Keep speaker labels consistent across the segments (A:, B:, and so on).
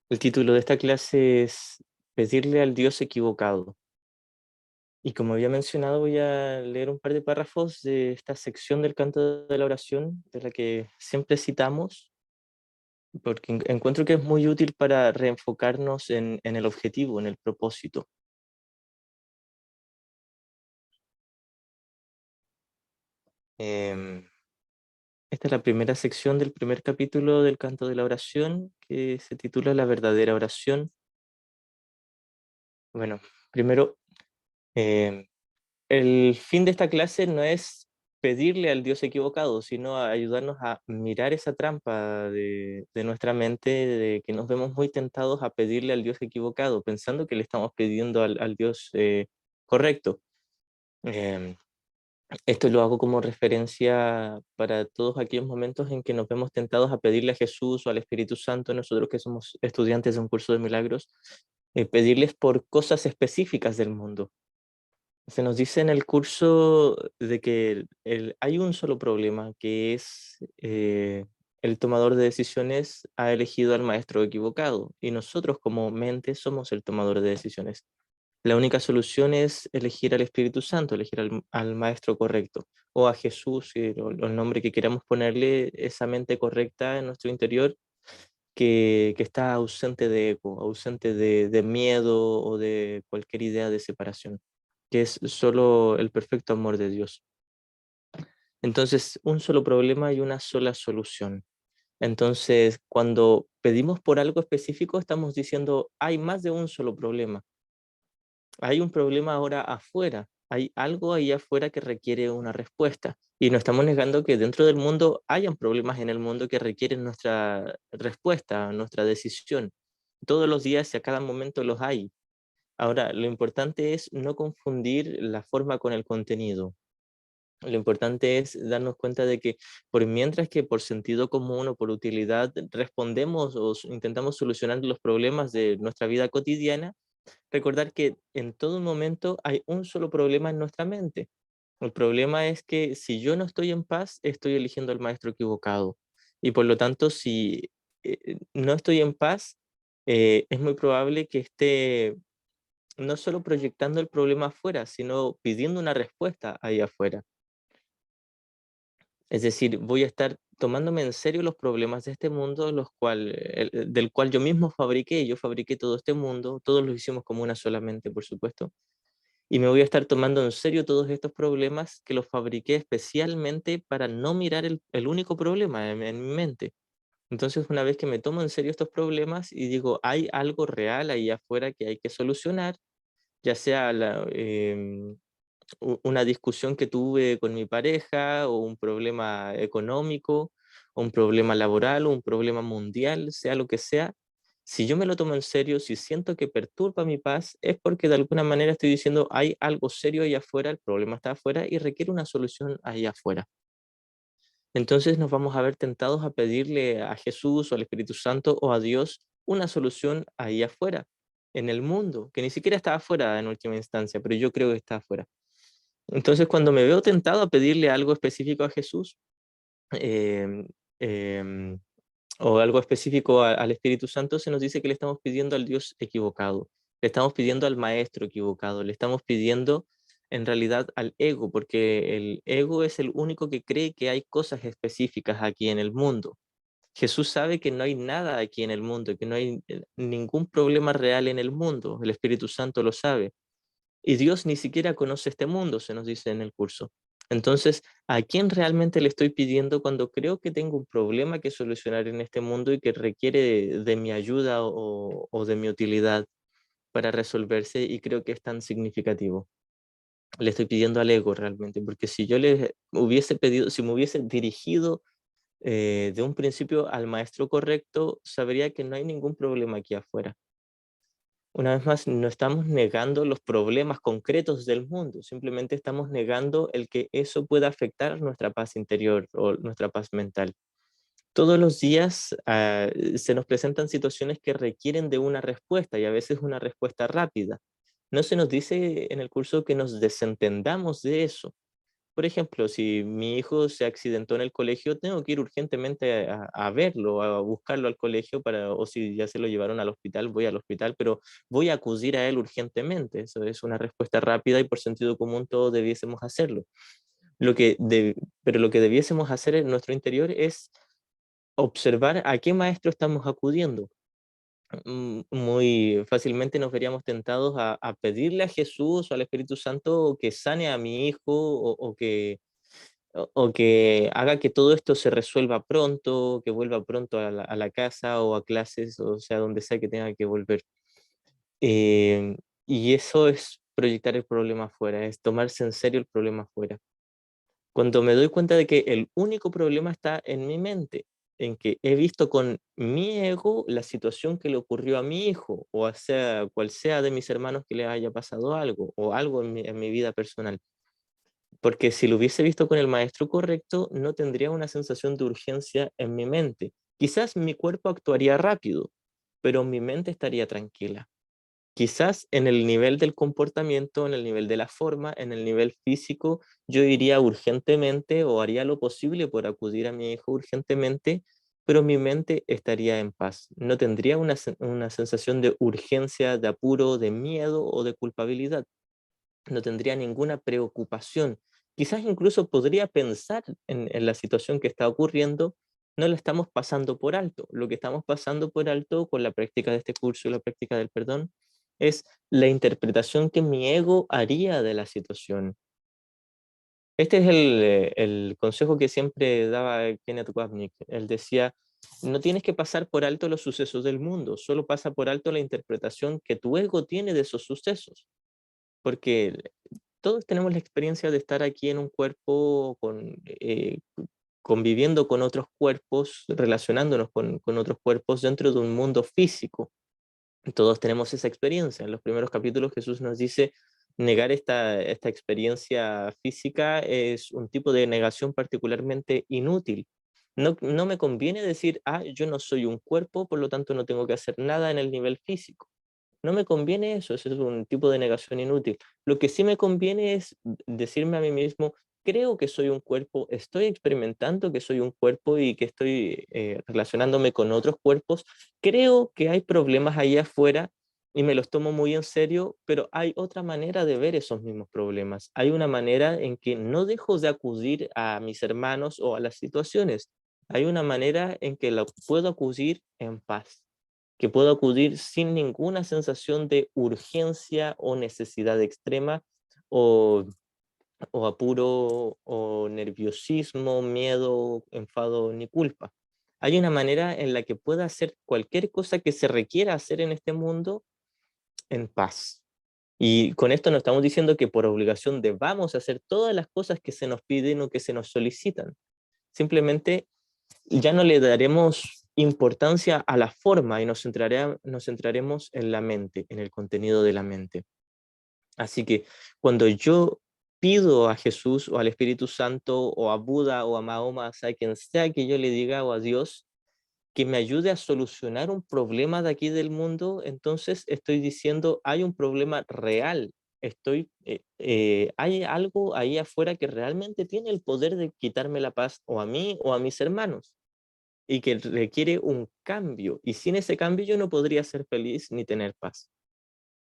A: El título de esta clase es Pedirle al Dios equivocado. Y como había mencionado, voy a leer un par de párrafos de esta sección del canto de la oración, de la que siempre citamos, porque encuentro que es muy útil para reenfocarnos en el objetivo, en el propósito. Em, Esta es la primera sección del primer capítulo del canto de la oración, que se titula La verdadera oración. Bueno, primero, em, el fin de esta clase no es pedirle al Dios equivocado, sino a ayudarnos a mirar esa trampa de nuestra mente, de que nos vemos muy tentados a pedirle al Dios equivocado, pensando que le estamos pidiendo al Dios correcto. Em, Esto lo hago como referencia para todos aquellos momentos en que nos vemos tentados a pedirle a Jesús o al Espíritu Santo, nosotros que somos estudiantes de un curso de milagros, pedirles por cosas específicas del mundo. Se nos dice en el curso de que hay un solo problema, que es el tomador de decisiones ha elegido al maestro equivocado y nosotros como mente somos el tomador de decisiones. La única solución es elegir al Espíritu Santo, elegir al maestro correcto o a Jesús, o el nombre que queramos ponerle, esa mente correcta en nuestro interior que está ausente de ego, ausente de miedo o de cualquier idea de separación, que es solo el perfecto amor de Dios. Entonces, un solo problema y una sola solución. Entonces, cuando pedimos por algo específico, estamos diciendo, hay más de un solo problema. Hay un problema ahora afuera. Hay algo ahí afuera que requiere una respuesta. Y no estamos negando que dentro del mundo hayan problemas en el mundo que requieren nuestra respuesta, nuestra decisión. Todos los días y a cada momento los hay. Ahora, lo importante es no confundir la forma con el contenido. Lo importante es darnos cuenta de que por mientras que por sentido común o por utilidad respondemos o intentamos solucionar los problemas de nuestra vida cotidiana, recordar que en todo momento hay un solo problema en nuestra mente. El problema es que si yo no estoy en paz, estoy eligiendo al maestro equivocado. Y por lo tanto, si no estoy en paz, es muy probable que esté no solo proyectando el problema afuera, sino pidiendo una respuesta ahí afuera. Es decir, voy a estar tomándome en serio los problemas de este mundo, del cual yo mismo fabriqué. Yo fabriqué todo este mundo, todos lo hicimos como una solamente, por supuesto. Y me voy a estar tomando en serio todos estos problemas que los fabriqué especialmente para no mirar el único problema en mi mente. Entonces, una vez que me tomo en serio estos problemas y digo, hay algo real ahí afuera que hay que solucionar, ya sea una discusión que tuve con mi pareja o un problema económico o un problema laboral o un problema mundial, sea lo que sea, si yo me lo tomo en serio, si siento que perturba mi paz, es porque de alguna manera estoy diciendo hay algo serio ahí afuera, el problema está afuera y requiere una solución ahí afuera. Entonces nos vamos a ver tentados a pedirle a Jesús o al Espíritu Santo o a Dios una solución ahí afuera, en el mundo, que ni siquiera está afuera en última instancia, pero yo creo que está afuera. Entonces, cuando me veo tentado a pedirle algo específico a Jesús, em, em, o algo específico al Espíritu Santo, se nos dice que le estamos pidiendo al Dios equivocado, le estamos pidiendo al maestro equivocado, le estamos pidiendo en realidad al ego, porque el ego es el único que cree que hay cosas específicas aquí en el mundo. Jesús sabe que no hay nada aquí en el mundo, que no hay ningún problema real en el mundo, el Espíritu Santo lo sabe. Y Dios ni siquiera conoce este mundo, se nos dice en el curso. Entonces, ¿a quién realmente le estoy pidiendo cuando creo que tengo un problema que solucionar en este mundo y que requiere de mi ayuda o de mi utilidad para resolverse y creo que es tan significativo? Le estoy pidiendo al ego realmente, porque si yo le hubiese pedido, si me hubiese dirigido de un principio al maestro correcto, sabría que no hay ningún problema aquí afuera. Una vez más, no estamos negando los problemas concretos del mundo, simplemente estamos negando el que eso pueda afectar nuestra paz interior o nuestra paz mental. Todos los días se nos presentan situaciones que requieren de una respuesta y a veces una respuesta rápida. No se nos dice en el curso que nos desentendamos de eso, Por ejemplo, si mi hijo se accidentó en el colegio, tengo que ir urgentemente a verlo, a buscarlo al colegio, o si ya se lo llevaron al hospital, voy al hospital, pero voy a acudir a él urgentemente. Eso es una respuesta rápida y por sentido común todos debiésemos hacerlo. Pero lo que debiésemos hacer en nuestro interior es observar a qué maestro estamos acudiendo. Muy fácilmente nos veríamos tentados a pedirle a Jesús o al Espíritu Santo que sane a mi hijo o que haga que todo esto se resuelva pronto, que vuelva pronto a la casa o a clases, o sea, donde sea que tenga que volver. Y eso es proyectar el problema afuera, es tomarse en serio el problema afuera. Cuando me doy cuenta de que el único problema está en mi mente, en que he visto con mi ego la situación que le ocurrió a mi hijo, o sea, cual sea de mis hermanos que le haya pasado algo, o algo en mi vida personal. Porque si lo hubiese visto con el maestro correcto, no tendría una sensación de urgencia en mi mente. Quizás mi cuerpo actuaría rápido, pero mi mente estaría tranquila. Quizás en el nivel del comportamiento, en el nivel de la forma, en el nivel físico, yo iría urgentemente o haría lo posible por acudir a mi hijo urgentemente, pero mi mente estaría en paz. No tendría una sensación de urgencia, de apuro, de miedo o de culpabilidad. No tendría ninguna preocupación. Quizás incluso podría pensar en la situación que está ocurriendo, no la estamos pasando por alto. Lo que estamos pasando por alto con la práctica de este curso y la práctica del perdón es la interpretación que mi ego haría de la situación. Este es el consejo que siempre daba Kenneth Wapnick. Él decía, no tienes que pasar por alto los sucesos del mundo, solo pasa por alto la interpretación que tu ego tiene de esos sucesos. Porque todos tenemos la experiencia de estar aquí en un cuerpo conviviendo con otros cuerpos, relacionándonos con otros cuerpos dentro de un mundo físico. Todos tenemos esa experiencia. En los primeros capítulos Jesús nos dice, negar esta experiencia física es un tipo de negación particularmente inútil. No me conviene decir, yo no soy un cuerpo, por lo tanto no tengo que hacer nada en el nivel físico. No me conviene eso, ese es un tipo de negación inútil. Lo que sí me conviene es decirme a mí mismo, creo que soy un cuerpo, estoy experimentando que soy un cuerpo y que estoy relacionándome con otros cuerpos, creo que hay problemas ahí afuera y me los tomo muy en serio, pero hay otra manera de ver esos mismos problemas. Hay una manera en que no dejo de acudir a mis hermanos o a las situaciones. Hay una manera en que la puedo acudir en paz, que puedo acudir sin ninguna sensación de urgencia o necesidad extrema o, o apuro o nerviosismo, miedo, enfado ni culpa. Hay una manera en la que pueda hacer cualquier cosa que se requiera hacer en este mundo en paz. Y con esto no estamos diciendo que por obligación debamos hacer todas las cosas que se nos piden o que se nos solicitan. Simplemente ya no le daremos importancia a la forma y nos centraremos en la mente, en el contenido de la mente. Así que cuando yo pido a Jesús o al Espíritu Santo o a Buda o a Mahoma, o sea, quien sea que yo le diga o a Dios, que me ayude a solucionar un problema de aquí del mundo, entonces estoy diciendo, hay un problema real. Hay algo ahí afuera que realmente tiene el poder de quitarme la paz o a mí o a mis hermanos y que requiere un cambio. Y sin ese cambio yo no podría ser feliz ni tener paz.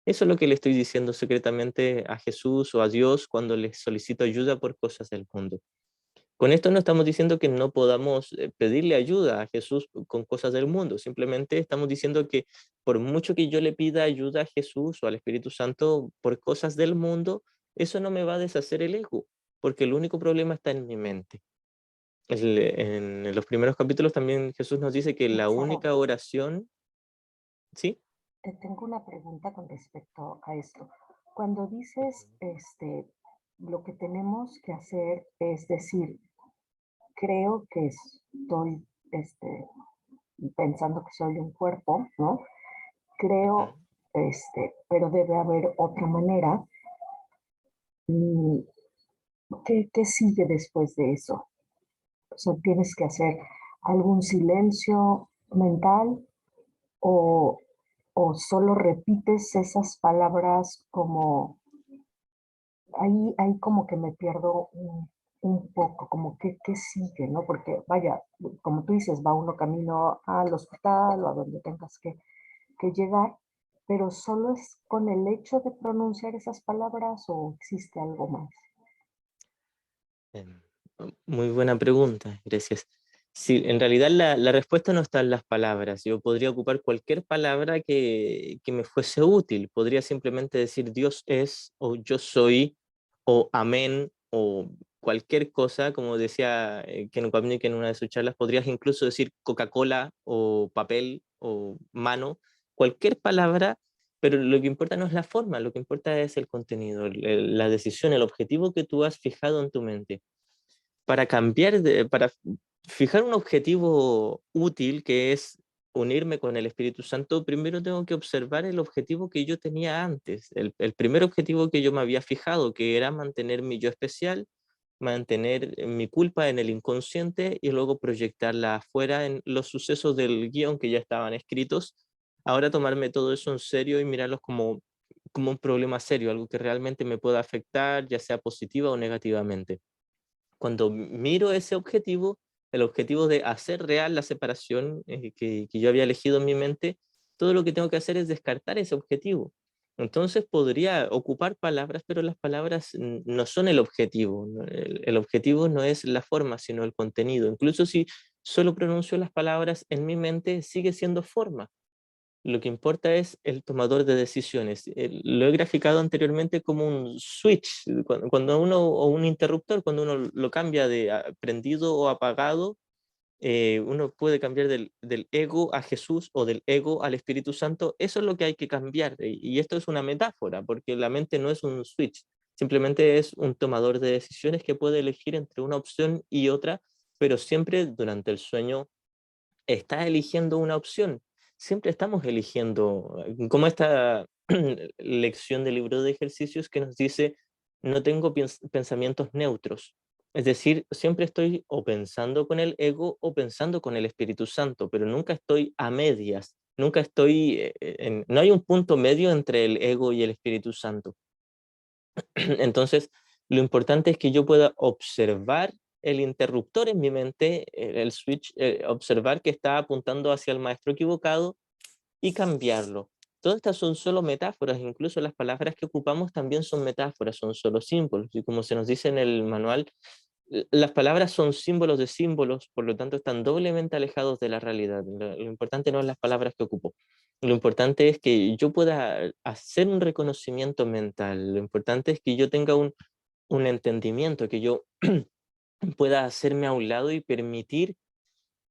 A: Eso es lo que le estoy diciendo secretamente a Jesús o a Dios cuando les solicito ayuda por cosas del mundo. Con esto no estamos diciendo que no podamos pedirle ayuda a Jesús con cosas del mundo. Simplemente estamos diciendo que por mucho que yo le pida ayuda a Jesús o al Espíritu Santo por cosas del mundo, eso no me va a deshacer el ego, porque el único problema está en mi mente. En los primeros capítulos también Jesús nos dice que la
B: Sara,
A: única oración, ¿sí?
B: te tengo una pregunta con respecto a esto. Cuando dices, lo que tenemos que hacer es decir, creo que estoy, pensando que soy un cuerpo, ¿no?
A: Ujú.
B: Creo, pero debe haber otra manera. Mm, ¿Qué sigue después de eso? O sea, tienes que hacer algún silencio mental o, o solo repites esas palabras como ahí como que me pierdo un poco, como qué sigue, ¿no? Porque vaya, como tú dices, va uno camino al hospital o a donde tengas que llegar, pero solo es con el hecho de pronunciar esas palabras o existe algo más.
A: Em, Muy buena pregunta, gracias. Sí, en realidad la respuesta no está en las palabras. Yo podría ocupar cualquier palabra que me fuese útil. Podría simplemente decir Dios es, o yo soy, o amén, o cualquier cosa, como decía Ken Wapnick en una de sus charlas, podrías incluso decir Coca-Cola, o papel, o mano, cualquier palabra, pero lo que importa no es la forma, lo que importa es el contenido, la decisión, el objetivo que tú has fijado en tu mente para para fijar un objetivo útil que es unirme con el Espíritu Santo, primero tengo que observar el objetivo que yo tenía antes, el primer objetivo que yo me había fijado, que era mantener mi yo especial, mantener mi culpa en el inconsciente y luego proyectarla afuera en los sucesos del guión que ya estaban escritos. Ahora tomarme todo eso en serio y mirarlos como un problema serio, algo que realmente me pueda afectar, ya sea positiva o negativamente. Cuando miro ese objetivo, el objetivo de hacer real la separación que yo había elegido en mi mente, todo lo que tengo que hacer es descartar ese objetivo. Entonces podría ocupar palabras, pero las palabras no son el objetivo. El objetivo no es la forma, sino el contenido. Incluso si solo pronuncio las palabras en mi mente, sigue siendo forma. Lo que importa es el tomador de decisiones. Lo he graficado anteriormente como un switch, cuando uno, o un interruptor, cuando uno lo cambia de prendido o apagado, uno puede cambiar del ego a Jesús o del ego al Espíritu Santo. Eso es lo que hay que cambiar. Y esto es una metáfora, porque la mente no es un switch, simplemente es un tomador de decisiones que puede elegir entre una opción y otra, pero siempre durante el sueño está eligiendo una opción. Siempre estamos eligiendo, como esta lección del libro de ejercicios que nos dice, no tengo pensamientos neutros. Es decir, siempre estoy o pensando con el ego o pensando con el Espíritu Santo, pero nunca estoy a medias, nunca estoy, no hay un punto medio entre el ego y el Espíritu Santo. Entonces, lo importante es que yo pueda observar el interruptor en mi mente, el switch, observar que está apuntando hacia el maestro equivocado y cambiarlo. Todas estas son solo metáforas, incluso las palabras que ocupamos también son metáforas, son solo símbolos. Y como se nos dice en el manual, las palabras son símbolos de símbolos, por lo tanto están doblemente alejados de la realidad. Lo importante no es las palabras que ocupo. Lo importante es que yo pueda hacer un reconocimiento mental. Lo importante es que yo tenga un entendimiento, que yo pueda hacerme a un lado y permitir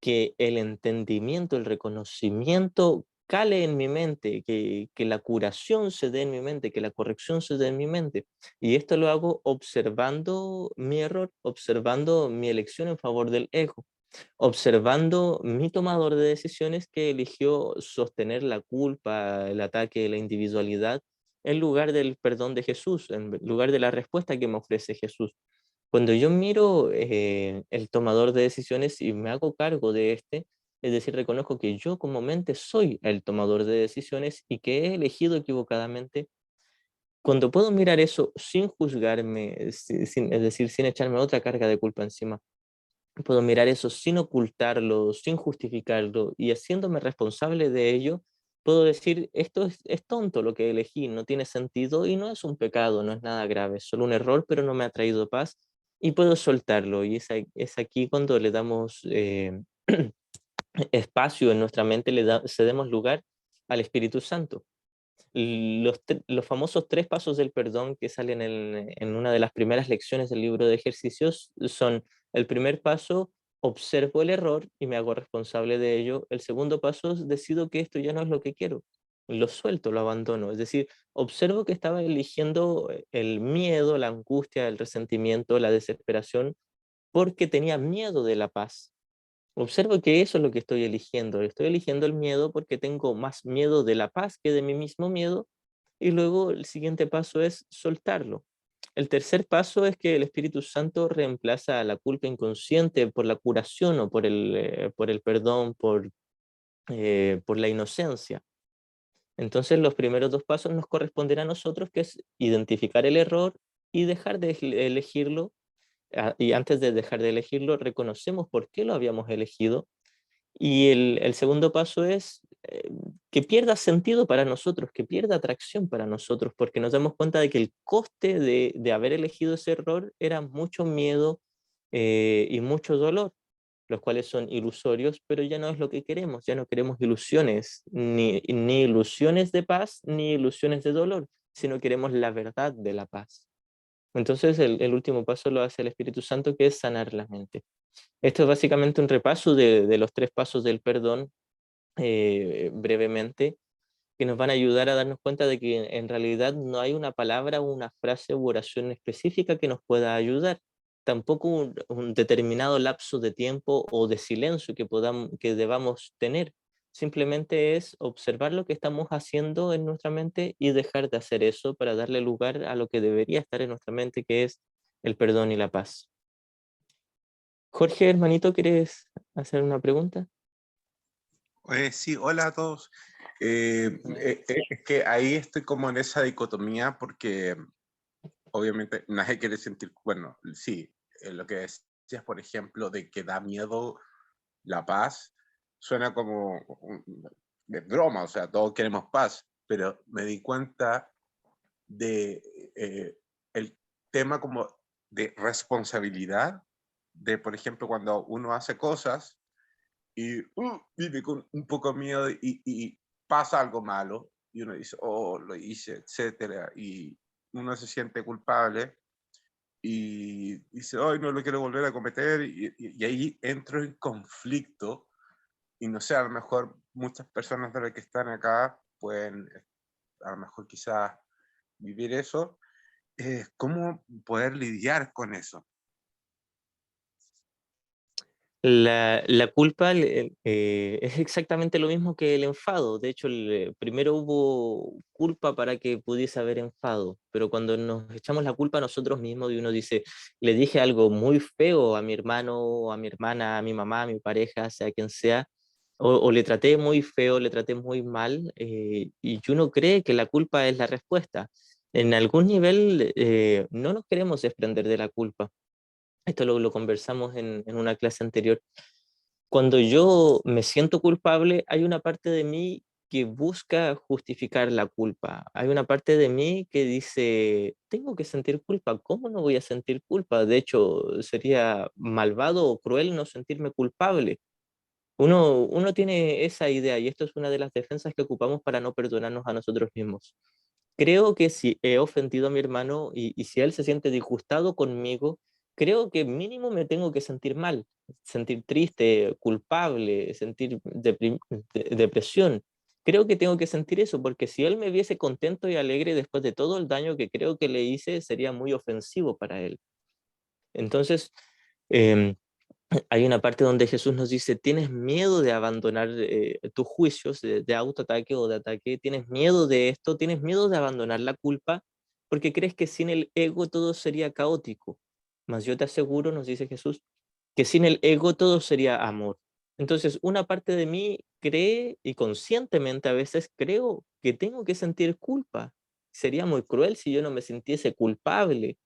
A: que el entendimiento, el reconocimiento cale en mi mente, que la curación se dé en mi mente, que la corrección se dé en mi mente. Y esto lo hago observando mi error, observando mi elección en favor del ego, observando mi tomador de decisiones que eligió sostener la culpa, el ataque, la individualidad, en lugar del perdón de Jesús, en lugar de la respuesta que me ofrece Jesús. Cuando yo miro el tomador de decisiones y me hago cargo de este, es decir, reconozco que yo como mente soy el tomador de decisiones y que he elegido equivocadamente, cuando puedo mirar eso sin juzgarme, es decir, sin echarme otra carga de culpa encima, puedo mirar eso sin ocultarlo, sin justificarlo y haciéndome responsable de ello, puedo decir, esto es tonto lo que elegí, no tiene sentido y no es un pecado, no es nada grave, es solo un error, pero no me ha traído paz y puedo soltarlo. Y es aquí cuando le damos espacio en nuestra mente, cedemos lugar al Espíritu Santo. Los famosos 3 pasos del perdón que salen en una de las primeras lecciones del libro de ejercicios son: el primer paso, observo el error y me hago responsable de ello. El segundo paso es: decido que esto ya no es lo que quiero. Lo suelto, lo abandono. Es decir, observo que estaba eligiendo el miedo, la angustia, el resentimiento, la desesperación, porque tenía miedo de la paz. Observo que eso es lo que estoy eligiendo. Estoy eligiendo el miedo porque tengo más miedo de la paz que de mi mismo miedo. Y luego el siguiente paso es soltarlo. El tercer paso es que el Espíritu Santo reemplaza la culpa inconsciente por la curación o por el perdón, por la inocencia. Entonces los primeros 2 pasos nos corresponderán a nosotros, que es identificar el error y dejar de elegirlo, y antes de dejar de elegirlo, reconocemos por qué lo habíamos elegido. Y el segundo paso es que pierda sentido para nosotros, que pierda atracción para nosotros, porque nos damos cuenta de que el coste de haber elegido ese error era mucho miedo y mucho dolor, los cuales son ilusorios, pero ya no es lo que queremos, ya no queremos ilusiones, ni ilusiones de paz, ni ilusiones de dolor, sino queremos la verdad de la paz. Entonces el último paso lo hace el Espíritu Santo, que es sanar la mente. Esto es básicamente un repaso de los 3 pasos del perdón, brevemente, que nos van a ayudar a darnos cuenta de que en realidad no hay una palabra, una frase u oración específica que nos pueda ayudar. Tampoco un determinado lapso de tiempo o de silencio que debamos tener. Simplemente es observar lo que estamos haciendo en nuestra mente y dejar de hacer eso para darle lugar a lo que debería estar en nuestra mente, que es el perdón y la paz. Jorge, hermanito, ¿quieres hacer una pregunta?
C: Sí, hola a todos. Es que ahí estoy como en esa dicotomía porque obviamente nadie quiere sentir, bueno, sí, lo que decías, por ejemplo, de que da miedo la paz, suena como de broma, o sea, todos queremos paz, pero me di cuenta de el tema como de responsabilidad, de, por ejemplo, cuando uno hace cosas y vive con un poco de miedo y pasa algo malo y uno dice, oh, lo hice, etcétera, y uno se siente culpable y dice, hoy no lo quiero volver a cometer y ahí entro en conflicto y no sé, a lo mejor muchas personas de las que están acá pueden a lo mejor quizás vivir eso. ¿Cómo poder lidiar con eso?
A: La culpa es exactamente lo mismo que el enfado. De hecho, primero hubo culpa para que pudiese haber enfado, pero cuando nos echamos la culpa a nosotros mismos y uno dice, le dije algo muy feo a mi hermano, a mi hermana, a mi mamá, a mi pareja, sea quien sea, o le traté muy feo, le traté muy mal, y uno cree que la culpa es la respuesta. En algún nivel no nos queremos desprender de la culpa. Esto lo conversamos en una clase anterior. Cuando yo me siento culpable, hay una parte de mí que busca justificar la culpa. Hay una parte de mí que dice, tengo que sentir culpa, ¿cómo no voy a sentir culpa? De hecho, sería malvado o cruel no sentirme culpable. Uno tiene esa idea y esto es una de las defensas que ocupamos para no perdonarnos a nosotros mismos. Creo que si he ofendido a mi hermano y si él se siente disgustado conmigo, creo que mínimo me tengo que sentir mal, sentir triste, culpable, sentir depresión. Creo que tengo que sentir eso, porque si él me viese contento y alegre después de todo el daño que creo que le hice, sería muy ofensivo para él. Entonces, em, hay una parte donde Jesús nos dice, tienes miedo de abandonar tus juicios de autoataque o de ataque, tienes miedo de esto, tienes miedo de abandonar la culpa, porque crees que sin el ego todo sería caótico. Mas yo te aseguro, nos dice Jesús, que sin el ego todo sería amor. Entonces, una parte de mí cree, y conscientemente a veces creo, que tengo que sentir culpa. Sería muy cruel si yo no me sintiese culpable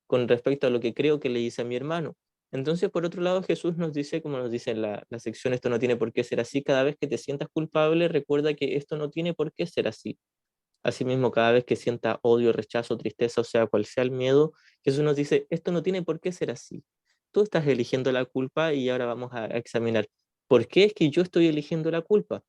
A: con respecto a lo que creo que le hice a mi hermano. Entonces, por otro lado, Jesús nos dice, como nos dice en la sección, esto no tiene por qué ser así, cada vez que te sientas culpable, recuerda que esto no tiene por qué ser así. Asimismo, cada vez que sienta odio, rechazo, tristeza, o sea, cual sea el miedo, Jesús nos dice, esto no tiene por qué ser así. Tú estás eligiendo la culpa y ahora vamos a examinar, ¿por qué es que yo estoy eligiendo la culpa?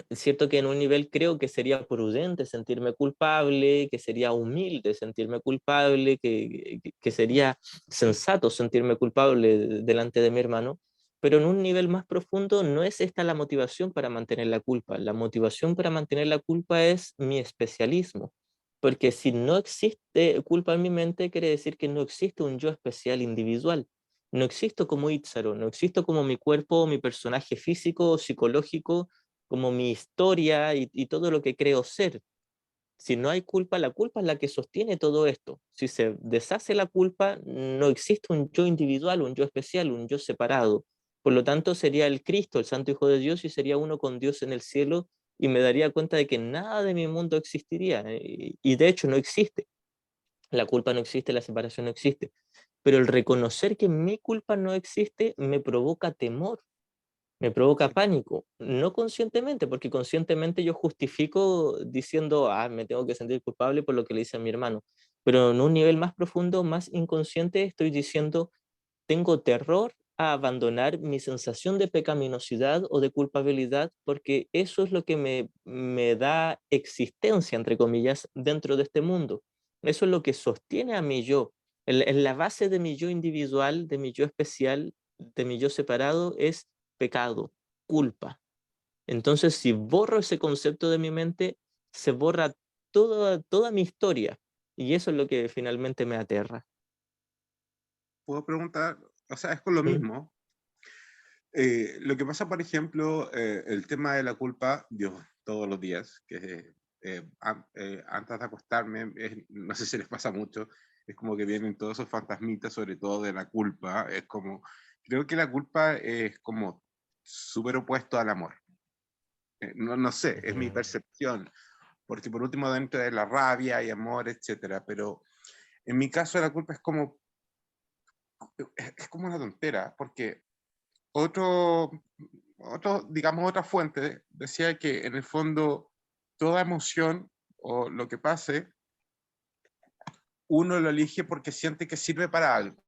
A: Es cierto que en un nivel creo que sería prudente sentirme culpable, que sería humilde sentirme culpable, que sería sensato sentirme culpable delante de mi hermano, pero en un nivel más profundo no es esta la motivación para mantener la culpa. La motivación para mantener la culpa es mi especialismo, porque si no existe culpa en mi mente, quiere decir que no existe un yo especial individual. No existo como Itzaro, no existo como mi cuerpo, mi personaje físico o psicológico, como mi historia y todo lo que creo ser. Si no hay culpa, la culpa es la que sostiene todo esto. Si se deshace la culpa, no existe un yo individual, un yo especial, un yo separado. Por lo tanto, sería el Cristo, el Santo Hijo de Dios, y sería uno con Dios en el cielo, y me daría cuenta de que nada de mi mundo existiría. Y de hecho no existe. La culpa no existe, la separación no existe. pero el reconocer que mi culpa no existe me provoca temor, me provoca pánico, no conscientemente, porque conscientemente yo justifico diciendo, me tengo que sentir culpable por lo que le hice a mi hermano, pero en un nivel más profundo, más inconsciente, estoy diciendo, tengo terror a abandonar mi sensación de pecaminosidad o de culpabilidad, porque eso es lo que me da existencia, entre comillas, dentro de este mundo. Eso es lo que sostiene a mi yo. En la base de mi yo individual, de mi yo especial, de mi yo separado, es pecado, culpa. Entonces, si borro ese concepto de mi mente, se borra toda mi historia. Y eso es lo que finalmente me aterra.
C: Puedo preguntar, o sea, es con lo
A: ¿Mm?
C: mismo. Lo que pasa, por ejemplo, el tema de la culpa, yo todos los días, que antes de acostarme, no sé si les pasa mucho, es como que vienen todos esos fantasmitas, sobre todo de la culpa, es como, creo que la culpa es como súper opuesto al amor. No, no sé, es mi
A: Ujú.
C: percepción, porque por último dentro de la rabia hay amor, etcétera, pero en mi caso la culpa es como una tontera, porque otro, digamos, otra fuente decía que en el fondo toda emoción o lo que pase, uno lo elige porque siente que sirve para algo.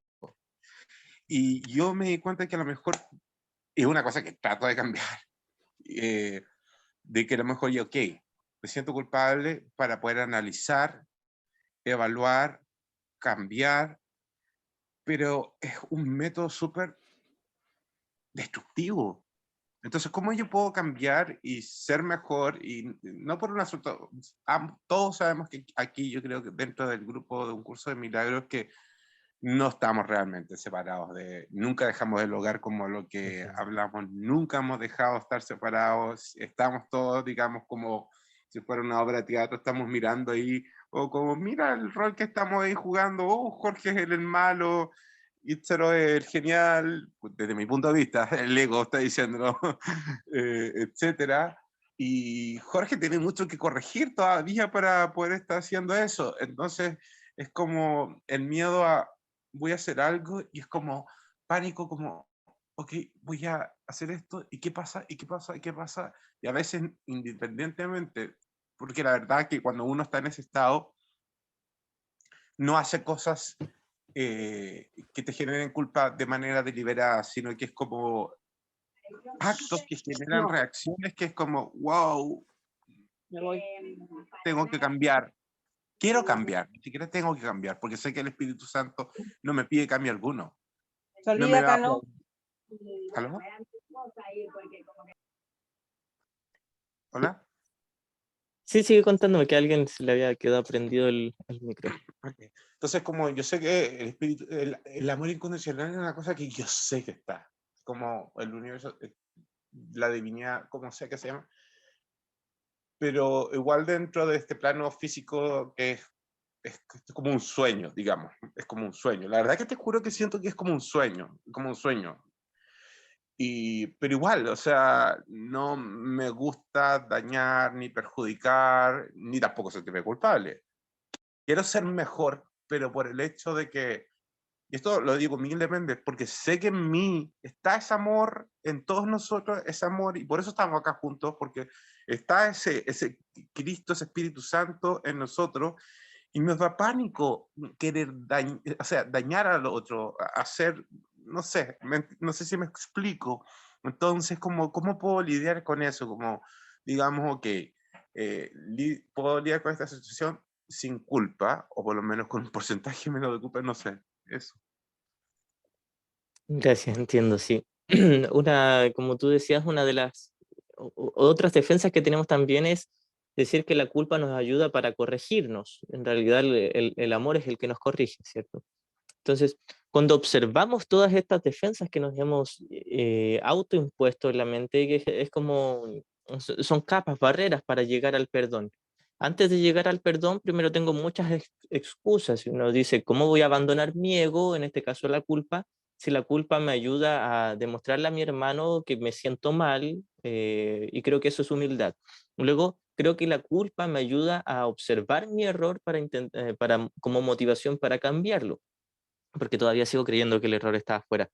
C: Y yo me di cuenta que a lo mejor es una cosa que trato de cambiar, eh, de que a lo mejor yo, ok, me siento culpable para poder analizar, evaluar, cambiar, pero es un método súper destructivo. Entonces, ¿cómo yo puedo cambiar y ser mejor? Y no por un asunto, todos sabemos que aquí yo creo que dentro del grupo de un curso de milagros que no estamos realmente separados, nunca dejamos el hogar como lo que
A: Ujú.
C: hablamos, nunca hemos dejado de estar separados, estamos todos, digamos, como si fuera una obra de teatro, estamos mirando ahí, o como, mira el rol que estamos ahí jugando, Jorge es el malo, Itzero es el genial, desde mi punto de vista, el ego está diciendo, etcétera. Y Jorge tiene mucho que corregir todavía para poder estar haciendo eso. Entonces, es como el miedo a voy a hacer algo y es como pánico, como, ok, voy a hacer esto y qué pasa, y qué pasa, y qué pasa. Y a veces independientemente, porque la verdad que cuando uno está en ese estado, no hace cosas que te generen culpa de manera deliberada, sino que es como actos que generan
B: No,
C: reacciones que es como, wow,
B: me voy.
C: tengo que cambiar. Quiero cambiar, ni siquiera tengo que cambiar, porque sé que el Espíritu Santo no me pide cambio alguno. No
B: Salí
C: me va
B: acá,
C: a...
B: ¿no?
C: ¿Aló? ¿Hola?
A: Sí, sigue contándome que a alguien se le había quedado prendido el micro.
C: Okay. Entonces, como yo sé que el espíritu, el amor incondicional es una cosa que yo sé que está, como el universo, la divinidad, como sea que se llama, pero igual dentro de este plano físico que es como un sueño, digamos, es como un sueño. La verdad que te juro que siento que es como un sueño, como un sueño. Pero igual, o sea, no me gusta dañar, ni perjudicar, ni tampoco sentirme culpable. Quiero ser mejor, pero por el hecho de que, y esto lo digo humildemente, porque sé que en mí está ese amor, en todos nosotros, ese amor, y por eso estamos acá juntos, porque está ese Cristo, ese Espíritu Santo en nosotros, y nos da pánico querer o sea, dañar al otro, hacer, no sé, no sé si me explico. Entonces, ¿cómo puedo lidiar con eso? Como, digamos, ok, puedo lidiar con esta situación sin culpa, o por lo menos con un porcentaje menos de culpa, no sé, eso.
A: Gracias, entiendo, sí. Como tú decías, una de las otras defensas que tenemos también es decir que la culpa nos ayuda para corregirnos. En realidad, el amor es el que nos corrige, ¿cierto? Entonces, cuando observamos todas estas defensas que nos hemos autoimpuesto en la mente, que es como, son capas, barreras para llegar al perdón. Antes de llegar al perdón, primero tengo muchas excusas. Uno dice, ¿cómo voy a abandonar mi ego, en este caso la culpa, si la culpa me ayuda a demostrarle a mi hermano que me siento mal? Y creo que eso es humildad. Luego, creo que la culpa me ayuda a observar mi error para como motivación para cambiarlo. porque todavía sigo creyendo que el error está afuera.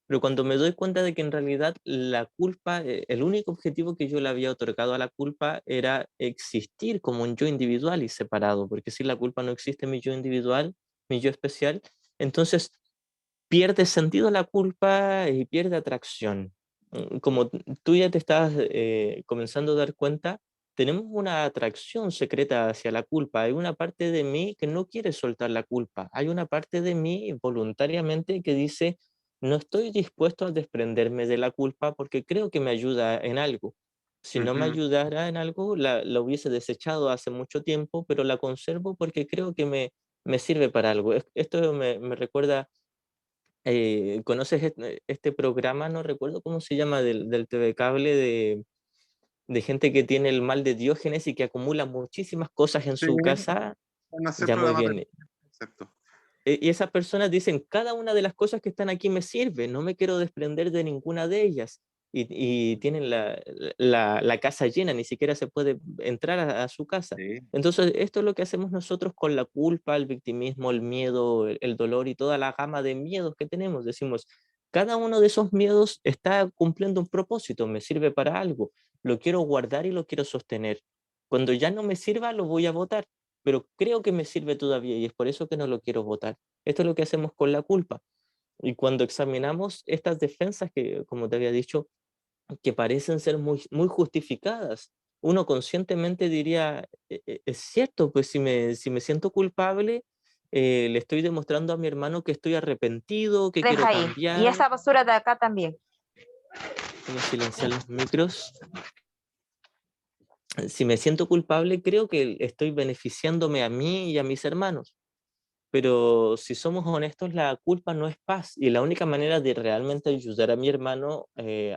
A: Pero cuando me doy cuenta de que en realidad la culpa, el único objetivo que yo le había otorgado a la culpa era existir como un yo individual y separado, porque si la culpa no existe mi yo individual, mi yo especial, entonces pierde sentido la culpa y pierde atracción. Como tú ya te estás comenzando a dar cuenta, tenemos una atracción secreta hacia la culpa. Hay una parte de mí que no quiere soltar la culpa. Hay una parte de mí voluntariamente que dice, no estoy dispuesto a desprenderme de la culpa porque creo que me ayuda en algo. Si no me
C: Ujú.
A: ayudara en algo, la hubiese desechado hace mucho tiempo, pero la conservo porque creo que me sirve para algo. Esto me recuerda ¿conoces este programa? No recuerdo cómo se llama, del TV Cable, de gente que tiene el mal de Diógenes y que acumula muchísimas cosas en
C: Sí,
A: su casa.
C: van a hacer
A: Ya muy
C: programas de
A: bien.
C: concepto.
A: Y esas personas dicen, cada una de las cosas que están aquí me sirve, no me quiero desprender de ninguna de ellas. Y tienen la casa llena, ni siquiera se puede entrar a su casa.
C: Sí,
A: Entonces, esto es lo que hacemos nosotros con la culpa, el victimismo, el miedo, el dolor y toda la gama de miedos que tenemos. Decimos, cada uno de esos miedos está cumpliendo un propósito, me sirve para algo, lo quiero guardar y lo quiero sostener. Cuando ya no me sirva, lo voy a botar, pero creo que me sirve todavía y es por eso que no lo quiero votar. Esto es lo que hacemos con la culpa. Y cuando examinamos estas defensas que, como te había dicho, que parecen ser muy justificadas, uno conscientemente diría, Es cierto, pues si me siento culpable, le estoy demostrando a mi hermano que estoy arrepentido, que quiero
D: Deja ahí. Y
A: cambiar".
D: esa basura de acá también.
A: Voy a silenciar los micros. Si me siento culpable, creo que estoy beneficiándome a mí y a mis hermanos. Pero si somos honestos, la culpa no es paz y la única manera de realmente ayudar a mi hermano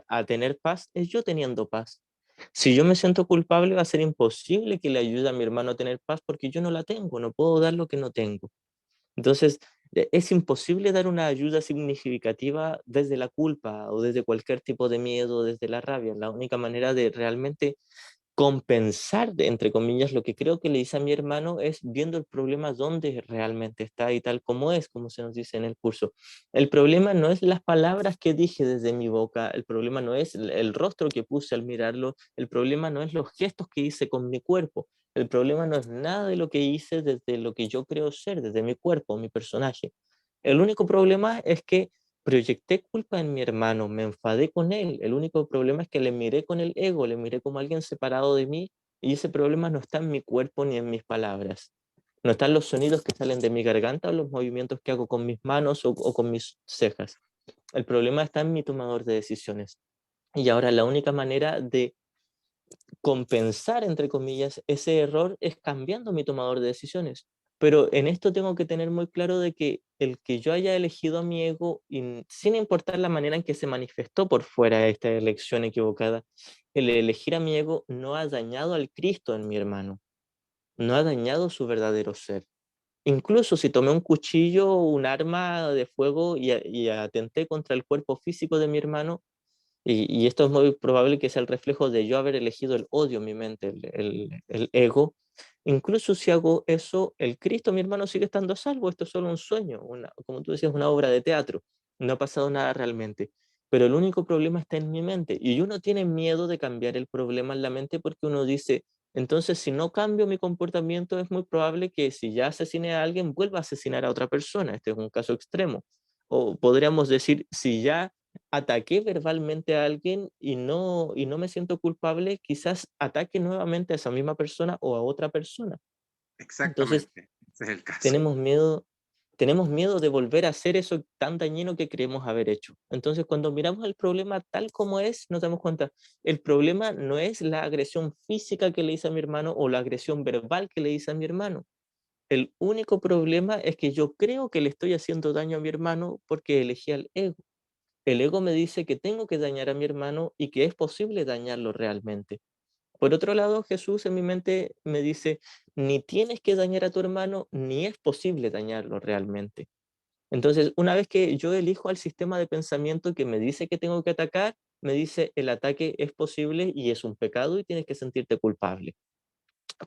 A: a tener paz es yo teniendo paz. Si yo me siento culpable, va a ser imposible que le ayude a mi hermano a tener paz porque yo no la tengo, no puedo dar lo que no tengo. Entonces, es imposible dar una ayuda significativa desde la culpa o desde cualquier tipo de miedo, desde la rabia. La única manera de realmente compensar, entre comillas, lo que creo que le hice a mi hermano es viendo el problema donde realmente está y tal como es, como se nos dice en el curso. El problema no es las palabras que dije desde mi boca, el problema no es el rostro que puse al mirarlo, el problema no es los gestos que hice con mi cuerpo, el problema no es nada de lo que hice desde lo que yo creo ser, desde mi cuerpo, mi personaje. El único problema es que proyecté culpa en mi hermano, me enfadé con él. El único problema es que le miré con el ego, le miré como alguien separado de mí y ese problema no está en mi cuerpo ni en mis palabras. No están los sonidos que salen de mi garganta o los movimientos que hago con mis manos o con mis cejas. El problema está en mi tomador de decisiones. Y ahora la única manera de compensar, entre comillas, ese error es cambiando mi tomador de decisiones. Pero en esto tengo que tener muy claro de que el que yo haya elegido a mi ego, sin importar la manera en que se manifestó por fuera de esta elección equivocada, el elegir a mi ego no ha dañado al Cristo en mi hermano, no ha dañado su verdadero ser. Incluso si tomé un cuchillo o un arma de fuego y atenté contra el cuerpo físico de mi hermano, y esto es muy probable que sea el reflejo de yo haber elegido el odio en mi mente, el ego. Incluso si hago eso, el Cristo, mi hermano, sigue estando a salvo. Esto es solo un sueño, como tú decías, una obra de teatro. No ha pasado nada realmente. Pero el único problema está en mi mente. Y uno tiene miedo de cambiar el problema en la mente porque uno dice, entonces si no cambio mi comportamiento, es muy probable que si ya asesiné a alguien, vuelva a asesinar a otra persona. Este es un caso extremo. O podríamos decir, si ya ataqué verbalmente a alguien y no me siento culpable, quizás ataque nuevamente a esa misma persona o a otra persona. Entonces,
C: exactamente. Ese es el caso.
A: tenemos miedo, tenemos miedo de volver a hacer eso tan dañino que creemos haber hecho. Entonces, cuando miramos el problema tal como es, nos damos cuenta, el problema no es la agresión física que le hice a mi hermano o la agresión verbal que le hice a mi hermano. El único problema es que yo creo que le estoy haciendo daño a mi hermano porque elegí al ego. El ego me dice que tengo que dañar a mi hermano y que es posible dañarlo realmente. Por otro lado, Jesús en mi mente me dice, ni tienes que dañar a tu hermano, ni es posible dañarlo realmente. Entonces, una vez que yo elijo al sistema de pensamiento que me dice que tengo que atacar, me dice, el ataque es posible y es un pecado y tienes que sentirte culpable.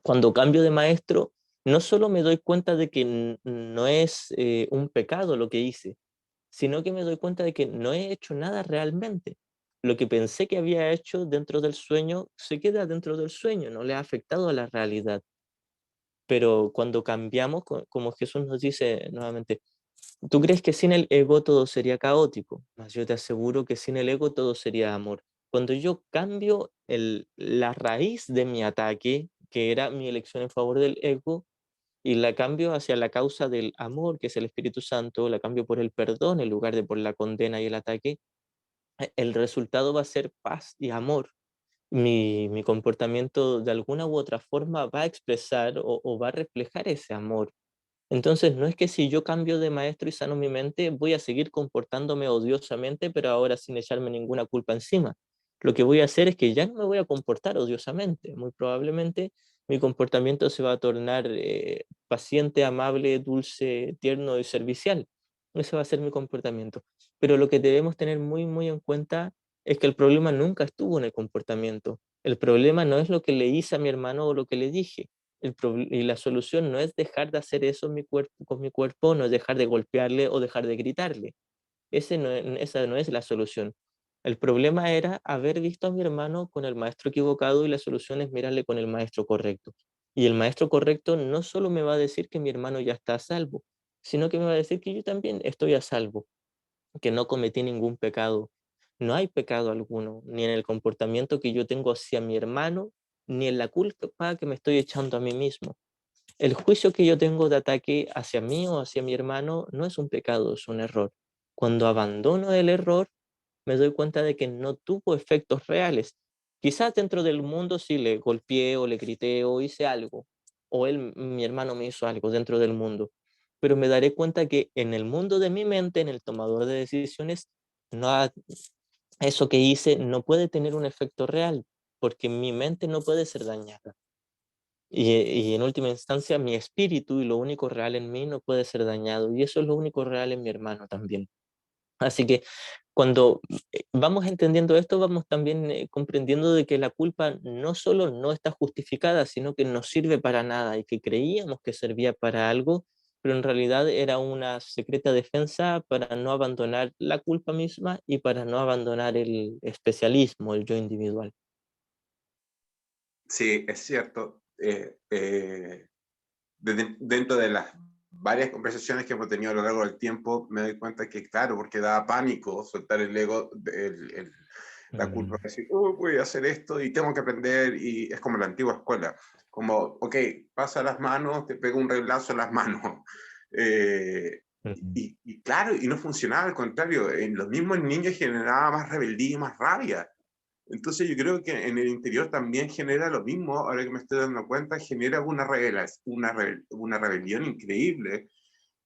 A: Cuando cambio de maestro, no solo me doy cuenta de que no es un pecado lo que hice, sino que me doy cuenta de que no he hecho nada realmente. Lo que pensé que había hecho dentro del sueño se queda dentro del sueño, no le ha afectado a la realidad. Pero cuando cambiamos, como Jesús nos dice nuevamente, tú crees que sin el ego todo sería caótico, mas yo te aseguro que sin el ego todo sería amor. Cuando yo cambio la raíz de mi ataque, que era mi elección en favor del ego, y la cambio hacia la causa del amor, que es el Espíritu Santo, la cambio por el perdón en lugar de por la condena y el ataque, el resultado va a ser paz y amor. Mi comportamiento de alguna u otra forma va a expresar o va a reflejar ese amor. Entonces, no es que si yo cambio de maestro y sano mi mente, voy a seguir comportándome odiosamente, pero ahora sin echarme ninguna culpa encima. Lo que voy a hacer es que ya no me voy a comportar odiosamente. Muy probablemente mi comportamiento se va a tornar paciente, amable, dulce, tierno y servicial. Ese va a ser mi comportamiento. Pero lo que debemos tener muy, muy en cuenta es que el problema nunca estuvo en el comportamiento. El problema no es lo que le hice a mi hermano o lo que le dije. Y la solución no es dejar de hacer eso en mi cuerpo, con mi cuerpo, no es dejar de golpearle o dejar de gritarle. Esa no es la solución. El problema era haber visto a mi hermano con el maestro equivocado y la solución es mirarle con el maestro correcto. Y el maestro correcto no solo me va a decir que mi hermano ya está a salvo, sino que me va a decir que yo también estoy a salvo, que no cometí ningún pecado. No hay pecado alguno, ni en el comportamiento que yo tengo hacia mi hermano, ni en la culpa que me estoy echando a mí mismo. El juicio que yo tengo de ataque hacia mí o hacia mi hermano no es un pecado, es un error. Cuando abandono el error, me doy cuenta de que no tuvo efectos reales. Quizás dentro del mundo sí le golpeé o le grité o hice algo, o él, mi hermano me hizo algo dentro del mundo, pero me daré cuenta que en el mundo de mi mente, en el tomador de decisiones, no ha- eso que hice no puede tener un efecto real, porque mi mente no puede ser dañada. Y en última instancia, mi espíritu y lo único real en mí no puede ser dañado. Y eso es lo único real en mi hermano también. Así que cuando vamos entendiendo esto, vamos también comprendiendo de que la culpa no solo no está justificada, sino que no sirve para nada y que creíamos que servía para algo, pero en realidad era una secreta defensa para no abandonar la culpa misma y para no abandonar el especialismo, el yo individual.
C: Sí, es cierto. Dentro de las varias conversaciones que hemos tenido a lo largo del tiempo, me doy cuenta que, claro, porque daba pánico soltar el ego, la culpa de decir, oh, voy a hacer esto y tengo que aprender, y es como la antigua escuela, como, ok, pasa las manos, te pego un reglazo en las manos. Eh,
A: Ujú.
C: y claro, y no funcionaba, al contrario, en los mismos niños generaba más rebeldía y más rabia. Entonces yo creo que en el interior también genera lo mismo, ahora que me estoy dando cuenta, genera una rebelión increíble,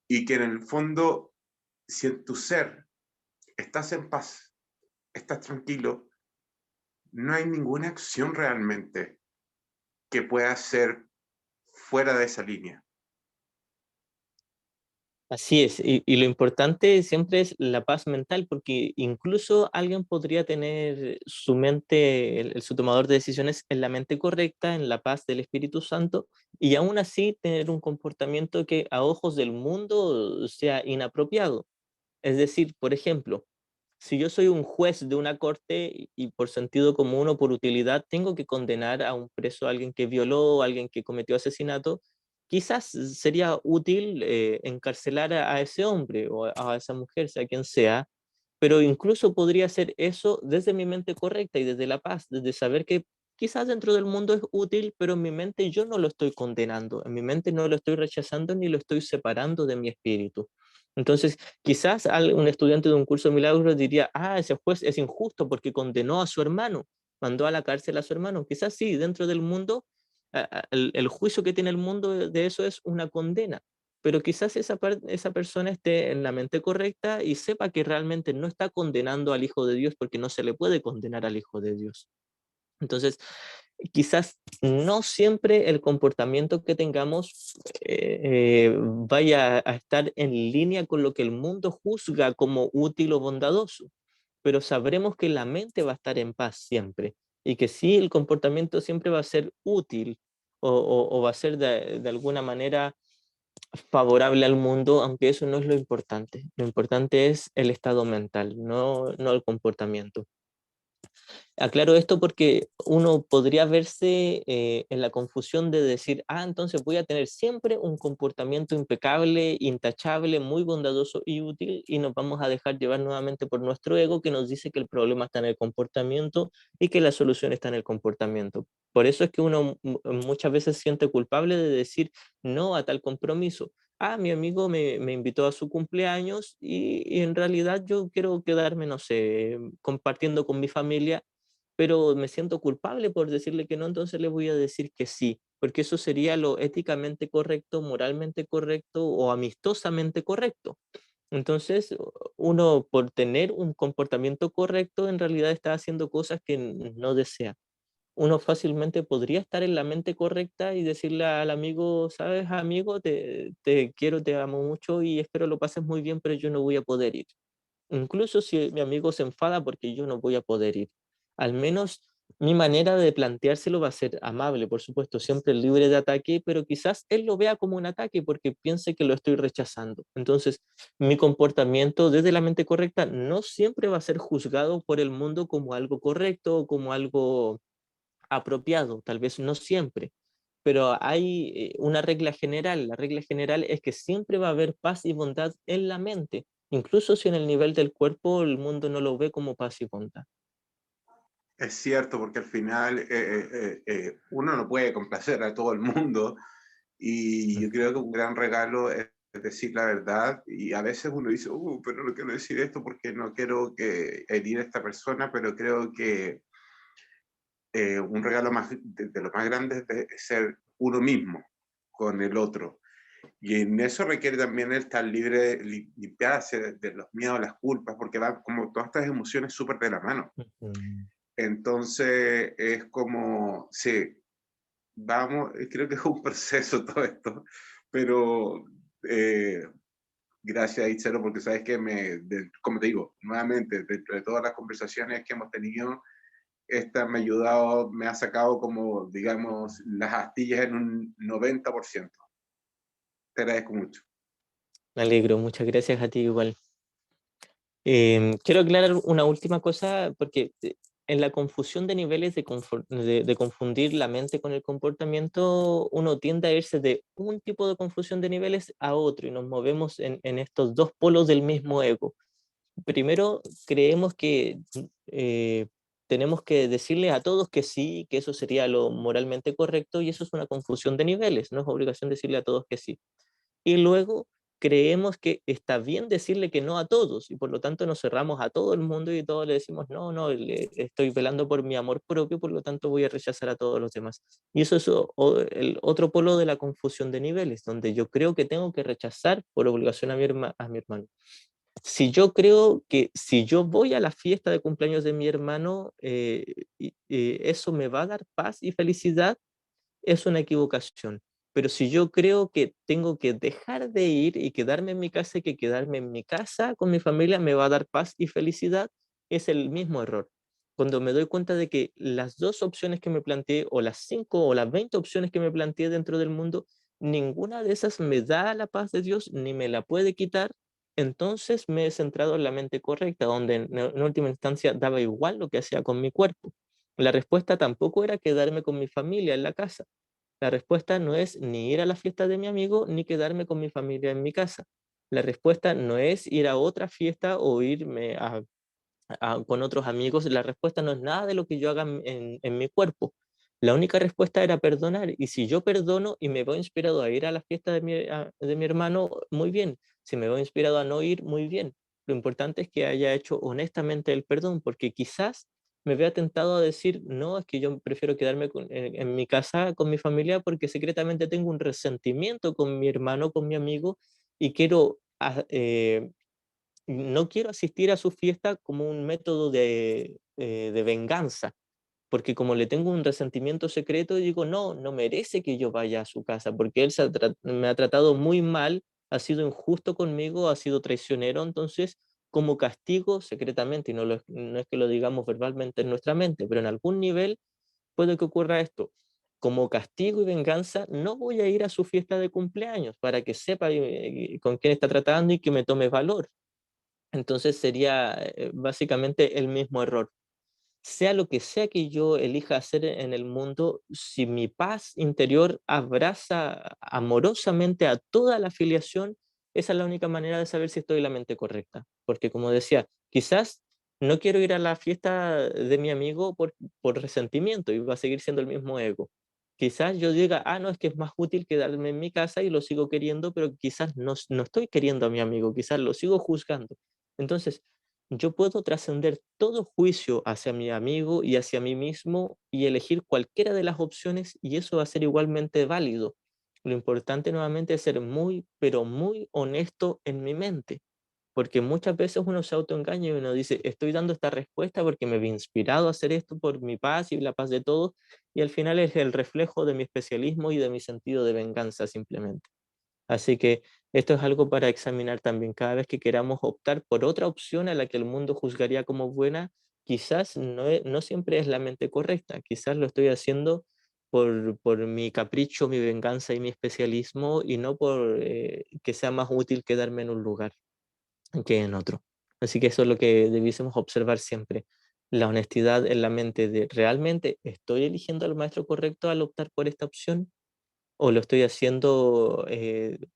C: y que en el fondo, si en tu ser estás en paz, estás tranquilo, no hay ninguna acción realmente que pueda ser fuera de esa línea.
A: Así es, y lo importante siempre es la paz mental, porque incluso alguien podría tener su mente, su tomador de decisiones en la mente correcta, en la paz del Espíritu Santo, y aún así tener un comportamiento que a ojos del mundo sea inapropiado. Es decir, por ejemplo, si yo soy un juez de una corte y por sentido común o por utilidad tengo que condenar a un preso, a alguien que violó, a alguien que cometió asesinato, quizás sería útil encarcelar a ese hombre o a esa mujer, sea quien sea, pero incluso podría hacer eso desde mi mente correcta y desde la paz, desde saber que quizás dentro del mundo es útil, pero en mi mente yo no lo estoy condenando, en mi mente no lo estoy rechazando ni lo estoy separando de mi espíritu. Entonces, quizás un estudiante de un curso de milagros diría, ah, ese juez es injusto porque condenó a su hermano, mandó a la cárcel a su hermano. Quizás sí, dentro del mundo, el juicio que tiene el mundo de eso es una condena, pero quizás esa persona esté en la mente correcta y sepa que realmente no está condenando al Hijo de Dios porque no se le puede condenar al Hijo de Dios. Entonces, quizás no siempre el comportamiento que tengamos vaya a estar en línea con lo que el mundo juzga como útil o bondadoso, pero sabremos que la mente va a estar en paz siempre y que sí, el comportamiento siempre va a ser útil o va a ser de alguna manera favorable al mundo, aunque eso no es lo importante. Lo importante es el estado mental, no el comportamiento. Aclaro esto porque uno podría verse en la confusión de decir, entonces voy a tener siempre un comportamiento impecable, intachable, muy bondadoso y útil, y nos vamos a dejar llevar nuevamente por nuestro ego que nos dice que el problema está en el comportamiento y que la solución está en el comportamiento. Por eso es que uno muchas veces siente culpable de decir no a tal compromiso. Mi amigo me invitó a su cumpleaños y en realidad yo quiero quedarme, no sé, compartiendo con mi familia, pero me siento culpable por decirle que no, entonces le voy a decir que sí, porque eso sería lo éticamente correcto, moralmente correcto o amistosamente correcto. Entonces, uno por tener un comportamiento correcto, en realidad está haciendo cosas que no desea. Uno fácilmente podría estar en la mente correcta y decirle al amigo, sabes, amigo, te quiero, te amo mucho y espero lo pases muy bien, pero yo no voy a poder ir. Incluso si mi amigo se enfada porque yo no voy a poder ir. Al menos mi manera de planteárselo va a ser amable, por supuesto, siempre libre de ataque, pero quizás él lo vea como un ataque porque piense que lo estoy rechazando. Entonces, mi comportamiento desde la mente correcta no siempre va a ser juzgado por el mundo como algo correcto o como algo apropiado, tal vez no siempre, pero hay una regla general. La regla general es que siempre va a haber paz y bondad en la mente, incluso si en el nivel del cuerpo el mundo no lo ve como paz y bondad.
C: Es cierto, porque al final uno no puede complacer a todo el mundo y yo creo que un gran regalo es decir la verdad y a veces uno dice, pero no quiero decir esto porque no quiero que herir a esta persona, pero creo que un regalo de los más grandes es ser uno mismo con el otro. Y en eso requiere también el estar libre, limpiarse de los miedos, las culpas, porque va como todas estas emociones súper de la mano.
A: Ujú.
C: Entonces es como, sí, vamos, creo que es un proceso todo esto, pero gracias Itzero, porque sabes que como te digo, nuevamente, dentro de todas las conversaciones que hemos tenido, esta me ha ayudado, me ha sacado como, digamos, las astillas en un 90%. Te agradezco mucho.
A: Me alegro, muchas gracias a ti igual. Quiero aclarar una última cosa, porque en la confusión de niveles de confundir la mente con el comportamiento, uno tiende a irse de un tipo de confusión de niveles a otro y nos movemos en estos dos polos del mismo ego. Primero, creemos que tenemos que decirle a todos que sí, que eso sería lo moralmente correcto y eso es una confusión de niveles, no es obligación decirle a todos que sí. Y luego creemos que está bien decirle que no a todos y por lo tanto nos cerramos a todo el mundo y todos le decimos, no, no, estoy velando por mi amor propio, por lo tanto voy a rechazar a todos los demás. Y eso es el otro polo de la confusión de niveles, donde yo creo que tengo que rechazar por obligación a mi hermano. Si yo creo que si yo voy a la fiesta de cumpleaños de mi hermano, eso me va a dar paz y felicidad, es una equivocación. Pero si yo creo que tengo que dejar de ir y quedarme en mi casa y que quedarme en mi casa con mi familia me va a dar paz y felicidad, es el mismo error. Cuando me doy cuenta de que las dos opciones que me planteé, o las 5 o las 20 opciones que me planteé dentro del mundo, ninguna de esas me da la paz de Dios ni me la puede quitar, entonces me he centrado en la mente correcta, donde en última instancia daba igual lo que hacía con mi cuerpo. La respuesta tampoco era quedarme con mi familia en la casa. La respuesta no es ni ir a la fiesta de mi amigo ni quedarme con mi familia en mi casa. La respuesta no es ir a otra fiesta o irme con otros amigos. La respuesta no es nada de lo que yo haga en mi cuerpo. La única respuesta era perdonar. Y si yo perdono y me veo inspirado a ir a la fiesta de mi hermano, muy bien. Si me veo inspirado a no ir, muy bien. Lo importante es que haya hecho honestamente el perdón, porque quizás me vea tentado a decir, no, es que yo prefiero quedarme en mi casa con mi familia porque secretamente tengo un resentimiento con mi hermano, con mi amigo, y no quiero asistir a su fiesta como un método de venganza, porque como le tengo un resentimiento secreto, digo, no, no merece que yo vaya a su casa, porque él me ha tratado muy mal, ha sido injusto conmigo, ha sido traicionero, entonces como castigo secretamente, y no es que lo digamos verbalmente en nuestra mente, pero en algún nivel puede que ocurra esto. como castigo y venganza, no voy a ir a su fiesta de cumpleaños para que sepa con quién está tratando y que me tome valor. Entonces sería básicamente el mismo error. Sea lo que sea que yo elija hacer en el mundo, si mi paz interior abraza amorosamente a toda la afiliación, esa es la única manera de saber si estoy en la mente correcta. Porque como decía, quizás no quiero ir a la fiesta de mi amigo por resentimiento y va a seguir siendo el mismo ego. Quizás yo diga, no, es que es más útil quedarme en mi casa y lo sigo queriendo, pero quizás no estoy queriendo a mi amigo, quizás lo sigo juzgando. Entonces, yo puedo trascender todo juicio hacia mi amigo y hacia mí mismo y elegir cualquiera de las opciones y eso va a ser igualmente válido. Lo importante nuevamente es ser muy, pero muy honesto en mi mente, porque muchas veces uno se autoengaña y uno dice, estoy dando esta respuesta porque me vi inspirado a hacer esto por mi paz y la paz de todos, y al final es el reflejo de mi especialismo y de mi sentido de venganza simplemente. Así que esto es algo para examinar también. Cada vez que queramos optar por otra opción a la que el mundo juzgaría como buena, quizás no siempre es la mente correcta. Quizás lo estoy haciendo por mi capricho, mi venganza y mi especialismo y no por que sea más útil quedarme en un lugar que en otro. Así que eso es lo que debiésemos observar siempre. La honestidad en la mente de ¿realmente estoy eligiendo al maestro correcto al optar por esta opción? ¿O lo estoy haciendo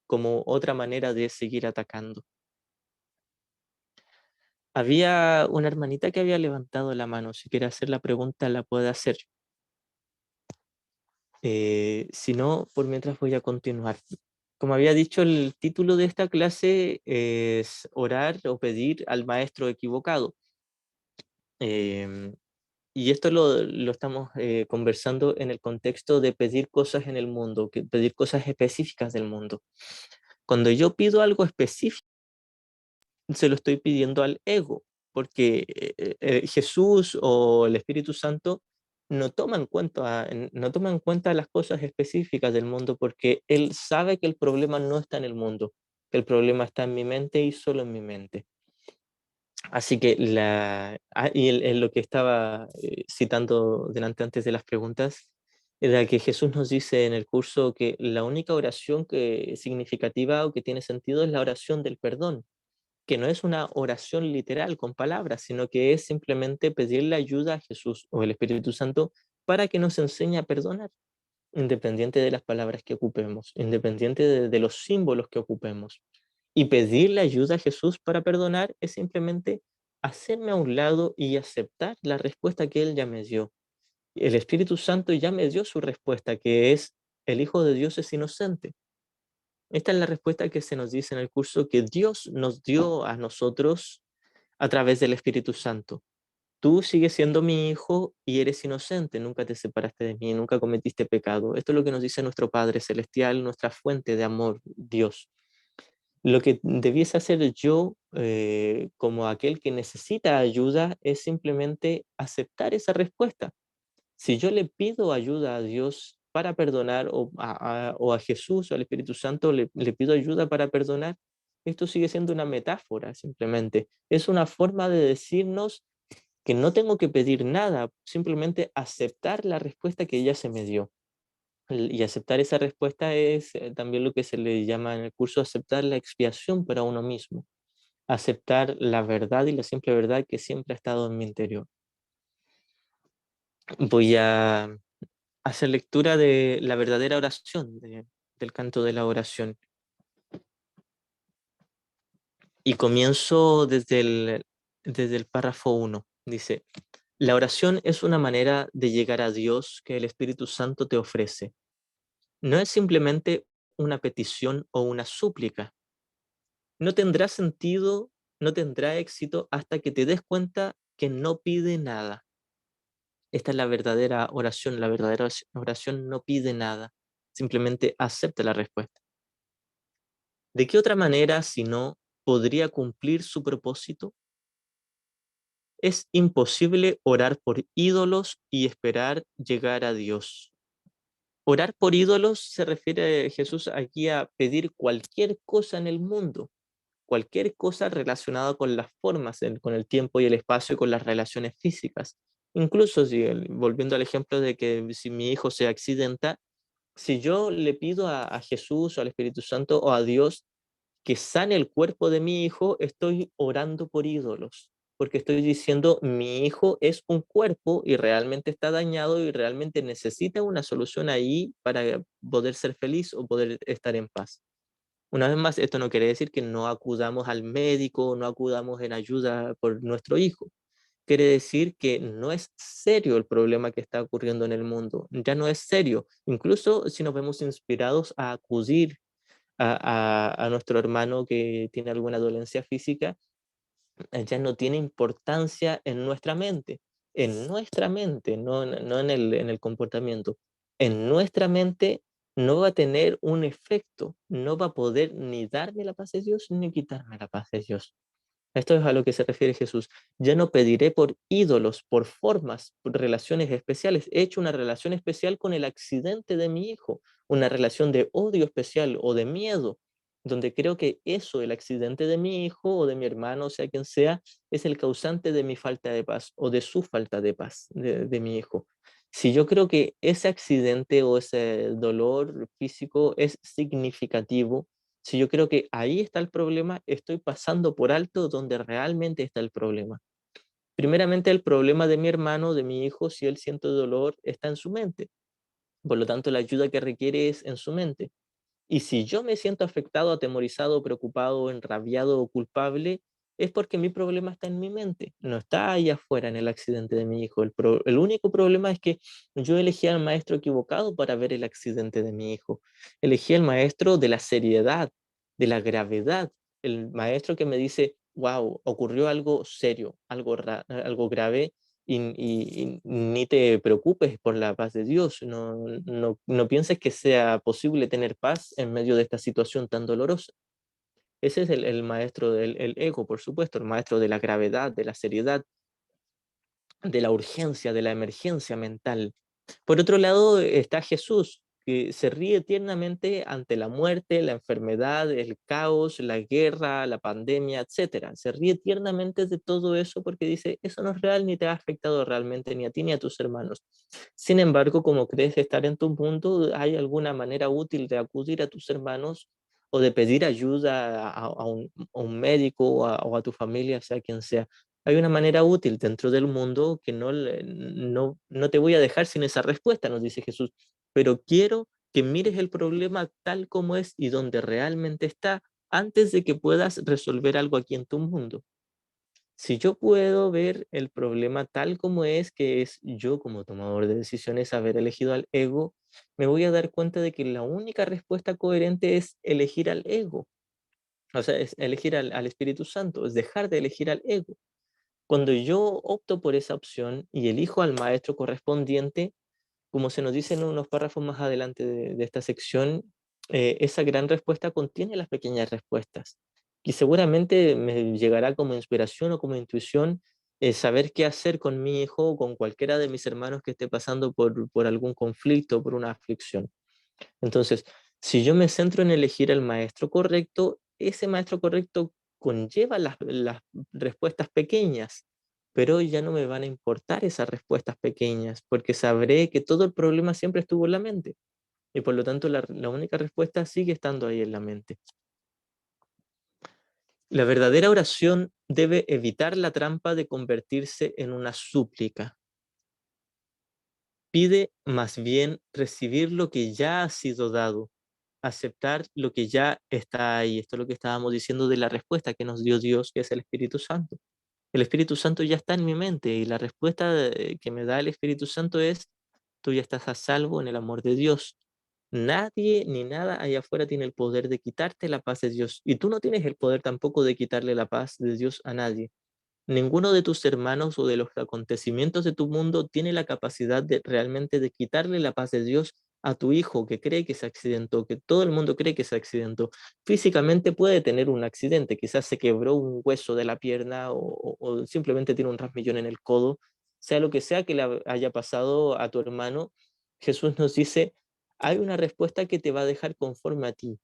A: como otra manera de seguir atacando? Había una hermanita que había levantado la mano. Si quiere hacer la pregunta, la puede hacer. Si no, por mientras voy a continuar. Como había dicho, el título de esta clase es orar o pedir al maestro equivocado. Em, y esto lo estamos conversando en el contexto de pedir cosas en el mundo, pedir cosas específicas del mundo. Cuando yo pido algo específico, se lo estoy pidiendo al ego, porque Jesús o el Espíritu Santo no toma en cuenta las cosas específicas del mundo, porque Él sabe que el problema no está en el mundo, que el problema está en mi mente y solo en mi mente. Así que en lo que estaba citando delante antes de las preguntas, era que Jesús nos dice en el curso que la única oración que significativa o que tiene sentido es la oración del perdón, que no es una oración literal con palabras, sino que es simplemente pedirle ayuda a Jesús o el Espíritu Santo para que nos enseñe a perdonar, independiente de las palabras que ocupemos, independiente de los símbolos que ocupemos. Y pedirle ayuda a Jesús para perdonar es simplemente hacerme a un lado y aceptar la respuesta que Él ya me dio. El Espíritu Santo ya me dio su respuesta, que es, el Hijo de Dios es inocente. Esta es la respuesta que se nos dice en el curso que Dios nos dio a nosotros a través del Espíritu Santo. Tú sigues siendo mi hijo y eres inocente, nunca te separaste de mí, nunca cometiste pecado. Esto es lo que nos dice nuestro Padre Celestial, nuestra fuente de amor, Dios. Lo que debiese hacer yo como aquel que necesita ayuda es simplemente aceptar esa respuesta. Si yo le pido ayuda a Dios para perdonar o a Jesús o al Espíritu Santo le pido ayuda para perdonar, esto sigue siendo una metáfora simplemente. Es una forma de decirnos que no tengo que pedir nada, simplemente aceptar la respuesta que ya se me dio. Y aceptar esa respuesta es también lo que se le llama en el curso aceptar la expiación para uno mismo, aceptar la verdad y la simple verdad que siempre ha estado en mi interior. Voy a hacer lectura de la verdadera oración, del canto de la oración. Y comienzo desde el párrafo 1. Dice, la oración es una manera de llegar a Dios que el Espíritu Santo te ofrece. No es simplemente una petición o una súplica. No tendrá sentido, no tendrá éxito hasta que te des cuenta que no pide nada. Esta es la verdadera oración. La verdadera oración no pide nada, simplemente acepta la respuesta. ¿De qué otra manera, si no, podría cumplir su propósito? Es imposible orar por ídolos y esperar llegar a Dios. Orar por ídolos se refiere Jesús aquí a pedir cualquier cosa en el mundo, cualquier cosa relacionada con las formas, con el tiempo y el espacio y con las relaciones físicas. Incluso si, volviendo al ejemplo de que si mi hijo se accidenta, si yo le pido a Jesús o al Espíritu Santo o a Dios que sane el cuerpo de mi hijo, estoy orando por ídolos, porque estoy diciendo, mi hijo es un cuerpo y realmente está dañado y realmente necesita una solución ahí para poder ser feliz o poder estar en paz. Una vez más, esto no quiere decir que no acudamos al médico, no acudamos en ayuda por nuestro hijo. Quiere decir que no es serio el problema que está ocurriendo en el mundo, ya no es serio. Incluso si nos vemos inspirados a acudir a nuestro hermano que tiene alguna dolencia física, ya no tiene importancia en nuestra mente, no en el comportamiento. En nuestra mente no va a tener un efecto, no va a poder ni darme la paz de Dios ni quitarme la paz de Dios. Esto es a lo que se refiere Jesús. Ya no pediré por ídolos, por formas, por relaciones especiales. He hecho una relación especial con el accidente de mi hijo, una relación de odio especial o de miedo, donde creo que eso, el accidente de mi hijo o de mi hermano, sea quien sea, es el causante de mi falta de paz o de su falta de paz de mi hijo. Si yo creo que ese accidente o ese dolor físico es significativo, si yo creo que ahí está el problema, estoy pasando por alto donde realmente está el problema. Primeramente, el problema de mi hermano, de mi hijo, si él siente dolor, está en su mente. Por lo tanto, la ayuda que requiere es en su mente. Y si yo me siento afectado, atemorizado, preocupado, enrabiado o culpable, es porque mi problema está en mi mente, no está ahí afuera en el accidente de mi hijo. El único problema es que yo elegí al maestro equivocado para ver el accidente de mi hijo. Elegí al maestro de la seriedad, de la gravedad, el maestro que me dice, wow, ocurrió algo serio, algo grave, y ni te preocupes por la paz de Dios, no pienses que sea posible tener paz en medio de esta situación tan dolorosa. Ese es el maestro del el ego, por supuesto, el maestro de la gravedad, de la seriedad, de la urgencia, de la emergencia mental. Por otro lado está Jesús, que se ríe tiernamente ante la muerte, la enfermedad, el caos, la guerra, la pandemia, etcétera. Se ríe tiernamente de todo eso porque dice, eso no es real ni te ha afectado realmente ni a ti ni a tus hermanos. Sin embargo, como crees estar en tu mundo, ¿hay alguna manera útil de acudir a tus hermanos o de pedir ayuda a un médico o a tu familia, sea quien sea? Hay una manera útil dentro del mundo que no te voy a dejar sin esa respuesta, nos dice Jesús, pero quiero que mires el problema tal como es y donde realmente está antes de que puedas resolver algo aquí en tu mundo. Si yo puedo ver el problema tal como es, que es yo como tomador de decisiones haber elegido al ego, me voy a dar cuenta de que la única respuesta coherente es elegir al ego, o sea, es elegir al Espíritu Santo, es dejar de elegir al ego. Cuando yo opto por esa opción y elijo al maestro correspondiente, como se nos dice en unos párrafos más adelante de esta sección, esa gran respuesta contiene las pequeñas respuestas. Y seguramente me llegará como inspiración o como intuición saber qué hacer con mi hijo o con cualquiera de mis hermanos que esté pasando por algún conflicto, por una aflicción. Entonces, si yo me centro en elegir el maestro correcto, ese maestro correcto conlleva las respuestas pequeñas, pero ya no me van a importar esas respuestas pequeñas, porque sabré que todo el problema siempre estuvo en la mente, y por lo tanto la única respuesta sigue estando ahí en la mente. La verdadera oración debe evitar la trampa de convertirse en una súplica. Pide más bien recibir lo que ya ha sido dado, aceptar lo que ya está ahí. Esto es lo que estábamos diciendo de la respuesta que nos dio Dios, que es el Espíritu Santo. El Espíritu Santo ya está en mi mente y la respuesta que me da el Espíritu Santo es, tú ya estás a salvo en el amor de Dios. Nadie ni nada allá afuera tiene el poder de quitarte la paz de Dios y tú no tienes el poder tampoco de quitarle la paz de Dios a nadie. Ninguno de tus hermanos o de los acontecimientos de tu mundo tiene la capacidad de realmente de quitarle la paz de Dios a tu hijo que cree que se accidentó, que todo el mundo cree que se accidentó. Físicamente puede tener un accidente, quizás se quebró un hueso de la pierna o simplemente tiene un rasmillón en el codo, sea lo que sea que le haya pasado a tu hermano, Jesús nos dice, hay una respuesta que te va a dejar conforme a ti,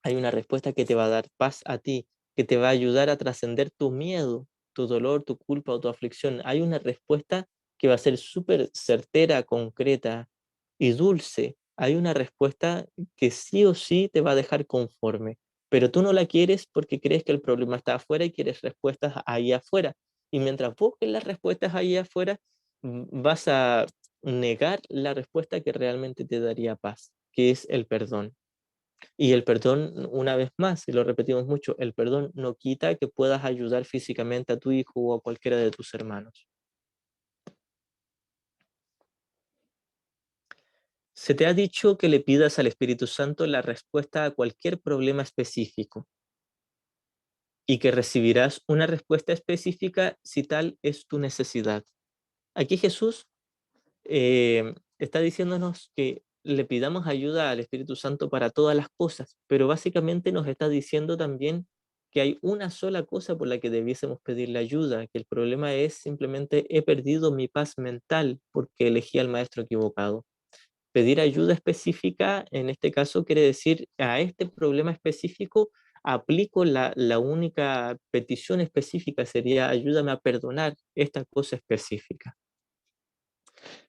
A: hay una respuesta que te va a dar paz a ti, que te va a ayudar a trascender tu miedo, tu dolor, tu culpa o tu aflicción. Hay una respuesta que va a ser súper certera, concreta y dulce, hay una respuesta que sí o sí te va a dejar conforme, pero tú no la quieres porque crees que el problema está afuera y quieres respuestas ahí afuera. Y mientras busques las respuestas ahí afuera, vas a negar la respuesta que realmente te daría paz, que es el perdón. Y el perdón, una vez más, y lo repetimos mucho, el perdón no quita que puedas ayudar físicamente a tu hijo o a cualquiera de tus hermanos. Se te ha dicho que le pidas al Espíritu Santo la respuesta a cualquier problema específico y que recibirás una respuesta específica si tal es tu necesidad. Aquí Jesús está diciéndonos que le pidamos ayuda al Espíritu Santo para todas las cosas, pero básicamente nos está diciendo también que hay una sola cosa por la que debiésemos pedirle ayuda, que el problema es simplemente he perdido mi paz mental porque elegí al maestro equivocado. Pedir ayuda específica, en este caso, quiere decir a este problema específico aplico la única petición específica, sería ayúdame a perdonar esta cosa específica.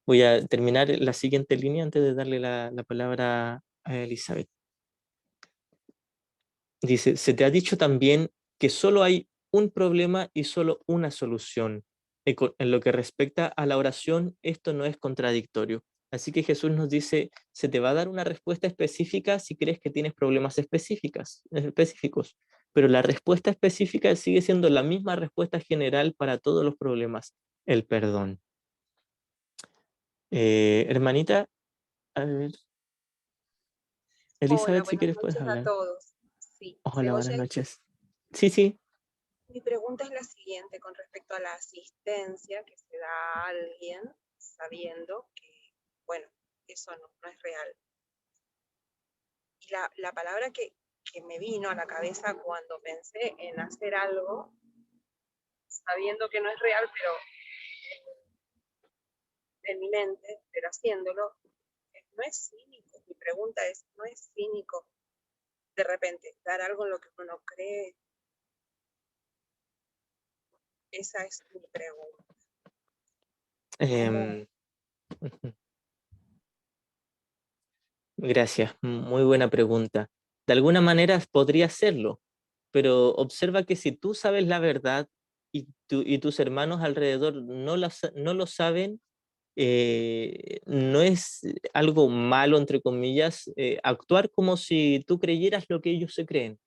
A: Voy a terminar la siguiente línea antes de darle la palabra a Elizabeth. Dice, se te ha dicho también que solo hay un problema y solo una solución. En lo que respecta a la oración, esto no es contradictorio. Así que Jesús nos dice, se te va a dar una respuesta específica si crees que tienes problemas específicos, pero la respuesta específica sigue siendo la misma respuesta general para todos los problemas, el perdón. Hermanita, a ver,
D: Hola,
A: Elizabeth, si
D: buenas
A: quieres puedes
D: noches a
A: hablar.
D: todos. Sí, ¿se
A: Hola, buenas
D: oye ahí?
A: noches. Sí, sí.
D: Mi pregunta es la siguiente con respecto a la asistencia que se da a alguien sabiendo que, bueno, eso no es real. Y la palabra que me vino a la cabeza cuando pensé en hacer algo, sabiendo que no es real, pero en mi mente, pero haciéndolo, no es cínico. Mi pregunta es, ¿no es cínico de repente dar algo en lo que uno cree? Esa es mi pregunta.
A: Em, ujú. Gracias, muy buena pregunta. De alguna manera podría serlo, pero observa que si tú sabes la verdad y tus hermanos alrededor no lo saben, no es algo malo, entre comillas, actuar como si tú creyeras lo que ellos se creen.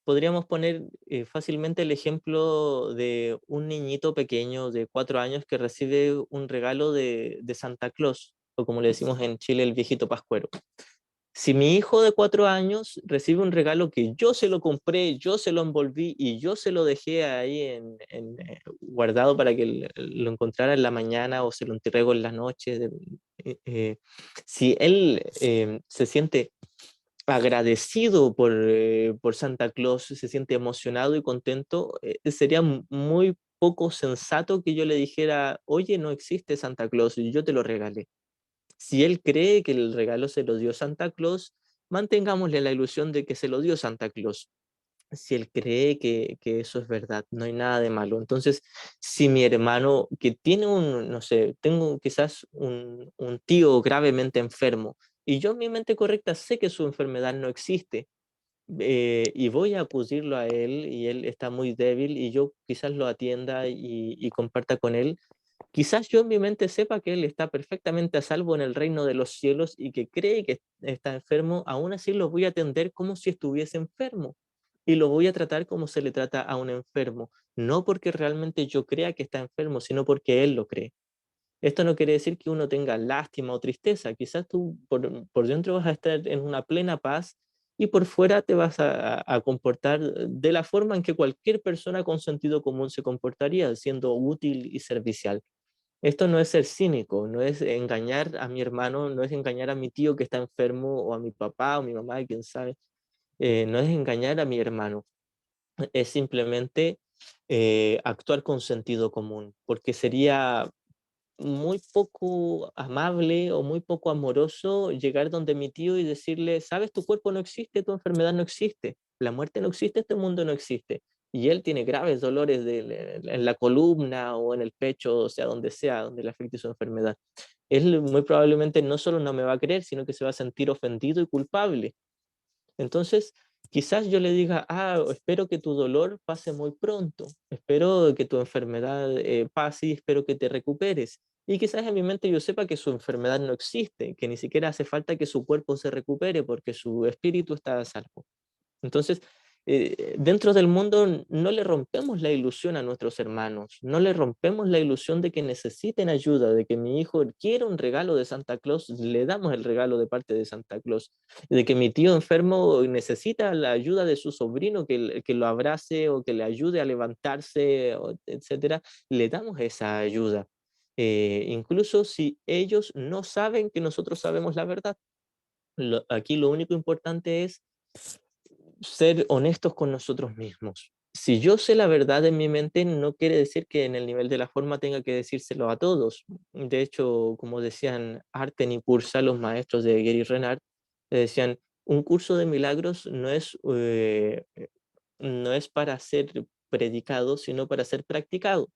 A: Podríamos poner fácilmente el ejemplo de un niñito pequeño de 4 años que recibe un regalo de Santa Claus, o como le decimos en Chile, el viejito pascuero. Si mi hijo de 4 años recibe un regalo que yo se lo compré, yo se lo envolví y yo se lo dejé ahí guardado para que lo encontrara en la mañana o se lo entrego en la noche, si él se siente agradecido por Santa Claus, se siente emocionado y contento, sería muy poco sensato que yo le dijera, oye, no existe Santa Claus y yo te lo regalé. Si él cree que el regalo se lo dio Santa Claus, mantengámosle la ilusión de que se lo dio Santa Claus. Si él cree que eso es verdad, no hay nada de malo. Entonces, si mi hermano que tiene no sé, tengo quizás un tío gravemente enfermo y yo en mi mente correcta sé que su enfermedad no existe, y voy a acudirlo a él y él está muy débil y yo quizás lo atienda y comparta con él. Quizás yo en mi mente sepa que él está perfectamente a salvo en el reino de los cielos y que cree que está enfermo, aún así lo voy a atender como si estuviese enfermo y lo voy a tratar como se le trata a un enfermo, no porque realmente yo crea que está enfermo, sino porque él lo cree. Esto no quiere decir que uno tenga lástima o tristeza, quizás tú por dentro vas a estar en una plena paz y por fuera te vas a comportar de la forma en que cualquier persona con sentido común se comportaría, siendo útil y servicial. Esto no es ser cínico, no es engañar a mi hermano, no es engañar a mi tío que está enfermo o a mi papá o mi mamá, quién sabe. No es engañar a mi hermano, es simplemente actuar con sentido común, porque sería muy poco amable o muy poco amoroso llegar donde mi tío y decirle, sabes, tu cuerpo no existe, tu enfermedad no existe, la muerte no existe, este mundo no existe. y él tiene graves dolores en la columna o en el pecho, o sea, donde le afecte su enfermedad. Él muy probablemente no solo no me va a creer, sino que se va a sentir ofendido y culpable. Entonces, quizás yo le diga, espero que tu dolor pase muy pronto, espero que tu enfermedad pase y espero que te recuperes. Y quizás en mi mente yo sepa que su enfermedad no existe, que ni siquiera hace falta que su cuerpo se recupere porque su espíritu está a salvo. Entonces, dentro del mundo no le rompemos la ilusión a nuestros hermanos, no le rompemos la ilusión de que necesiten ayuda, de que mi hijo quiere un regalo de Santa Claus, le damos el regalo de parte de Santa Claus, de que mi tío enfermo necesita la ayuda de su sobrino que lo abrace o que le ayude a levantarse, etcétera, le damos esa ayuda. Incluso si ellos no saben que nosotros sabemos la verdad. Aquí lo único importante es ser honestos con nosotros mismos. Si yo sé la verdad en mi mente, no quiere decir que en el nivel de la forma tenga que decírselo a todos. De hecho, como decían Arten y Pursa, los maestros de Gary Renard, decían, un curso de milagros no es para ser predicado, sino para ser practicado.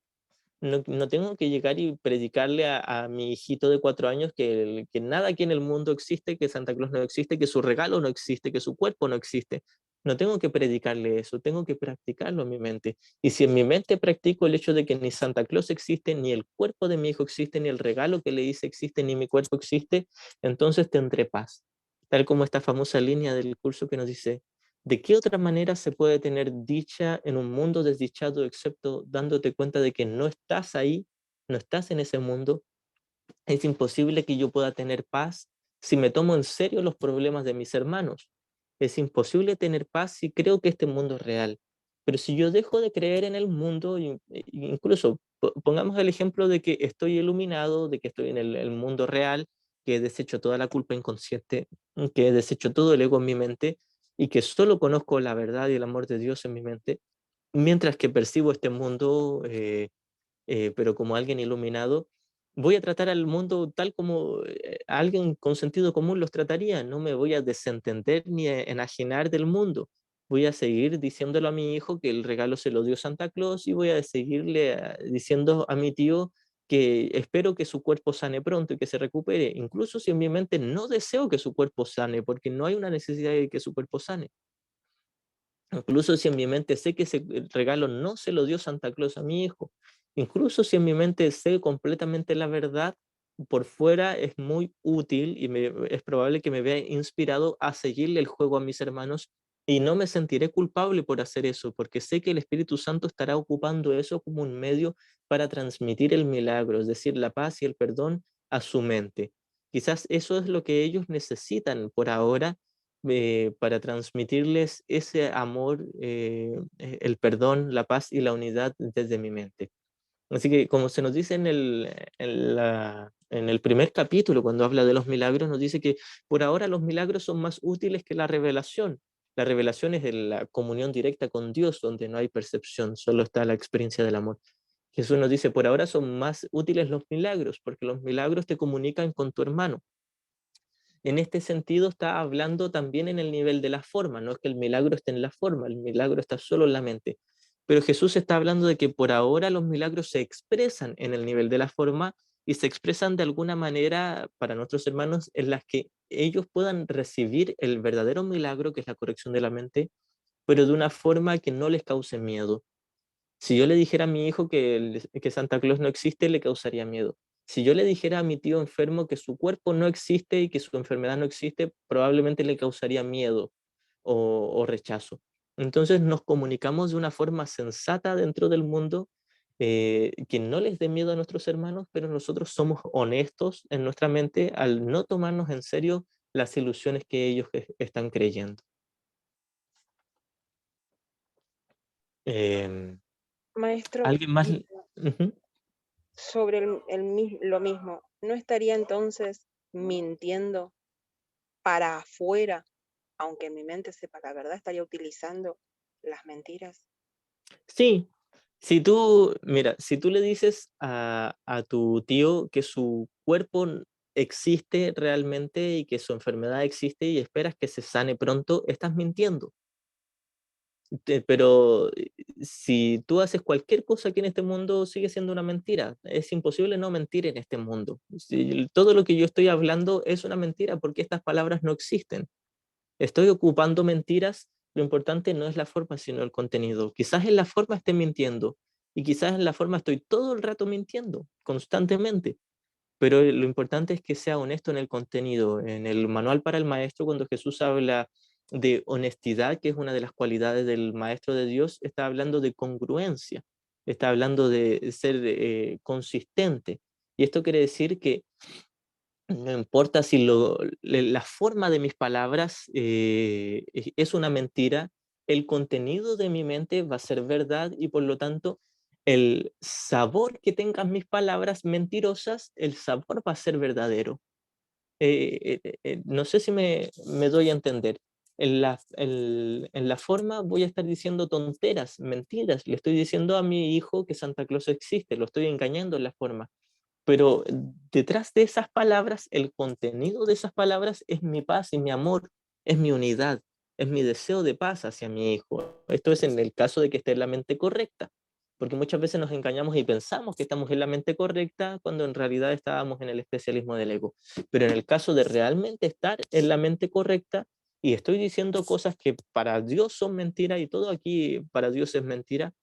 A: No tengo que llegar y predicarle a mi hijito de 4 años que nada aquí en el mundo existe, que Santa Claus no existe, que su regalo no existe, que su cuerpo no existe. No tengo que predicarle eso, tengo que practicarlo en mi mente. Y si en mi mente practico el hecho de que ni Santa Claus existe, ni el cuerpo de mi hijo existe, ni el regalo que le hice existe, ni mi cuerpo existe, entonces tendré paz. Tal como esta famosa línea del curso que nos dice, ¿de qué otra manera se puede tener dicha en un mundo desdichado excepto dándote cuenta de que no estás ahí, no estás en ese mundo? Es imposible que yo pueda tener paz si me tomo en serio los problemas de mis hermanos. Es imposible tener paz si creo que este mundo es real. Pero si yo dejo de creer en el mundo, incluso pongamos el ejemplo de que estoy iluminado, de que estoy en el mundo real, que he deshecho toda la culpa inconsciente, que he deshecho todo el ego en mi mente y que solo conozco la verdad y el amor de Dios en mi mente, mientras que percibo este mundo pero como alguien iluminado, voy a tratar al mundo tal como alguien con sentido común los trataría. No me voy a desentender ni a enajenar del mundo. Voy a seguir diciéndolo a mi hijo que el regalo se lo dio Santa Claus y voy a seguirle diciendo a mi tío que espero que su cuerpo sane pronto y que se recupere, incluso si en mi mente no deseo que su cuerpo sane, porque no hay una necesidad de que su cuerpo sane. Incluso si en mi mente sé que ese regalo no se lo dio Santa Claus a mi hijo, incluso si en mi mente sé completamente la verdad, por fuera es muy útil y es probable que me vea inspirado a seguirle el juego a mis hermanos y no me sentiré culpable por hacer eso, porque sé que el Espíritu Santo estará ocupando eso como un medio para transmitir el milagro, es decir, la paz y el perdón a su mente. Quizás eso es lo que ellos necesitan por ahora para transmitirles ese amor, el perdón, la paz y la unidad desde mi mente. Así que como se nos dice en el primer capítulo, cuando habla de los milagros, nos dice que por ahora los milagros son más útiles que la revelación. La revelación es de la comunión directa con Dios, donde no hay percepción, solo está la experiencia del amor. Jesús nos dice, por ahora son más útiles los milagros, porque los milagros te comunican con tu hermano. En este sentido está hablando también en el nivel de la forma, no es que el milagro esté en la forma, el milagro está solo en la mente. Pero Jesús está hablando de que por ahora los milagros se expresan en el nivel de la forma y se expresan de alguna manera para nuestros hermanos en las que ellos puedan recibir el verdadero milagro, que es la corrección de la mente, pero de una forma que no les cause miedo. Si yo le dijera a mi hijo que Santa Claus no existe, le causaría miedo. Si yo le dijera a mi tío enfermo que su cuerpo no existe y que su enfermedad no existe, probablemente le causaría miedo o rechazo. Entonces nos comunicamos de una forma sensata dentro del mundo, que no les dé miedo a nuestros hermanos, pero nosotros somos honestos en nuestra mente al no tomarnos en serio las ilusiones que ellos están creyendo. Em,
D: Maestro,
A: ¿Alguien más?
D: y
A: Ujú.
D: sobre lo mismo, ¿no estaría entonces mintiendo para afuera, aunque mi mente sepa la verdad, estaría utilizando las mentiras?
A: Sí, si tú, mira, si tú le dices a tu tío que su cuerpo existe realmente y que su enfermedad existe y esperas que se sane pronto, estás mintiendo. Pero si tú haces cualquier cosa aquí en este mundo, sigue siendo una mentira. Es imposible no mentir en este mundo. Si todo lo que yo estoy hablando es una mentira porque estas palabras no existen. Estoy ocupando mentiras, lo importante no es la forma, sino el contenido. Quizás en la forma esté mintiendo y quizás en la forma estoy todo el rato mintiendo, constantemente. Pero lo importante es que sea honesto en el contenido. En el manual para el maestro, cuando Jesús habla de honestidad, que es una de las cualidades del maestro de Dios, está hablando de congruencia, está hablando de ser consistente. Y esto quiere decir que no importa si la forma de mis palabras es una mentira, el contenido de mi mente va a ser verdad y por lo tanto el sabor que tengan mis palabras mentirosas, el sabor va a ser verdadero. No sé si me doy a entender. En la forma voy a estar diciendo tonteras, mentiras. Le estoy diciendo a mi hijo que Santa Claus existe, lo estoy engañando en la forma. Pero detrás de esas palabras, el contenido de esas palabras es mi paz y mi amor, es mi unidad, es mi deseo de paz hacia mi hijo. Esto es en el caso de que esté en la mente correcta, porque muchas veces nos engañamos y pensamos que estamos en la mente correcta cuando en realidad estábamos en el especialismo del ego. Pero en el caso de realmente estar en la mente correcta y estoy diciendo cosas que para Dios son mentiras y todo aquí para Dios es mentira,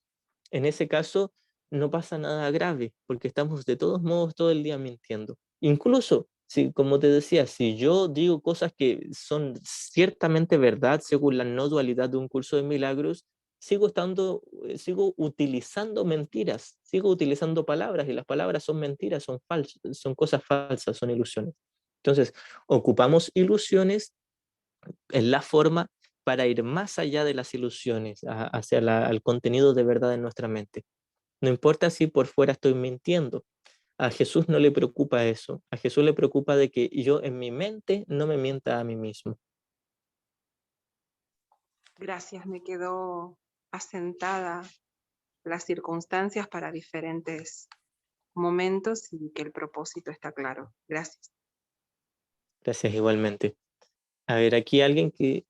A: en ese caso no pasa nada grave, porque estamos de todos modos todo el día mintiendo. Incluso, si, como te decía, si yo digo cosas que son ciertamente verdad según la no dualidad de un curso de milagros, sigo utilizando mentiras, sigo utilizando palabras y las palabras son mentiras, son falsas, son cosas falsas, son ilusiones. Entonces, ocupamos ilusiones en la forma para ir más allá de las ilusiones, hacia el contenido de verdad en nuestra mente. No importa si por fuera estoy mintiendo. A Jesús no le preocupa eso. A Jesús le preocupa de que yo en mi mente no me mienta a mí mismo.
D: Gracias, me quedó asentada las circunstancias para diferentes momentos y que el propósito está claro. Gracias.
A: Gracias igualmente. A ver, aquí alguien que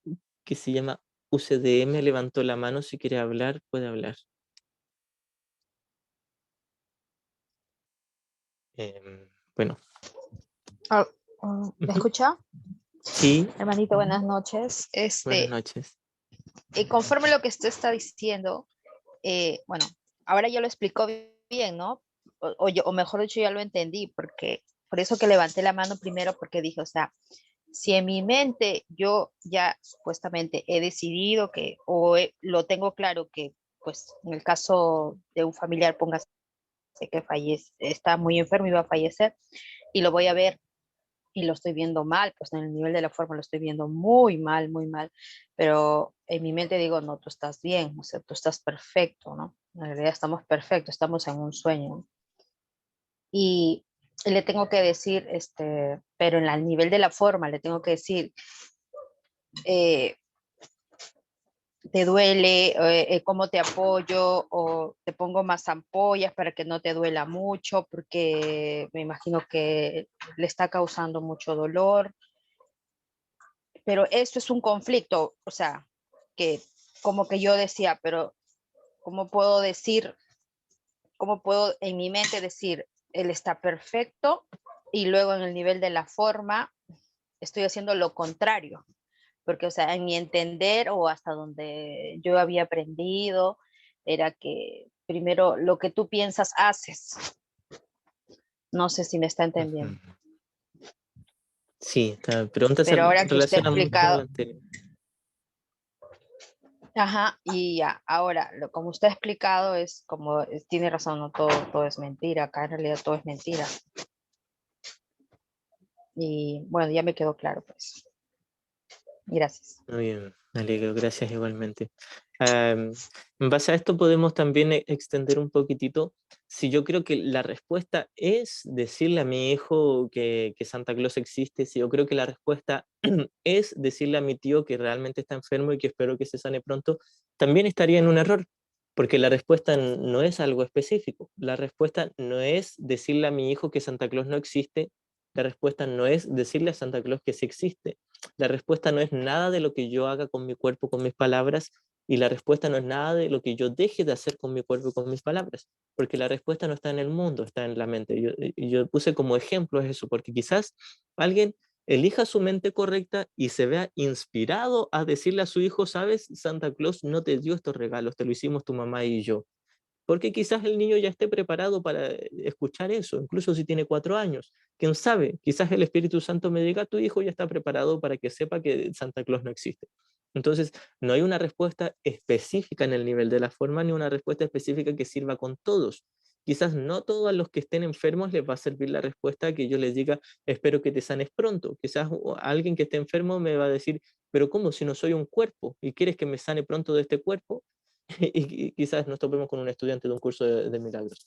A: se llama UCDM levantó la mano. Si quiere hablar, puede hablar. Bueno.
E: ¿Me escucha?
A: Sí,
E: Hermanito, buenas noches.
A: buenas noches.
E: Conforme lo que usted está diciendo, bueno, ahora ya lo explicó bien, ¿no? O mejor dicho, ya lo entendí, porque por eso que levanté la mano primero, porque dije, o sea, si en mi mente yo ya supuestamente he decidido que, lo tengo claro que, pues, en el caso de un familiar, póngase que fallece, está muy enfermo y va a fallecer, y lo voy a ver y lo estoy viendo mal, pues en el nivel de la forma lo estoy viendo muy mal, pero en mi mente digo, no, tú estás bien, o sea, tú estás perfecto, ¿no? En realidad estamos perfectos, estamos en un sueño, ¿no? Y le tengo que decir, pero en el nivel de la forma, le tengo que decir, eh, te duele, cómo te apoyo, o te pongo más ampollas para que no te duela mucho, porque me imagino que le está causando mucho dolor. Pero esto es un conflicto, o sea, que como que yo decía, pero ¿cómo puedo decir, cómo puedo en mi mente decir, él está perfecto y luego en el nivel de la forma estoy haciendo lo contrario? Porque, o sea, en mi entender o hasta donde yo había aprendido, era que primero lo que tú piensas, haces. No sé si me está entendiendo.
A: Sí, esta pregunta se
E: Pero ahora que usted ha
A: relaciona mucho con la
E: explicado,
A: anterior.
E: ajá, y ya, ahora, como usted ha explicado, es como, tiene razón, no todo es mentira, acá en realidad todo es mentira. Y bueno, ya me quedó claro, pues. Gracias.
A: Muy bien, me alegro, gracias igualmente. En base a esto podemos también extender un poquitito. Si yo creo que la respuesta es decirle a mi hijo que Santa Claus existe, si yo creo que la respuesta es decirle a mi tío que realmente está enfermo y que espero que se sane pronto, también estaría en un error, porque la respuesta no es algo específico. La respuesta no es decirle a mi hijo que Santa Claus no existe. La respuesta no es decirle a Santa Claus que sí existe. La respuesta no es nada de lo que yo haga con mi cuerpo, con mis palabras, Y la respuesta no es nada de lo que yo deje de hacer con mi cuerpo y con mis palabras, porque la respuesta no está en el mundo, está en la mente. Yo puse como ejemplo eso, porque quizás alguien elija su mente correcta y se vea inspirado a decirle a su hijo, sabes, Santa Claus no te dio estos regalos, te lo hicimos tu mamá y yo. Porque quizás el niño ya esté preparado para escuchar eso, incluso si tiene 4 años. ¿Quién sabe? Quizás el Espíritu Santo me diga, tu hijo ya está preparado para que sepa que Santa Claus no existe. Entonces, no hay una respuesta específica en el nivel de la forma, ni una respuesta específica que sirva con todos. Quizás no todos los que estén enfermos les va a servir la respuesta que yo les diga, espero que te sanes pronto. Quizás alguien que esté enfermo me va a decir, pero ¿cómo si no soy un cuerpo y quieres que me sane pronto de este cuerpo? Y quizás nos topemos con un estudiante de un curso de milagros.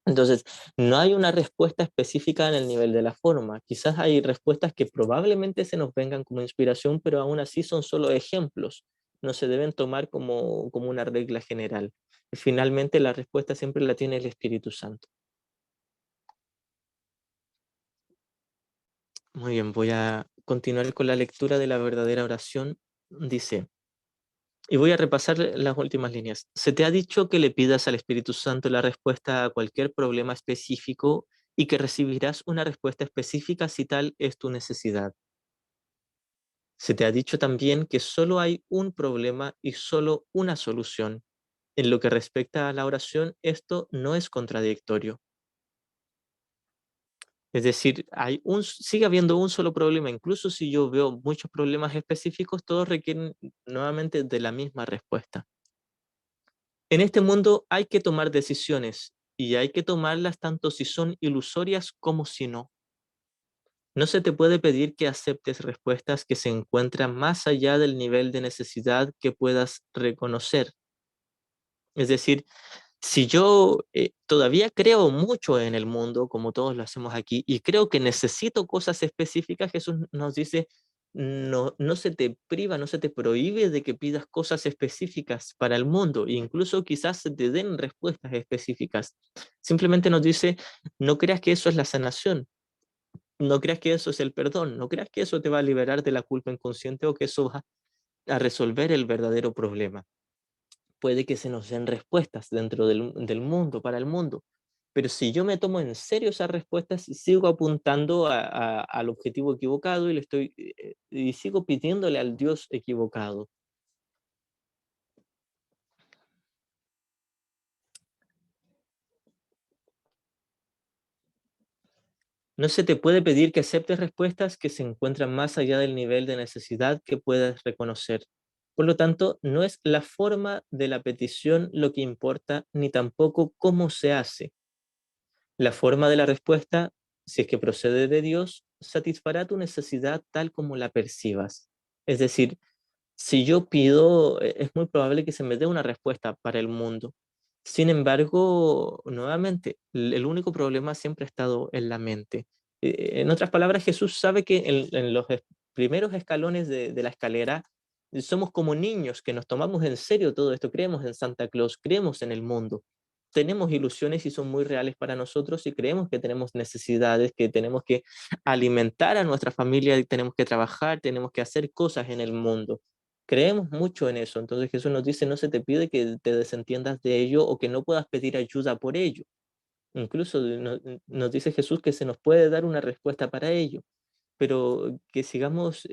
A: Entonces, no hay una respuesta específica en el nivel de la forma. Quizás hay respuestas que probablemente se nos vengan como inspiración, pero aún así son solo ejemplos. No se deben tomar como una regla general. Finalmente, la respuesta siempre la tiene el Espíritu Santo. Muy bien, voy a continuar con la lectura de la verdadera oración. Dice, y voy a repasar las últimas líneas. Se te ha dicho que le pidas al Espíritu Santo la respuesta a cualquier problema específico y que recibirás una respuesta específica si tal es tu necesidad. Se te ha dicho también que solo hay un problema y solo una solución. En lo que respecta a la oración, esto no es contradictorio. Es decir, sigue habiendo un solo problema. Incluso si yo veo muchos problemas específicos, todos requieren nuevamente de la misma respuesta. En este mundo hay que tomar decisiones y hay que tomarlas tanto si son ilusorias como si no. No se te puede pedir que aceptes respuestas que se encuentran más allá del nivel de necesidad que puedas reconocer. Es decir, si yo todavía creo mucho en el mundo, como todos lo hacemos aquí, y creo que necesito cosas específicas, Jesús nos dice, no se te priva, no se te prohíbe de que pidas cosas específicas para el mundo, e incluso quizás se te den respuestas específicas. Simplemente nos dice, no creas que eso es la sanación, no creas que eso es el perdón, no creas que eso te va a liberar de la culpa inconsciente o que eso va a resolver el verdadero problema. Puede que se nos den respuestas dentro del mundo, para el mundo. Pero si yo me tomo en serio esas respuestas y sigo apuntando al objetivo equivocado y sigo pidiéndole al Dios equivocado. No se te puede pedir que aceptes respuestas que se encuentran más allá del nivel de necesidad que puedas reconocer. Por lo tanto, no es la forma de la petición lo que importa, ni tampoco cómo se hace. La forma de la respuesta, si es que procede de Dios, satisfará tu necesidad tal como la percibas. Es decir, si yo pido, es muy probable que se me dé una respuesta para el mundo. Sin embargo, nuevamente, el único problema siempre ha estado en la mente. En otras palabras, Jesús sabe que en los primeros escalones de la escalera somos como niños que nos tomamos en serio todo esto, creemos en Santa Claus, creemos en el mundo, tenemos ilusiones y son muy reales para nosotros y creemos que tenemos necesidades, que tenemos que alimentar a nuestra familia, tenemos que trabajar, tenemos que hacer cosas en el mundo. Creemos mucho en eso, entonces Jesús nos dice, no se te pide que te desentiendas de ello o que no puedas pedir ayuda por ello. Incluso nos dice Jesús que se nos puede dar una respuesta para ello, pero que sigamos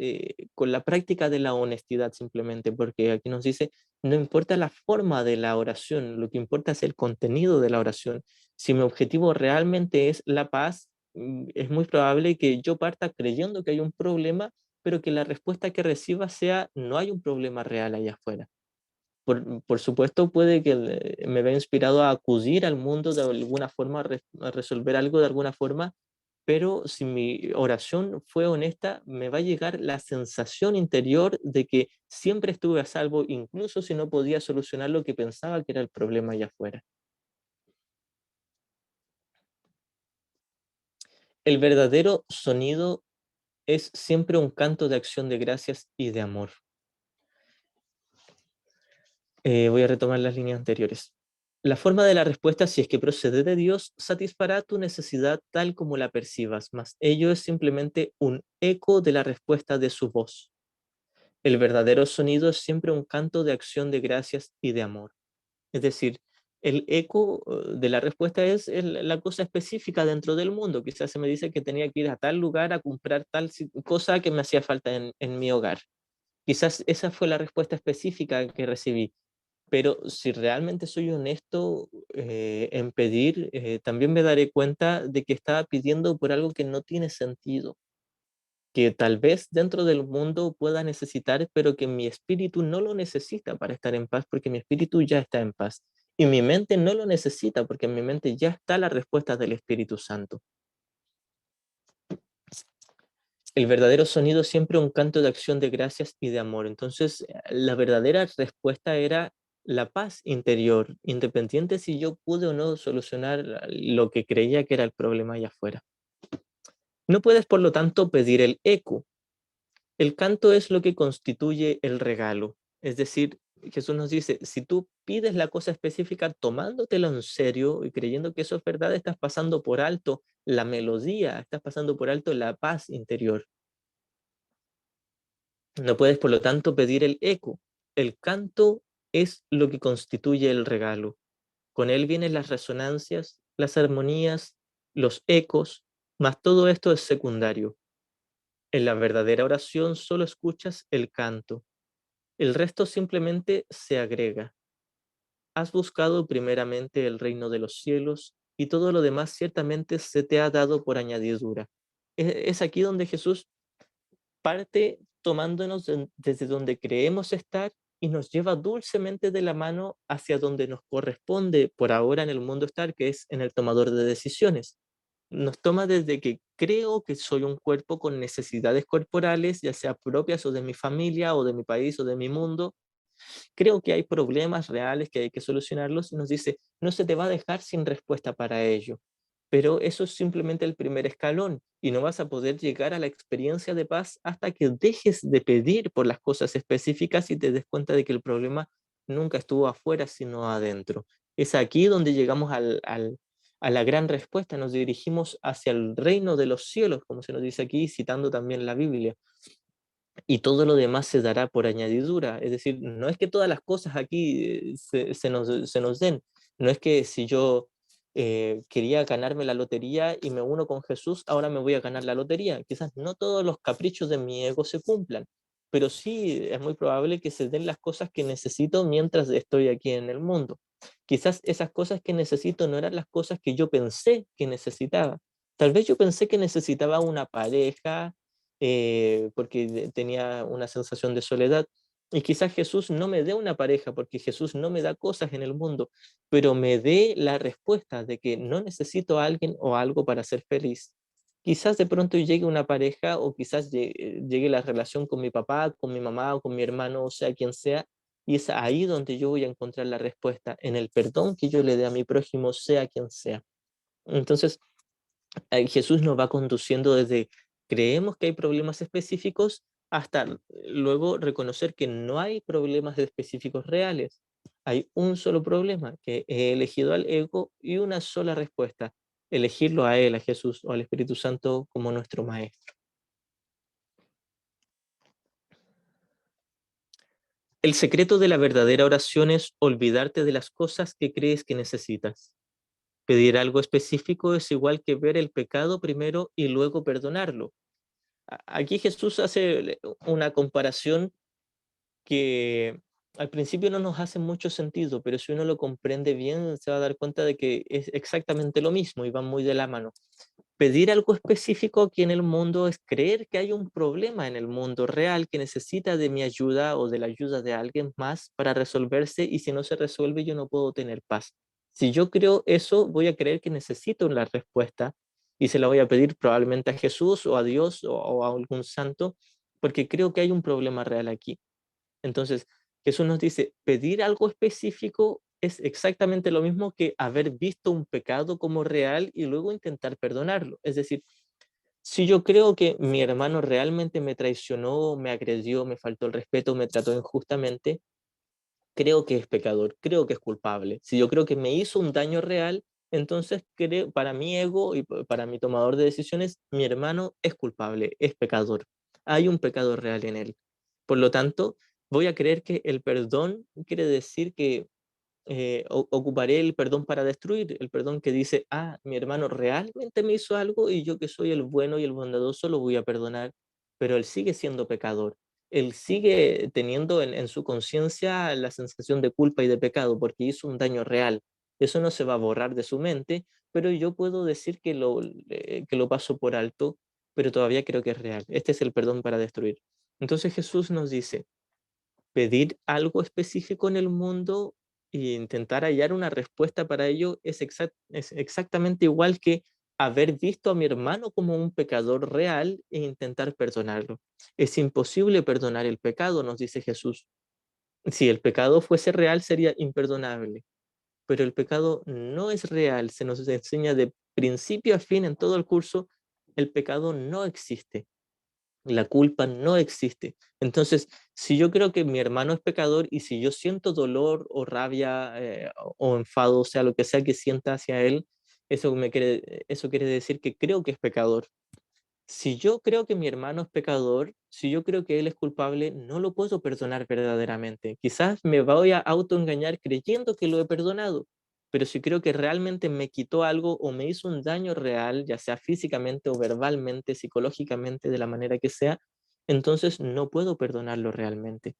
A: con la práctica de la honestidad simplemente, porque aquí nos dice, no importa la forma de la oración, lo que importa es el contenido de la oración. Si mi objetivo realmente es la paz, es muy probable que yo parta creyendo que hay un problema, pero que la respuesta que reciba sea, no hay un problema real allá afuera. Por supuesto, puede que me vea inspirado a acudir al mundo de alguna forma, a resolver algo de alguna forma, pero si mi oración fue honesta, me va a llegar la sensación interior de que siempre estuve a salvo, incluso si no podía solucionar lo que pensaba que era el problema allá afuera. El verdadero sonido es siempre un canto de acción de gracias y de amor. Voy a retomar las líneas anteriores. La forma de la respuesta, si es que procede de Dios, satisfará tu necesidad tal como la percibas, mas ello es simplemente un eco de la respuesta de su voz. El verdadero sonido es siempre un canto de acción de gracias y de amor. Es decir, el eco de la respuesta es la cosa específica dentro del mundo. Quizás se me dice que tenía que ir a tal lugar a comprar tal cosa que me hacía falta en mi hogar. Quizás esa fue la respuesta específica que recibí. Pero si realmente soy honesto en pedir, también me daré cuenta de que estaba pidiendo por algo que no tiene sentido, que tal vez dentro del mundo pueda necesitar, pero que mi espíritu no lo necesita para estar en paz, porque mi espíritu ya está en paz. Y mi mente no lo necesita, porque en mi mente ya está la respuesta del Espíritu Santo. El verdadero sonido es siempre un canto de acción de gracias y de amor. Entonces, la verdadera respuesta era la paz interior, independiente si yo pude o no solucionar lo que creía que era el problema allá afuera. No puedes, por lo tanto, pedir el eco. El canto es lo que constituye el regalo. Es decir, Jesús nos dice, si tú pides la cosa específica tomándotelo en serio y creyendo que eso es verdad, estás pasando por alto la melodía, estás pasando por alto la paz interior. No puedes, por lo tanto, pedir el eco. El canto es lo que constituye el regalo. Con él vienen las resonancias, las armonías, los ecos, mas todo esto es secundario. En la verdadera oración solo escuchas el canto. El resto simplemente se agrega. Has buscado primeramente el reino de los cielos y todo lo demás ciertamente se te ha dado por añadidura. Es aquí donde Jesús parte tomándonos desde donde creemos estar y nos lleva dulcemente de la mano hacia donde nos corresponde por ahora en el mundo estar, que es en el tomador de decisiones. Nos toma desde que creo que soy un cuerpo con necesidades corporales, ya sea propias o de mi familia o de mi país o de mi mundo. Creo que hay problemas reales que hay que solucionarlos y nos dice, no se te va a dejar sin respuesta para ello. Pero eso es simplemente el primer escalón y no vas a poder llegar a la experiencia de paz hasta que dejes de pedir por las cosas específicas y te des cuenta de que el problema nunca estuvo afuera, sino adentro. Es aquí donde llegamos a la gran respuesta, nos dirigimos hacia el reino de los cielos, como se nos dice aquí, citando también la Biblia. Y todo lo demás se dará por añadidura. Es decir, no es que todas las cosas aquí se nos den. No es que si yo quería ganarme la lotería y me uno con Jesús, ahora me voy a ganar la lotería. Quizás no todos los caprichos de mi ego se cumplan, pero sí es muy probable que se den las cosas que necesito mientras estoy aquí en el mundo. Quizás esas cosas que necesito no eran las cosas que yo pensé que necesitaba. Tal vez yo pensé que necesitaba una pareja, porque tenía una sensación de soledad. Y quizás Jesús no me dé una pareja porque Jesús no me da cosas en el mundo, pero me dé la respuesta de que no necesito a alguien o algo para ser feliz. Quizás de pronto llegue una pareja o quizás llegue la relación con mi papá, con mi mamá o con mi hermano, o sea, quien sea, y es ahí donde yo voy a encontrar la respuesta, en el perdón que yo le dé a mi prójimo, sea quien sea. Entonces, Jesús nos va conduciendo desde creemos que hay problemas específicos hasta luego reconocer que no hay problemas específicos reales. Hay un solo problema, que he elegido al ego y una sola respuesta, elegirlo a Él, a Jesús o al Espíritu Santo como nuestro Maestro. El secreto de la verdadera oración es olvidarte de las cosas que crees que necesitas. Pedir algo específico es igual que ver el pecado primero y luego perdonarlo. Aquí Jesús hace una comparación que al principio no nos hace mucho sentido, pero si uno lo comprende bien, se va a dar cuenta de que es exactamente lo mismo y van muy de la mano. Pedir algo específico aquí en el mundo es creer que hay un problema en el mundo real que necesita de mi ayuda o de la ayuda de alguien más para resolverse, y si no se resuelve yo no puedo tener paz. Si yo creo eso, voy a creer que necesito una respuesta y se la voy a pedir probablemente a Jesús o a Dios o a algún santo, porque creo que hay un problema real aquí. Entonces, Jesús nos dice, pedir algo específico es exactamente lo mismo que haber visto un pecado como real y luego intentar perdonarlo. Es decir, si yo creo que mi hermano realmente me traicionó, me agredió, me faltó el respeto, me trató injustamente, creo que es pecador, creo que es culpable. Si yo creo que me hizo un daño real, entonces creo, para mi ego y para mi tomador de decisiones, mi hermano es culpable, es pecador. Hay un pecado real en él. Por lo tanto, voy a creer que el perdón quiere decir que ocuparé el perdón para destruir, el perdón que dice, mi hermano realmente me hizo algo y yo que soy el bueno y el bondadoso lo voy a perdonar, pero él sigue siendo pecador. Él sigue teniendo en su conciencia la sensación de culpa y de pecado porque hizo un daño real. Eso no se va a borrar de su mente, pero yo puedo decir que lo paso por alto, pero todavía creo que es real. Este es el perdón para destruir. Entonces Jesús nos dice, pedir algo específico en el mundo e intentar hallar una respuesta para ello es exactamente igual que haber visto a mi hermano como un pecador real e intentar perdonarlo. Es imposible perdonar el pecado, nos dice Jesús. Si el pecado fuese real, sería imperdonable, pero el pecado no es real. Se nos enseña de principio a fin en todo el curso, el pecado no existe. La culpa no existe. Entonces, si yo creo que mi hermano es pecador y si yo siento dolor o rabia o enfado, o sea, lo que sea que sienta hacia él, eso quiere decir que creo que es pecador. Si yo creo que mi hermano es pecador, si yo creo que él es culpable, no lo puedo perdonar verdaderamente. Quizás me voy a autoengañar creyendo que lo he perdonado, pero si creo que realmente me quitó algo o me hizo un daño real, ya sea físicamente o verbalmente, psicológicamente, de la manera que sea, entonces no puedo perdonarlo realmente.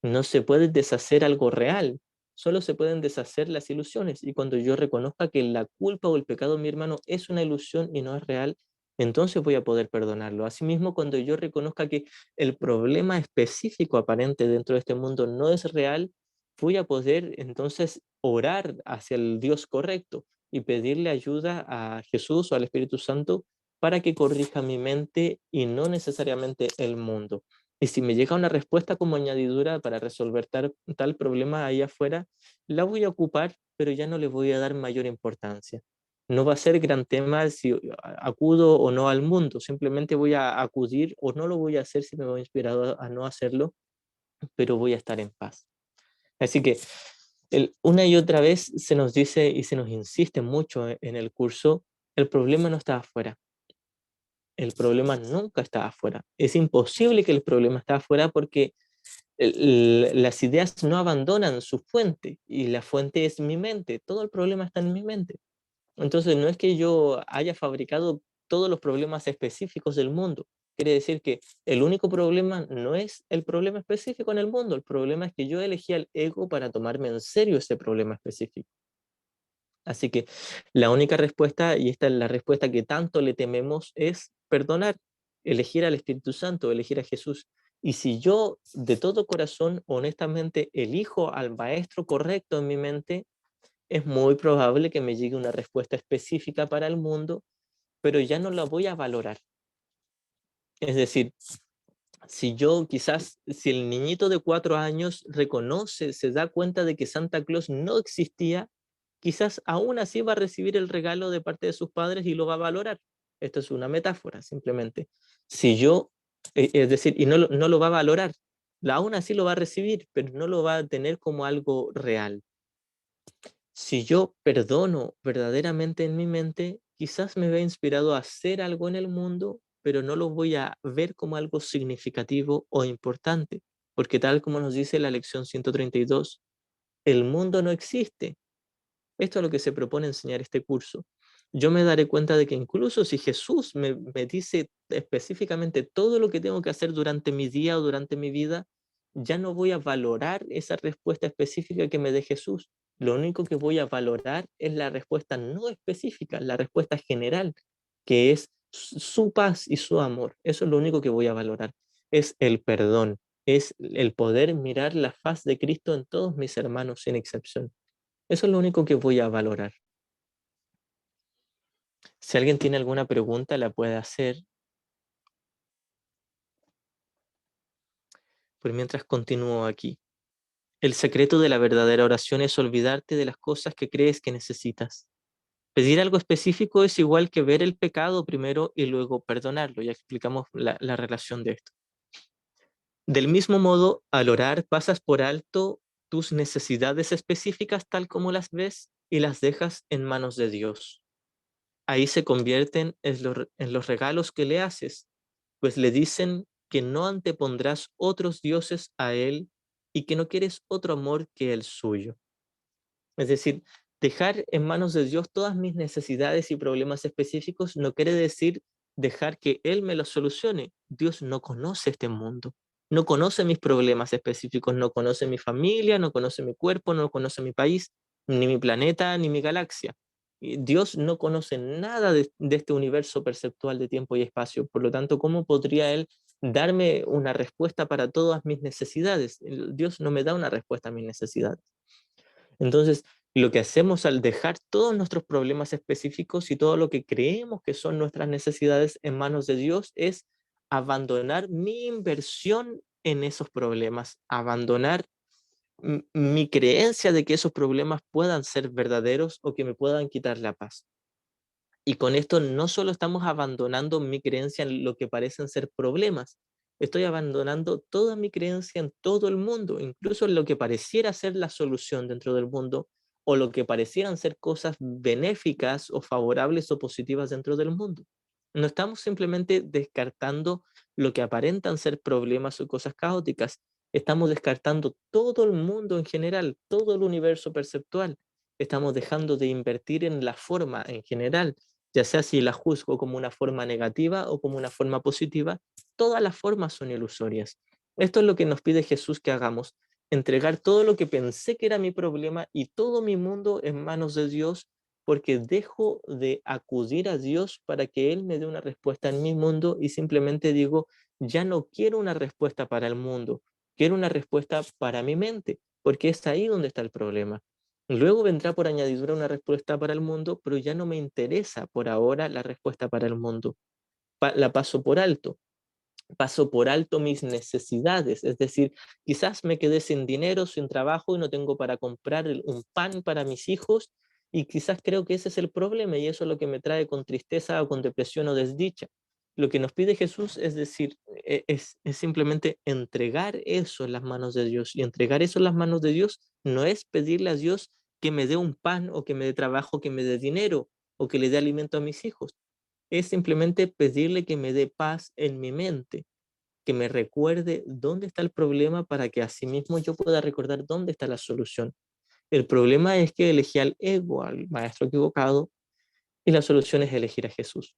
A: No se puede deshacer algo real, solo se pueden deshacer las ilusiones. Y cuando yo reconozca que la culpa o el pecado de mi hermano es una ilusión y no es real, entonces voy a poder perdonarlo. Asimismo, cuando yo reconozca que el problema específico aparente dentro de este mundo no es real, voy a poder entonces orar hacia el Dios correcto y pedirle ayuda a Jesús o al Espíritu Santo para que corrija mi mente y no necesariamente el mundo. Y si me llega una respuesta como añadidura para resolver tal problema ahí afuera, la voy a ocupar, pero ya no le voy a dar mayor importancia. No va a ser gran tema si acudo o no al mundo, simplemente voy a acudir o no lo voy a hacer si me voy inspirado a no hacerlo, pero voy a estar en paz. Así que una y otra vez se nos dice y se nos insiste mucho en el curso, el problema no está afuera. El problema nunca está afuera. Es imposible que el problema esté afuera porque las ideas no abandonan su fuente y la fuente es mi mente. Todo el problema está en mi mente. Entonces no es que yo haya fabricado todos los problemas específicos del mundo. Quiere decir que el único problema no es el problema específico en el mundo. El problema es que yo elegí al ego para tomarme en serio ese problema específico. Así que la única respuesta, y esta es la respuesta que tanto le tememos, es perdonar, elegir al Espíritu Santo, elegir a Jesús. Y si yo de todo corazón, honestamente, elijo al maestro correcto en mi mente, es muy probable que me llegue una respuesta específica para el mundo, pero ya no la voy a valorar. Es decir, si el niñito de 4 años reconoce, se da cuenta de que Santa Claus no existía, quizás aún así va a recibir el regalo de parte de sus padres y lo va a valorar. Esto es una metáfora, simplemente. Es decir, y no lo va a valorar, aún así lo va a recibir, pero no lo va a tener como algo real. Si yo perdono verdaderamente en mi mente, quizás me vea inspirado a hacer algo en el mundo, pero no lo voy a ver como algo significativo o importante, porque tal como nos dice la lección 132, el mundo no existe. Esto es lo que se propone enseñar este curso. Yo me daré cuenta de que incluso si Jesús me dice específicamente todo lo que tengo que hacer durante mi día o durante mi vida, ya no voy a valorar esa respuesta específica que me dé Jesús. Lo único que voy a valorar es la respuesta no específica, la respuesta general, que es su paz y su amor. Eso es lo único que voy a valorar. Es el perdón, es el poder mirar la faz de Cristo en todos mis hermanos sin excepción. Eso es lo único que voy a valorar. Si alguien tiene alguna pregunta, la puede hacer. Por mientras continúo aquí. El secreto de la verdadera oración es olvidarte de las cosas que crees que necesitas. Pedir algo específico es igual que ver el pecado primero y luego perdonarlo. Ya explicamos la relación de esto. Del mismo modo, al orar pasas por alto tus necesidades específicas tal como las ves y las dejas en manos de Dios. Ahí se convierten en los regalos que le haces, pues le dicen que no antepondrás otros dioses a Él y que no quieres otro amor que el suyo. Es decir, dejar en manos de Dios todas mis necesidades y problemas específicos no quiere decir dejar que Él me los solucione. Dios no conoce este mundo, no conoce mis problemas específicos, no conoce mi familia, no conoce mi cuerpo, no conoce mi país, ni mi planeta, ni mi galaxia. Y Dios no conoce nada de este universo perceptual de tiempo y espacio. Por lo tanto, ¿cómo podría Él darme una respuesta para todas mis necesidades? Dios no me da una respuesta a mis necesidades. Entonces, lo que hacemos al dejar todos nuestros problemas específicos y todo lo que creemos que son nuestras necesidades en manos de Dios es abandonar mi inversión en esos problemas, abandonar mi creencia de que esos problemas puedan ser verdaderos o que me puedan quitar la paz. Y con esto no solo estamos abandonando mi creencia en lo que parecen ser problemas, estoy abandonando toda mi creencia en todo el mundo, incluso en lo que pareciera ser la solución dentro del mundo o lo que parecieran ser cosas benéficas o favorables o positivas dentro del mundo. No estamos simplemente descartando lo que aparentan ser problemas o cosas caóticas, estamos descartando todo el mundo en general, todo el universo perceptual. Estamos dejando de invertir en la forma en general, ya sea si la juzgo como una forma negativa o como una forma positiva, todas las formas son ilusorias. Esto es lo que nos pide Jesús que hagamos, entregar todo lo que pensé que era mi problema y todo mi mundo en manos de Dios, porque dejo de acudir a Dios para que Él me dé una respuesta en mi mundo y simplemente digo, ya no quiero una respuesta para el mundo, quiero una respuesta para mi mente, porque es ahí donde está el problema. Luego vendrá por añadidura una respuesta para el mundo, pero ya no me interesa por ahora la respuesta para el mundo. La paso por alto mis necesidades, es decir, quizás me quedé sin dinero, sin trabajo y no tengo para comprar un pan para mis hijos y quizás creo que ese es el problema y eso es lo que me trae con tristeza o con depresión o desdicha. Lo que nos pide Jesús es decir, es simplemente entregar eso en las manos de Dios y entregar eso en las manos de Dios no es pedirle a Dios que me dé un pan o que me dé trabajo, que me dé dinero o que le dé alimento a mis hijos, es simplemente pedirle que me dé paz en mi mente, que me recuerde dónde está el problema para que asimismo yo pueda recordar dónde está la solución. El problema es que elegí al ego, al maestro equivocado, y la solución es elegir a Jesús.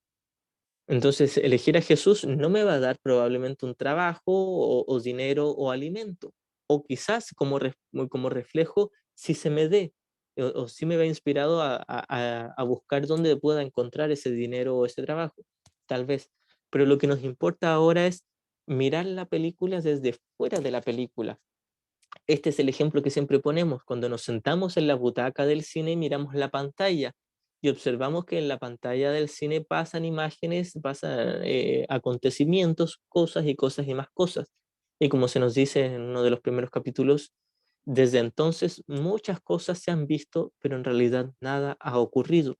A: Entonces, elegir a Jesús no me va a dar probablemente un trabajo o dinero o alimento. O quizás como reflejo, si se me dé, o si me va inspirado a buscar dónde pueda encontrar ese dinero o ese trabajo, tal vez. Pero lo que nos importa ahora es mirar la película desde fuera de la película. Este es el ejemplo que siempre ponemos, cuando nos sentamos en la butaca del cine y miramos la pantalla y observamos que en la pantalla del cine pasan imágenes, pasan acontecimientos, cosas y cosas y más cosas. Y como se nos dice en uno de los primeros capítulos, desde entonces muchas cosas se han visto, pero en realidad nada ha ocurrido.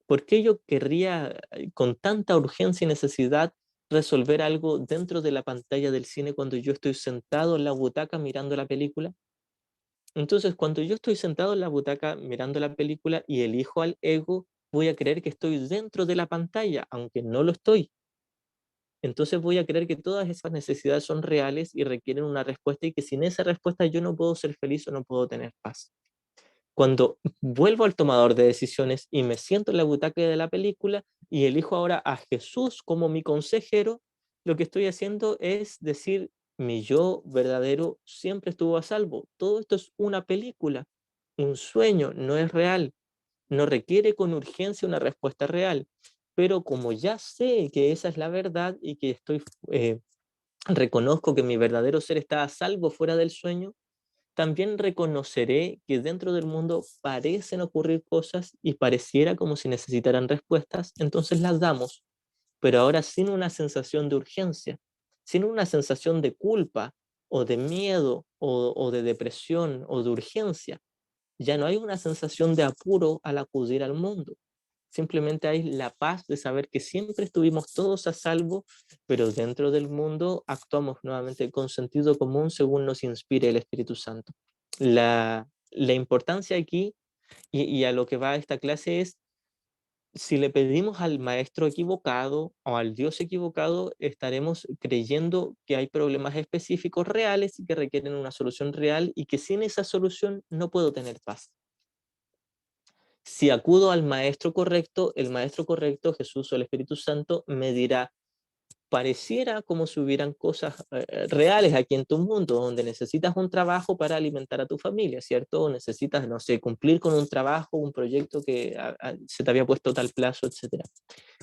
A: ¿Por qué yo querría con tanta urgencia y necesidad resolver algo dentro de la pantalla del cine cuando yo estoy sentado en la butaca mirando la película? Entonces, cuando yo estoy sentado en la butaca mirando la película y elijo al ego, voy a creer que estoy dentro de la pantalla, aunque no lo estoy. Entonces voy a creer que todas esas necesidades son reales y requieren una respuesta y que sin esa respuesta yo no puedo ser feliz o no puedo tener paz. Cuando vuelvo al tomador de decisiones y me siento en la butaca de la película y elijo ahora a Jesús como mi consejero, lo que estoy haciendo es decir, mi yo verdadero siempre estuvo a salvo. Todo esto es una película, un sueño, no es real. No requiere con urgencia una respuesta real. Pero como ya sé que esa es la verdad y que reconozco que mi verdadero ser está a salvo fuera del sueño, también reconoceré que dentro del mundo parecen ocurrir cosas y pareciera como si necesitaran respuestas, entonces las damos, pero ahora sin una sensación de urgencia, sin una sensación de culpa o de miedo o de depresión o de urgencia. Ya no hay una sensación de apuro al acudir al mundo. Simplemente hay la paz de saber que siempre estuvimos todos a salvo, pero dentro del mundo actuamos nuevamente con sentido común según nos inspire el Espíritu Santo. La importancia aquí, y a lo que va esta clase, es si le pedimos al maestro equivocado o al Dios equivocado, estaremos creyendo que hay problemas específicos reales y que requieren una solución real y que sin esa solución no puedo tener paz. Si acudo al maestro correcto, el maestro correcto, Jesús o el Espíritu Santo, me dirá, pareciera como si hubieran cosas reales aquí en tu mundo, donde necesitas un trabajo para alimentar a tu familia, ¿cierto? O necesitas, no sé, cumplir con un trabajo, un proyecto que se te había puesto tal plazo, etc.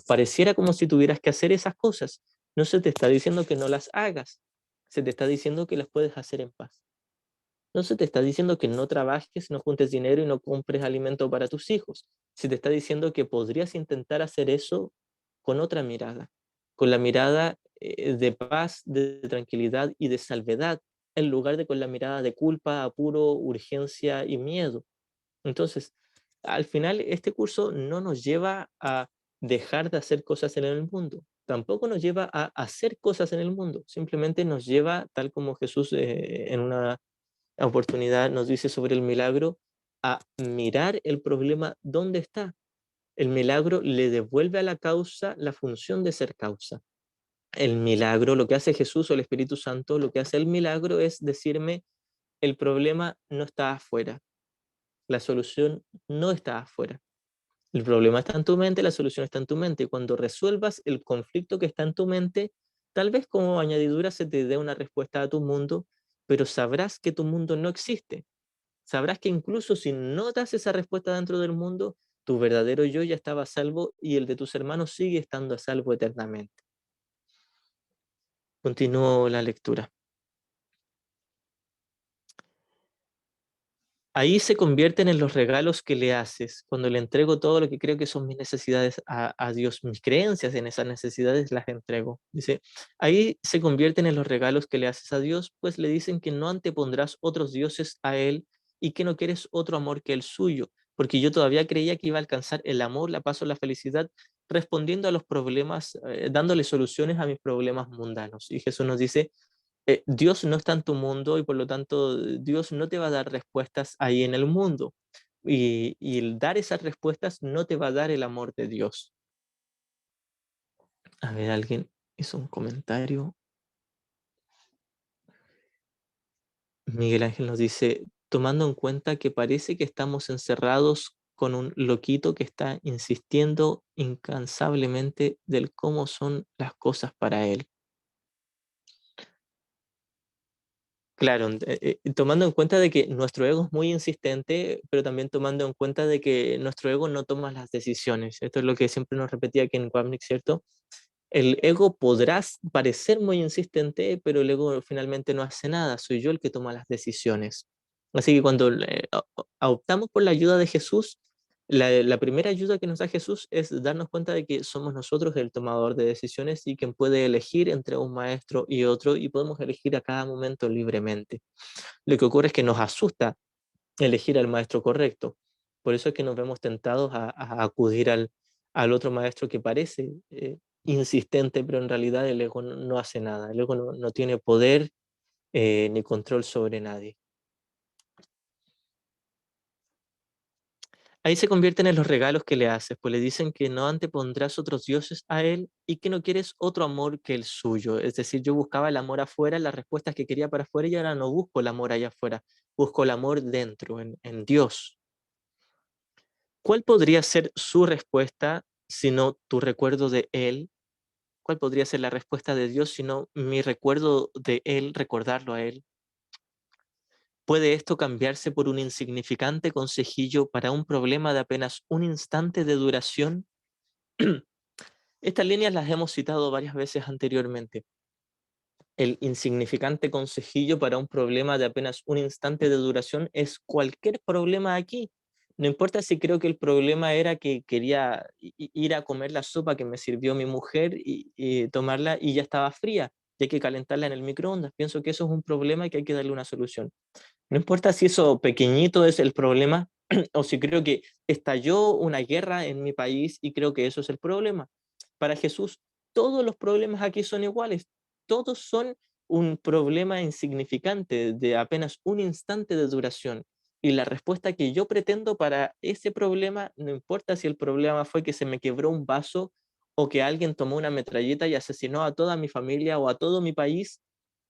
A: Pareciera como si tuvieras que hacer esas cosas. No se te está diciendo que no las hagas, se te está diciendo que las puedes hacer en paz. No se te está diciendo que no trabajes, no juntes dinero y no compres alimento para tus hijos. Se te está diciendo que podrías intentar hacer eso con otra mirada, con la mirada de paz, de tranquilidad y de salvedad, en lugar de con la mirada de culpa, apuro, urgencia y miedo. Entonces, al final, este curso no nos lleva a dejar de hacer cosas en el mundo, tampoco nos lleva a hacer cosas en el mundo, simplemente nos lleva, tal como Jesús en una oportunidad nos dice sobre el milagro, a mirar el problema dónde está. El milagro le devuelve a la causa la función de ser causa. El milagro, lo que hace Jesús o el Espíritu Santo, lo que hace el milagro es decirme, el problema no está afuera, la solución no está afuera. El problema está en tu mente, la solución está en tu mente. Y cuando resuelvas el conflicto que está en tu mente, tal vez como añadidura se te dé una respuesta a tu mundo, pero sabrás que tu mundo no existe. Sabrás que incluso si no das esa respuesta dentro del mundo, tu verdadero yo ya estaba a salvo y el de tus hermanos sigue estando a salvo eternamente. Continúo la lectura. Ahí se convierten en los regalos que le haces, cuando le entrego todo lo que creo que son mis necesidades a Dios, mis creencias en esas necesidades las entrego. Dice, ahí se convierten en los regalos que le haces a Dios, pues le dicen que no antepondrás otros dioses a Él y que no quieres otro amor que el suyo, porque yo todavía creía que iba a alcanzar el amor, la paz o la felicidad respondiendo a los problemas, dándole soluciones a mis problemas mundanos. Y Jesús nos dice, Dios no está en tu mundo y por lo tanto Dios no te va a dar respuestas ahí en el mundo. Y el dar esas respuestas no te va a dar el amor de Dios. A ver, alguien hizo un comentario. Miguel Ángel nos dice, tomando en cuenta que parece que estamos encerrados con un loquito que está insistiendo incansablemente del cómo son las cosas para él. Claro, tomando en cuenta de que nuestro ego es muy insistente, pero también tomando en cuenta de que nuestro ego no toma las decisiones. Esto es lo que siempre nos repetía aquí en Wapnick, ¿cierto? El ego podrá parecer muy insistente, pero el ego finalmente no hace nada. Soy yo el que toma las decisiones. Así que cuando optamos por la ayuda de Jesús, la primera ayuda que nos da Jesús es darnos cuenta de que somos nosotros el tomador de decisiones y quien puede elegir entre un maestro y otro y podemos elegir a cada momento libremente. Lo que ocurre es que nos asusta elegir al maestro correcto. Por eso es que nos vemos tentados a acudir al otro maestro que parece insistente, pero en realidad el ego no hace nada. El ego no tiene poder ni control sobre nadie. Ahí se convierten en los regalos que le haces, pues le dicen que no antepondrás otros dioses a él y que no quieres otro amor que el suyo. Es decir, yo buscaba el amor afuera, las respuestas que quería para afuera y ahora no busco el amor allá afuera, busco el amor dentro, en Dios. ¿Cuál podría ser su respuesta si no tu recuerdo de él? ¿Cuál podría ser la respuesta de Dios si no mi recuerdo de él, recordarlo a él? ¿Puede esto cambiarse por un insignificante consejillo para un problema de apenas un instante de duración? Estas líneas las hemos citado varias veces anteriormente. El insignificante consejillo para un problema de apenas un instante de duración es cualquier problema aquí. No importa si creo que el problema era que quería ir a comer la sopa que me sirvió mi mujer y tomarla y ya estaba fría, y hay que calentarla en el microondas. Pienso que eso es un problema y que hay que darle una solución. No importa si eso pequeñito es el problema o si creo que estalló una guerra en mi país y creo que eso es el problema. Para Jesús, todos los problemas aquí son iguales. Todos son un problema insignificante de apenas un instante de duración. Y la respuesta que yo pretendo para ese problema, no importa si el problema fue que se me quebró un vaso o que alguien tomó una metralleta y asesinó a toda mi familia o a todo mi país,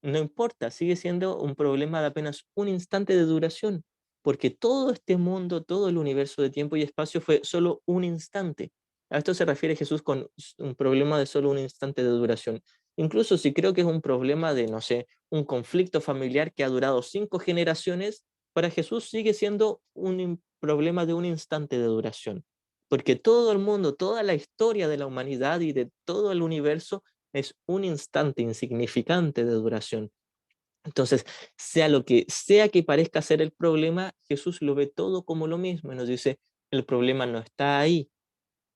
A: no importa, sigue siendo un problema de apenas un instante de duración, porque todo este mundo, todo el universo de tiempo y espacio fue solo un instante. A esto se refiere Jesús con un problema de solo un instante de duración. Incluso si creo que es un problema de, no sé, un conflicto familiar que ha durado 5 generaciones, para Jesús sigue siendo un problema de un instante de duración, porque todo el mundo, toda la historia de la humanidad y de todo el universo es un instante insignificante de duración. Entonces, sea lo que sea que parezca ser el problema, Jesús lo ve todo como lo mismo y nos dice, el problema no está ahí.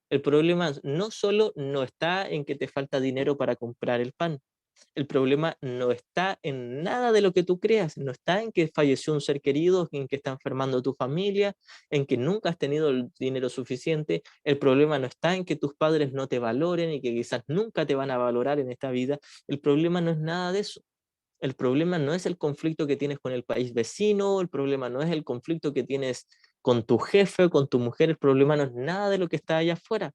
A: El problema no solo no está en que te falta dinero para comprar el pan. El problema no está en nada de lo que tú creas, no está en que falleció un ser querido, en que está enfermando tu familia, en que nunca has tenido el dinero suficiente. El problema no está en que tus padres no te valoren y que quizás nunca te van a valorar en esta vida. El problema no es nada de eso. El problema no es el conflicto que tienes con el país vecino, el problema no es el conflicto que tienes con tu jefe, con tu mujer, el problema no es nada de lo que está allá afuera.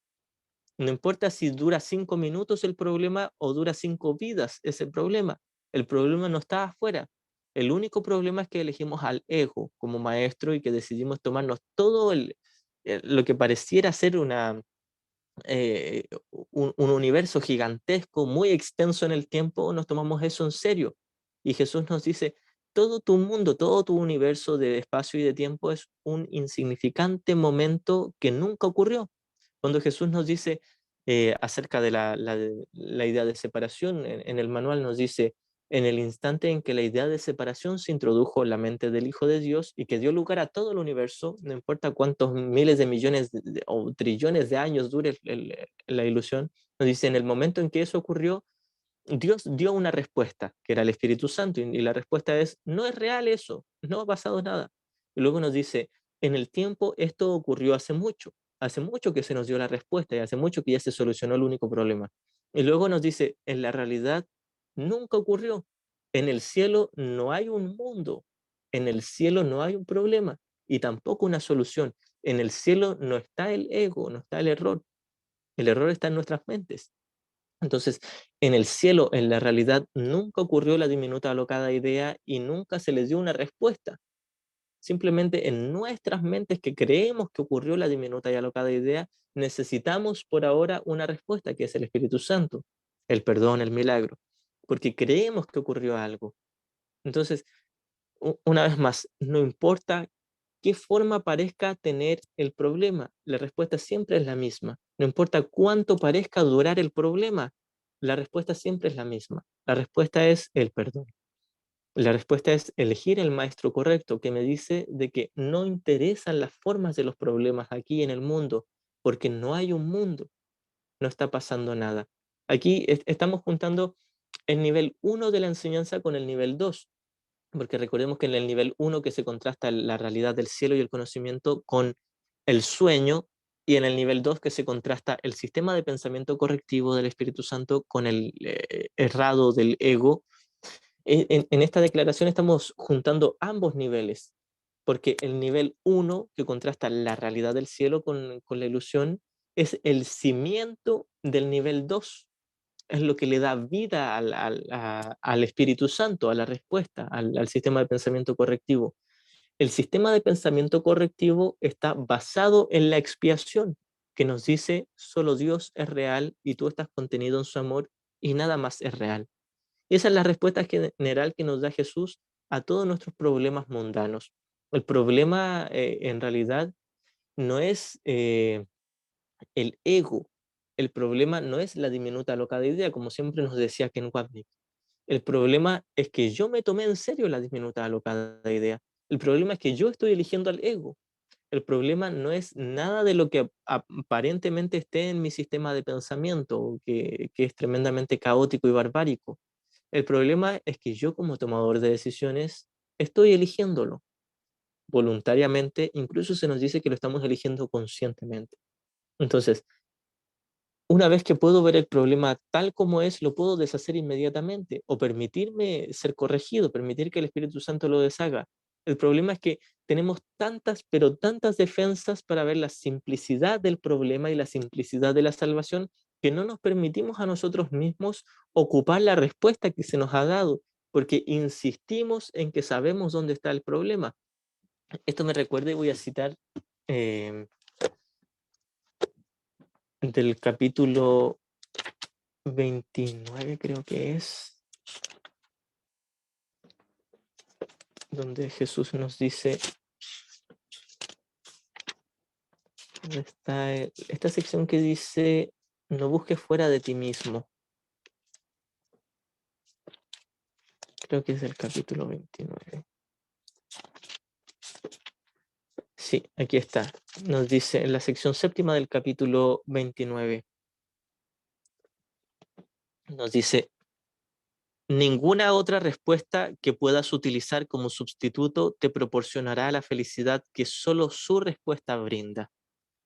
A: No importa si dura 5 minutos el problema o dura 5 vidas ese problema. El problema no está afuera. El único problema es que elegimos al ego como maestro y que decidimos tomarnos todo lo que pareciera ser un universo gigantesco, muy extenso en el tiempo, nos tomamos eso en serio. Y Jesús nos dice, todo tu mundo, todo tu universo de espacio y de tiempo es un insignificante momento que nunca ocurrió. Cuando Jesús nos dice acerca de la idea de separación, en el manual nos dice, en el instante en que la idea de separación se introdujo en la mente del Hijo de Dios y que dio lugar a todo el universo, no importa cuántos miles de millones o trillones de años dure la ilusión, nos dice, en el momento en que eso ocurrió, Dios dio una respuesta, que era el Espíritu Santo, y la respuesta es, no es real eso, no ha pasado nada. Y luego nos dice, en el tiempo esto ocurrió hace mucho que se nos dio la respuesta y hace mucho que ya se solucionó el único problema. Y luego nos dice, en la realidad nunca ocurrió. En el cielo no hay un mundo, en el cielo no hay un problema y tampoco una solución. En el cielo no está el ego, no está el error está en nuestras mentes. Entonces, en el cielo, en la realidad, nunca ocurrió la diminuta alocada idea y nunca se les dio una respuesta. Simplemente en nuestras mentes que creemos que ocurrió la diminuta y alocada idea, necesitamos por ahora una respuesta que es el Espíritu Santo, el perdón, el milagro, porque creemos que ocurrió algo. Entonces, una vez más, no importa qué forma parezca tener el problema, la respuesta siempre es la misma. No importa cuánto parezca durar el problema, la respuesta siempre es la misma. La respuesta es el perdón. La respuesta es elegir el maestro correcto que me dice de que no interesan las formas de los problemas aquí en el mundo, porque no hay un mundo, no está pasando nada. Aquí estamos juntando el nivel 1 de la enseñanza con el nivel 2, porque recordemos que en el nivel 1 que se contrasta la realidad del cielo y el conocimiento con el sueño, y en el nivel 2 que se contrasta el sistema de pensamiento correctivo del Espíritu Santo con el errado del ego. En esta declaración estamos juntando ambos niveles, porque el nivel 1 que contrasta la realidad del cielo con la ilusión es el cimiento del nivel 2, es lo que le da vida al Espíritu Santo, a la respuesta, al sistema de pensamiento correctivo. El sistema de pensamiento correctivo está basado en la expiación, que nos dice solo Dios es real y tú estás contenido en su amor y nada más es real. Y esa es la respuesta general que nos da Jesús a todos nuestros problemas mundanos. El problema en realidad no es el ego. El problema no es la diminuta alocada idea, como siempre nos decía Ken Wapnick. El problema es que yo me tomé en serio la diminuta alocada idea. El problema es que yo estoy eligiendo al ego. El problema no es nada de lo que aparentemente esté en mi sistema de pensamiento, que es tremendamente caótico y barbárico. El problema es que yo como tomador de decisiones estoy eligiéndolo voluntariamente, incluso se nos dice que lo estamos eligiendo conscientemente. Entonces, una vez que puedo ver el problema tal como es, lo puedo deshacer inmediatamente o permitirme ser corregido, permitir que el Espíritu Santo lo deshaga. El problema es que tenemos tantas, pero tantas defensas para ver la simplicidad del problema y la simplicidad de la salvación, que no nos permitimos a nosotros mismos ocupar la respuesta que se nos ha dado, porque insistimos en que sabemos dónde está el problema. Esto me recuerda, y voy a citar del capítulo 29, creo que es, donde Jesús nos dice, ¿dónde está esta sección que dice, no busques fuera de ti mismo? Creo que es el capítulo 29. Sí, aquí está. Nos dice en la sección séptima del capítulo 29. Nos dice, ninguna otra respuesta que puedas utilizar como sustituto te proporcionará la felicidad que solo su respuesta brinda.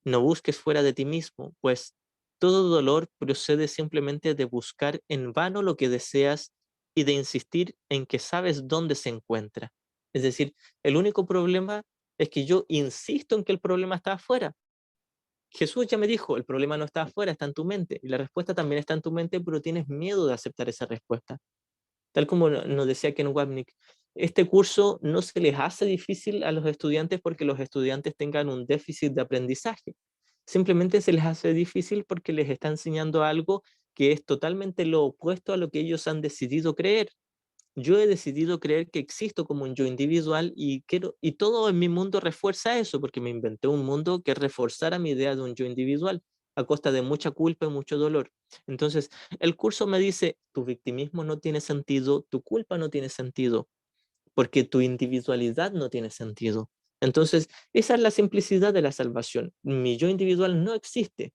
A: No busques fuera de ti mismo, pues todo dolor procede simplemente de buscar en vano lo que deseas y de insistir en que sabes dónde se encuentra. Es decir, el único problema es que yo insisto en que el problema está afuera. Jesús ya me dijo, el problema no está afuera, está en tu mente. Y la respuesta también está en tu mente, pero tienes miedo de aceptar esa respuesta. Tal como nos decía Ken Wapnick, este curso no se les hace difícil a los estudiantes porque los estudiantes tengan un déficit de aprendizaje. Simplemente se les hace difícil porque les está enseñando algo que es totalmente lo opuesto a lo que ellos han decidido creer. Yo he decidido creer que existo como un yo individual y todo en mi mundo refuerza eso, porque me inventé un mundo que reforzara mi idea de un yo individual a costa de mucha culpa y mucho dolor. Entonces, el curso me dice, tu victimismo no tiene sentido, tu culpa no tiene sentido, porque tu individualidad no tiene sentido. Entonces, esa es la simplicidad de la salvación. Mi yo individual no existe.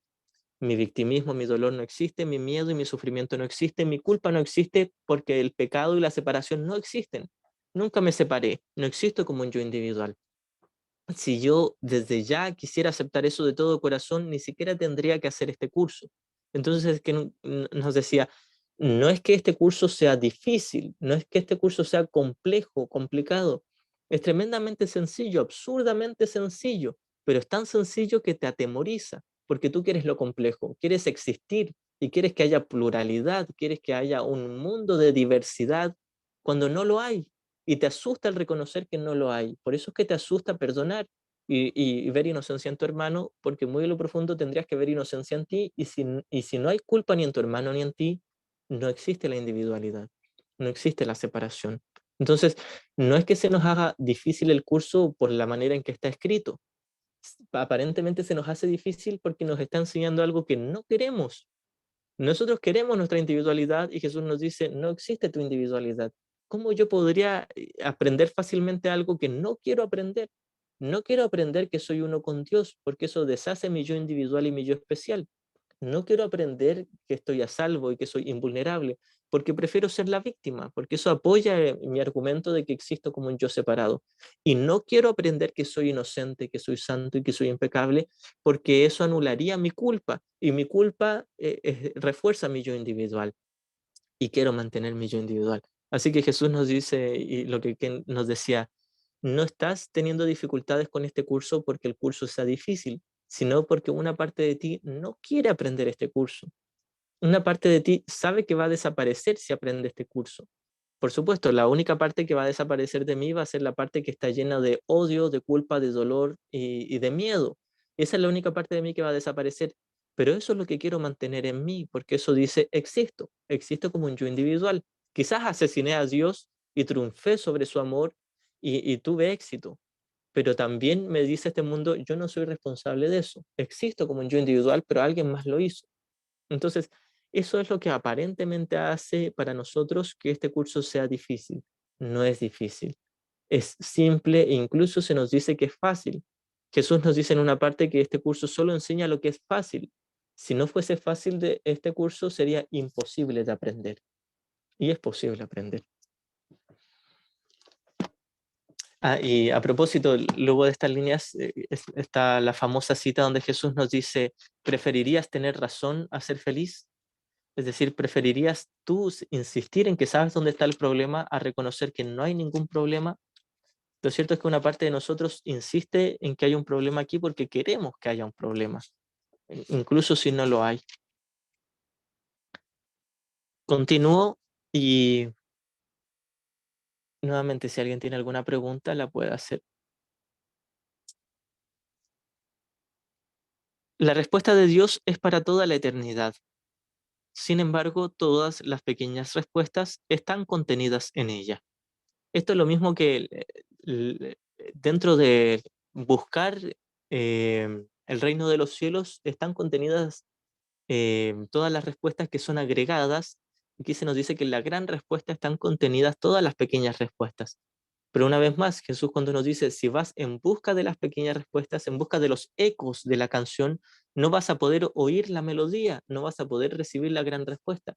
A: Mi victimismo, mi dolor no existe, mi miedo y mi sufrimiento no existen, mi culpa no existe porque el pecado y la separación no existen. Nunca me separé, no existo como un yo individual. Si yo desde ya quisiera aceptar eso de todo corazón, ni siquiera tendría que hacer este curso. Entonces, que nos decía, no es que este curso sea difícil, no es que este curso sea complejo, complicado, es tremendamente sencillo, absurdamente sencillo, pero es tan sencillo que te atemoriza, porque tú quieres lo complejo, quieres existir y quieres que haya pluralidad, quieres que haya un mundo de diversidad cuando no lo hay. Y te asusta el reconocer que no lo hay. Por eso es que te asusta perdonar y ver inocencia en tu hermano, porque muy en lo profundo tendrías que ver inocencia en ti, y si no hay culpa ni en tu hermano ni en ti, no existe la individualidad, no existe la separación. Entonces, no es que se nos haga difícil el curso por la manera en que está escrito. Aparentemente se nos hace difícil porque nos está enseñando algo que no queremos. Nosotros queremos nuestra individualidad y Jesús nos dice, no existe tu individualidad. ¿Cómo yo podría aprender fácilmente algo que no quiero aprender? No quiero aprender que soy uno con Dios, porque eso deshace mi yo individual y mi yo especial. No quiero aprender que estoy a salvo y que soy invulnerable, porque prefiero ser la víctima, porque eso apoya mi argumento de que existo como un yo separado. Y no quiero aprender que soy inocente, que soy santo y que soy impecable, porque eso anularía mi culpa, y mi culpa refuerza mi yo individual, y quiero mantener mi yo individual. Así que Jesús nos dice, y lo que Ken nos decía, no estás teniendo dificultades con este curso porque el curso sea difícil, sino porque una parte de ti no quiere aprender este curso. Una parte de ti sabe que va a desaparecer si aprende este curso. Por supuesto, la única parte que va a desaparecer de mí va a ser la parte que está llena de odio, de culpa, de dolor y de miedo. Esa es la única parte de mí que va a desaparecer. Pero eso es lo que quiero mantener en mí, porque eso dice, existo como un yo individual. Quizás asesiné a Dios y triunfé sobre su amor y tuve éxito, pero también me dice este mundo, yo no soy responsable de eso. Existo como un yo individual, pero alguien más lo hizo. Entonces, eso es lo que aparentemente hace para nosotros que este curso sea difícil. No es difícil, es simple, e incluso se nos dice que es fácil. Jesús nos dice en una parte que este curso solo enseña lo que es fácil. Si no fuese fácil de este curso, sería imposible de aprender. Y es posible aprender. Y a propósito, luego de estas líneas está la famosa cita donde Jesús nos dice, ¿preferirías tener razón a ser feliz? Es decir, ¿preferirías tú insistir en que sabes dónde está el problema a reconocer que no hay ningún problema? Lo cierto es que una parte de nosotros insiste en que hay un problema aquí porque queremos que haya un problema, incluso si no lo hay. Continúo y nuevamente si alguien tiene alguna pregunta la puede hacer. La respuesta de Dios es para toda la eternidad. Sin embargo, todas las pequeñas respuestas están contenidas en ella. Esto es lo mismo que dentro de buscar el reino de los cielos están contenidas todas las respuestas que son agregadas. Aquí se nos dice que en la gran respuesta están contenidas todas las pequeñas respuestas. Pero una vez más, Jesús cuando nos dice, si vas en busca de las pequeñas respuestas, en busca de los ecos de la canción, no vas a poder oír la melodía, no vas a poder recibir la gran respuesta.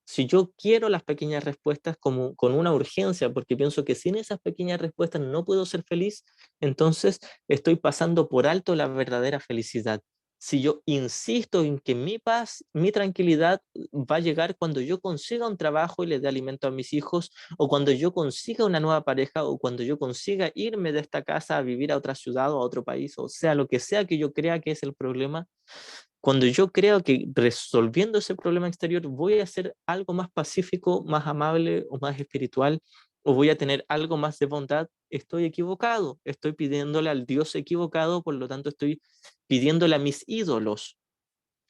A: Si yo quiero las pequeñas respuestas como con una urgencia, porque pienso que sin esas pequeñas respuestas no puedo ser feliz, entonces estoy pasando por alto la verdadera felicidad. Si yo insisto en que mi paz, mi tranquilidad va a llegar cuando yo consiga un trabajo y le dé alimento a mis hijos, o cuando yo consiga una nueva pareja, o cuando yo consiga irme de esta casa a vivir a otra ciudad o a otro país, o sea, lo que sea que yo crea que es el problema, cuando yo creo que resolviendo ese problema exterior voy a hacer algo más pacífico, más amable o más espiritual, o voy a tener algo más de bondad, estoy equivocado, estoy pidiéndole al Dios equivocado, por lo tanto estoy pidiéndole a mis ídolos,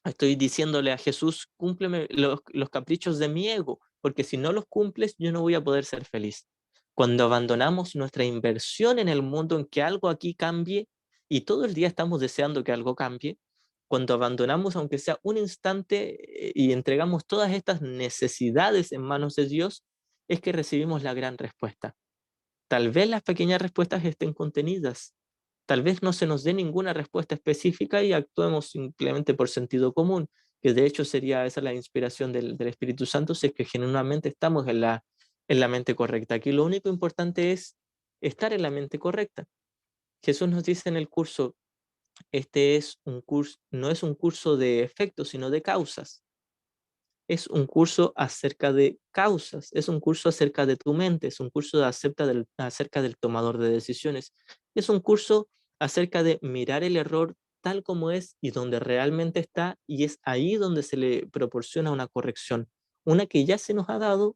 A: estoy diciéndole a Jesús, cúmpleme los caprichos de mi ego, porque si no los cumples yo no voy a poder ser feliz. Cuando abandonamos nuestra inversión en el mundo, en que algo aquí cambie, y todo el día estamos deseando que algo cambie, cuando abandonamos, aunque sea un instante, y entregamos todas estas necesidades en manos de Dios, es que recibimos la gran respuesta. Tal vez las pequeñas respuestas estén contenidas, tal vez no se nos dé ninguna respuesta específica y actuemos simplemente por sentido común, que de hecho sería esa la inspiración del Espíritu Santo, si es que genuinamente estamos en la mente correcta. Aquí lo único importante es estar en la mente correcta. Jesús nos dice en el curso, este es un curso, no es un curso de efectos, sino de causas. Es un curso acerca de causas, es un curso acerca de tu mente, es un curso acerca del tomador de decisiones, es un curso acerca de mirar el error tal como es y donde realmente está, y es ahí donde se le proporciona una corrección, una que ya se nos ha dado,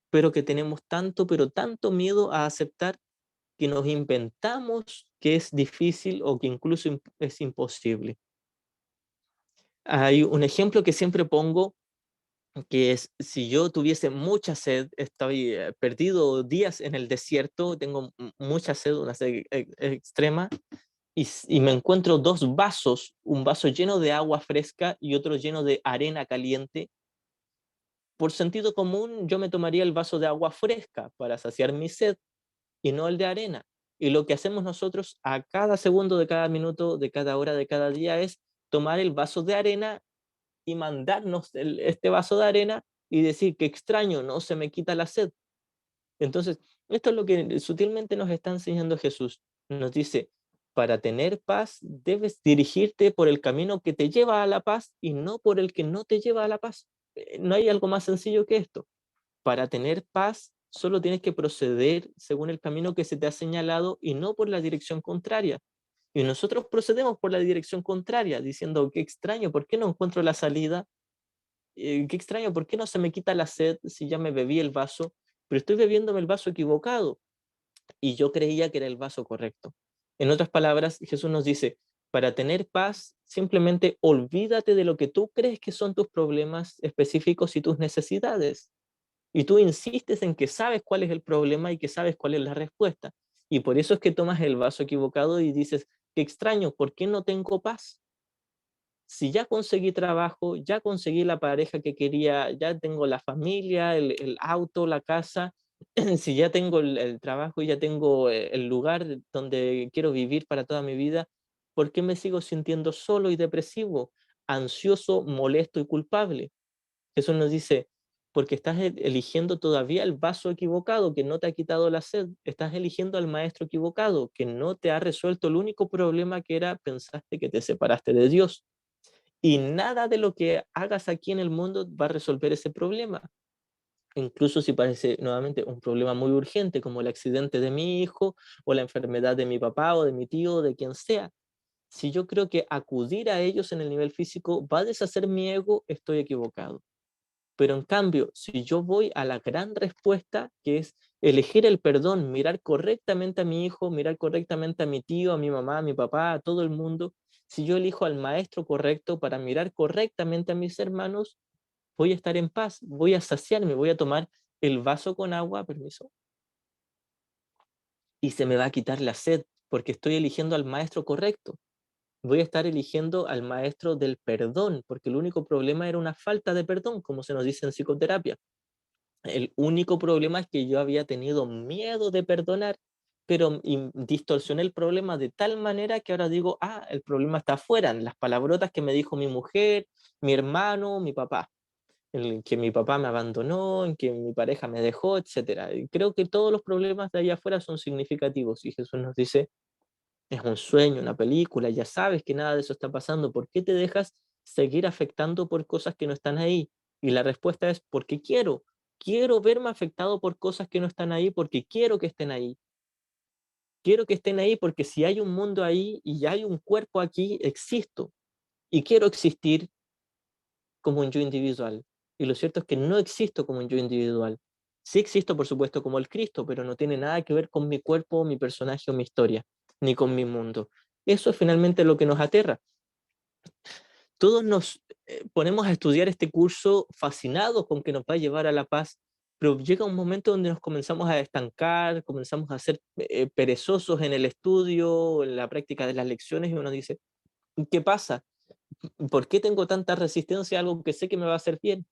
A: pero que tenemos tanto, pero tanto miedo a aceptar que nos inventamos que es difícil o que incluso es imposible. Hay un ejemplo que siempre pongo, que es, si yo tuviese mucha sed, estoy perdido días en el desierto, tengo mucha sed, una sed extrema, y me encuentro dos vasos, un vaso lleno de agua fresca y otro lleno de arena caliente. Por sentido común, yo me tomaría el vaso de agua fresca para saciar mi sed y no el de arena. Y lo que hacemos nosotros a cada segundo, de cada minuto, de cada hora, de cada día es tomar el vaso de arena y mandarnos este vaso de arena y decir que extraño, no se me quita la sed. Entonces, esto es lo que sutilmente nos está enseñando Jesús. Nos dice, para tener paz debes dirigirte por el camino que te lleva a la paz y no por el que no te lleva a la paz. No hay algo más sencillo que esto. Para tener paz solo tienes que proceder según el camino que se te ha señalado y no por la dirección contraria. Y nosotros procedemos por la dirección contraria, diciendo, qué extraño, ¿por qué no encuentro la salida? Qué extraño, ¿por qué no se me quita la sed si ya me bebí el vaso? Pero estoy bebiéndome el vaso equivocado y yo creía que era el vaso correcto. En otras palabras, Jesús nos dice, para tener paz, simplemente olvídate de lo que tú crees que son tus problemas específicos y tus necesidades. Y tú insistes en que sabes cuál es el problema y que sabes cuál es la respuesta. Y por eso es que tomas el vaso equivocado y dices, qué extraño, ¿por qué no tengo paz? Si ya conseguí trabajo, ya conseguí la pareja que quería, ya tengo la familia, el auto, la casa, si ya tengo el trabajo y ya tengo el lugar donde quiero vivir para toda mi vida, ¿por qué me sigo sintiendo solo y depresivo, ansioso, molesto y culpable? Jesús nos dice, porque estás eligiendo todavía el vaso equivocado que no te ha quitado la sed, estás eligiendo al maestro equivocado que no te ha resuelto el único problema que era pensaste que te separaste de Dios. Y nada de lo que hagas aquí en el mundo va a resolver ese problema. incluso si parece nuevamente un problema muy urgente, como el accidente de mi hijo, o la enfermedad de mi papá, o de mi tío, o de quien sea. Si yo creo que acudir a ellos en el nivel físico va a deshacer mi ego, estoy equivocado. Pero en cambio, si yo voy a la gran respuesta, que es elegir el perdón, mirar correctamente a mi hijo, mirar correctamente a mi tío, a mi mamá, a mi papá, a todo el mundo, si yo elijo al maestro correcto para mirar correctamente a mis hermanos, voy a estar en paz, voy a saciarme, voy a tomar el vaso con agua, permiso, y se me va a quitar la sed, porque estoy eligiendo al maestro correcto. Voy a estar eligiendo al maestro del perdón, porque el único problema era una falta de perdón, como se nos dice en psicoterapia. El único problema es que yo había tenido miedo de perdonar, pero distorsioné el problema de tal manera que ahora digo, el problema está afuera, en las palabrotas que me dijo mi mujer, mi hermano, mi papá, en que mi papá me abandonó, en que mi pareja me dejó, etc. Y creo que todos los problemas de allá afuera son significativos, y Jesús nos dice, es un sueño, una película, ya sabes que nada de eso está pasando, ¿por qué te dejas seguir afectando por cosas que no están ahí? Y la respuesta es porque quiero verme afectado por cosas que no están ahí, porque quiero que estén ahí. Quiero que estén ahí porque si hay un mundo ahí y hay un cuerpo aquí, existo. Y quiero existir como un yo individual. Y lo cierto es que no existo como un yo individual. Sí existo, por supuesto, como el Cristo, pero no tiene nada que ver con mi cuerpo, mi personaje o mi historia, ni con mi mundo. Eso es finalmente lo que nos aterra. Todos nos ponemos a estudiar este curso fascinados con que nos va a llevar a la paz, pero llega un momento donde nos comenzamos a estancar, comenzamos a ser perezosos en el estudio, en la práctica de las lecciones, y uno dice, ¿qué pasa? ¿Por qué tengo tanta resistencia a algo que sé que me va a hacer bien?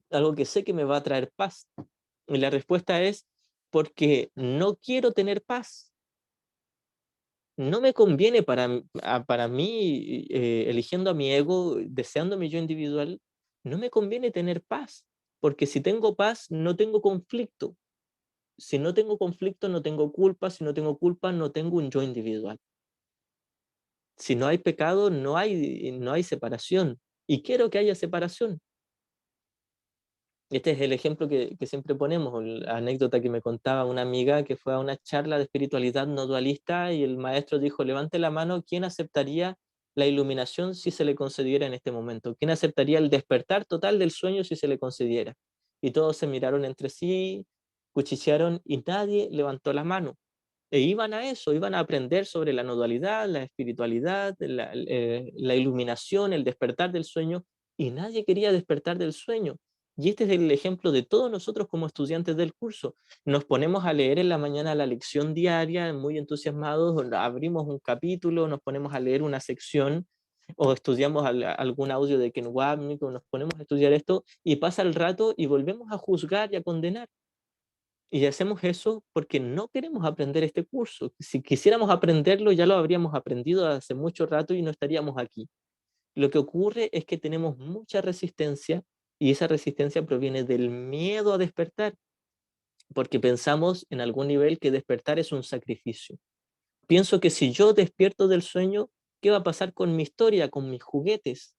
A: Algo que sé que me va a traer paz. Y la respuesta es porque no quiero tener paz. No me conviene para mí, eligiendo a mi ego, deseando mi yo individual, no me conviene tener paz, porque si tengo paz, no tengo conflicto. Si no tengo conflicto, no tengo culpa. Si no tengo culpa, no tengo un yo individual. Si no hay pecado, no hay separación. Y quiero que haya separación. Este es el ejemplo que siempre ponemos, la anécdota que me contaba una amiga que fue a una charla de espiritualidad no dualista y el maestro dijo, levante la mano, ¿quién aceptaría la iluminación si se le concediera en este momento? ¿Quién aceptaría el despertar total del sueño si se le concediera? Y todos se miraron entre sí, cuchichearon y nadie levantó la mano. E iban a eso, iban a aprender sobre la no dualidad, la espiritualidad, la iluminación, el despertar del sueño, y nadie quería despertar del sueño. Y este es el ejemplo de todos nosotros como estudiantes del curso. Nos ponemos a leer en la mañana la lección diaria, muy entusiasmados, abrimos un capítulo, nos ponemos a leer una sección o estudiamos algún audio de Ken Wapnick, o nos ponemos a estudiar esto y pasa el rato y volvemos a juzgar y a condenar. Y hacemos eso porque no queremos aprender este curso. Si quisiéramos aprenderlo, ya lo habríamos aprendido hace mucho rato y no estaríamos aquí. Lo que ocurre es que tenemos mucha resistencia y esa resistencia proviene del miedo a despertar, porque pensamos en algún nivel que despertar es un sacrificio. Pienso que si yo despierto del sueño, ¿qué va a pasar con mi historia, con mis juguetes?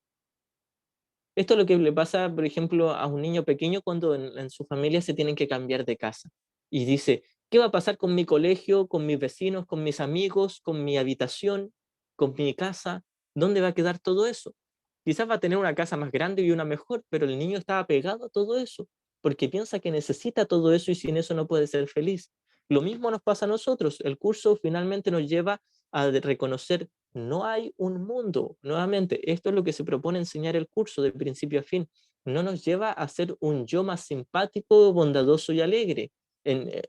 A: Esto es lo que le pasa, por ejemplo, a un niño pequeño cuando en su familia se tienen que cambiar de casa. Y dice, ¿qué va a pasar con mi colegio, con mis vecinos, con mis amigos, con mi habitación, con mi casa? ¿Dónde va a quedar todo eso? Quizás va a tener una casa más grande y una mejor, pero el niño está apegado a todo eso, porque piensa que necesita todo eso y sin eso no puede ser feliz. Lo mismo nos pasa a nosotros. El curso finalmente nos lleva a reconocer no hay un mundo. Nuevamente, esto es lo que se propone enseñar el curso de principio a fin. No nos lleva a ser un yo más simpático, bondadoso y alegre.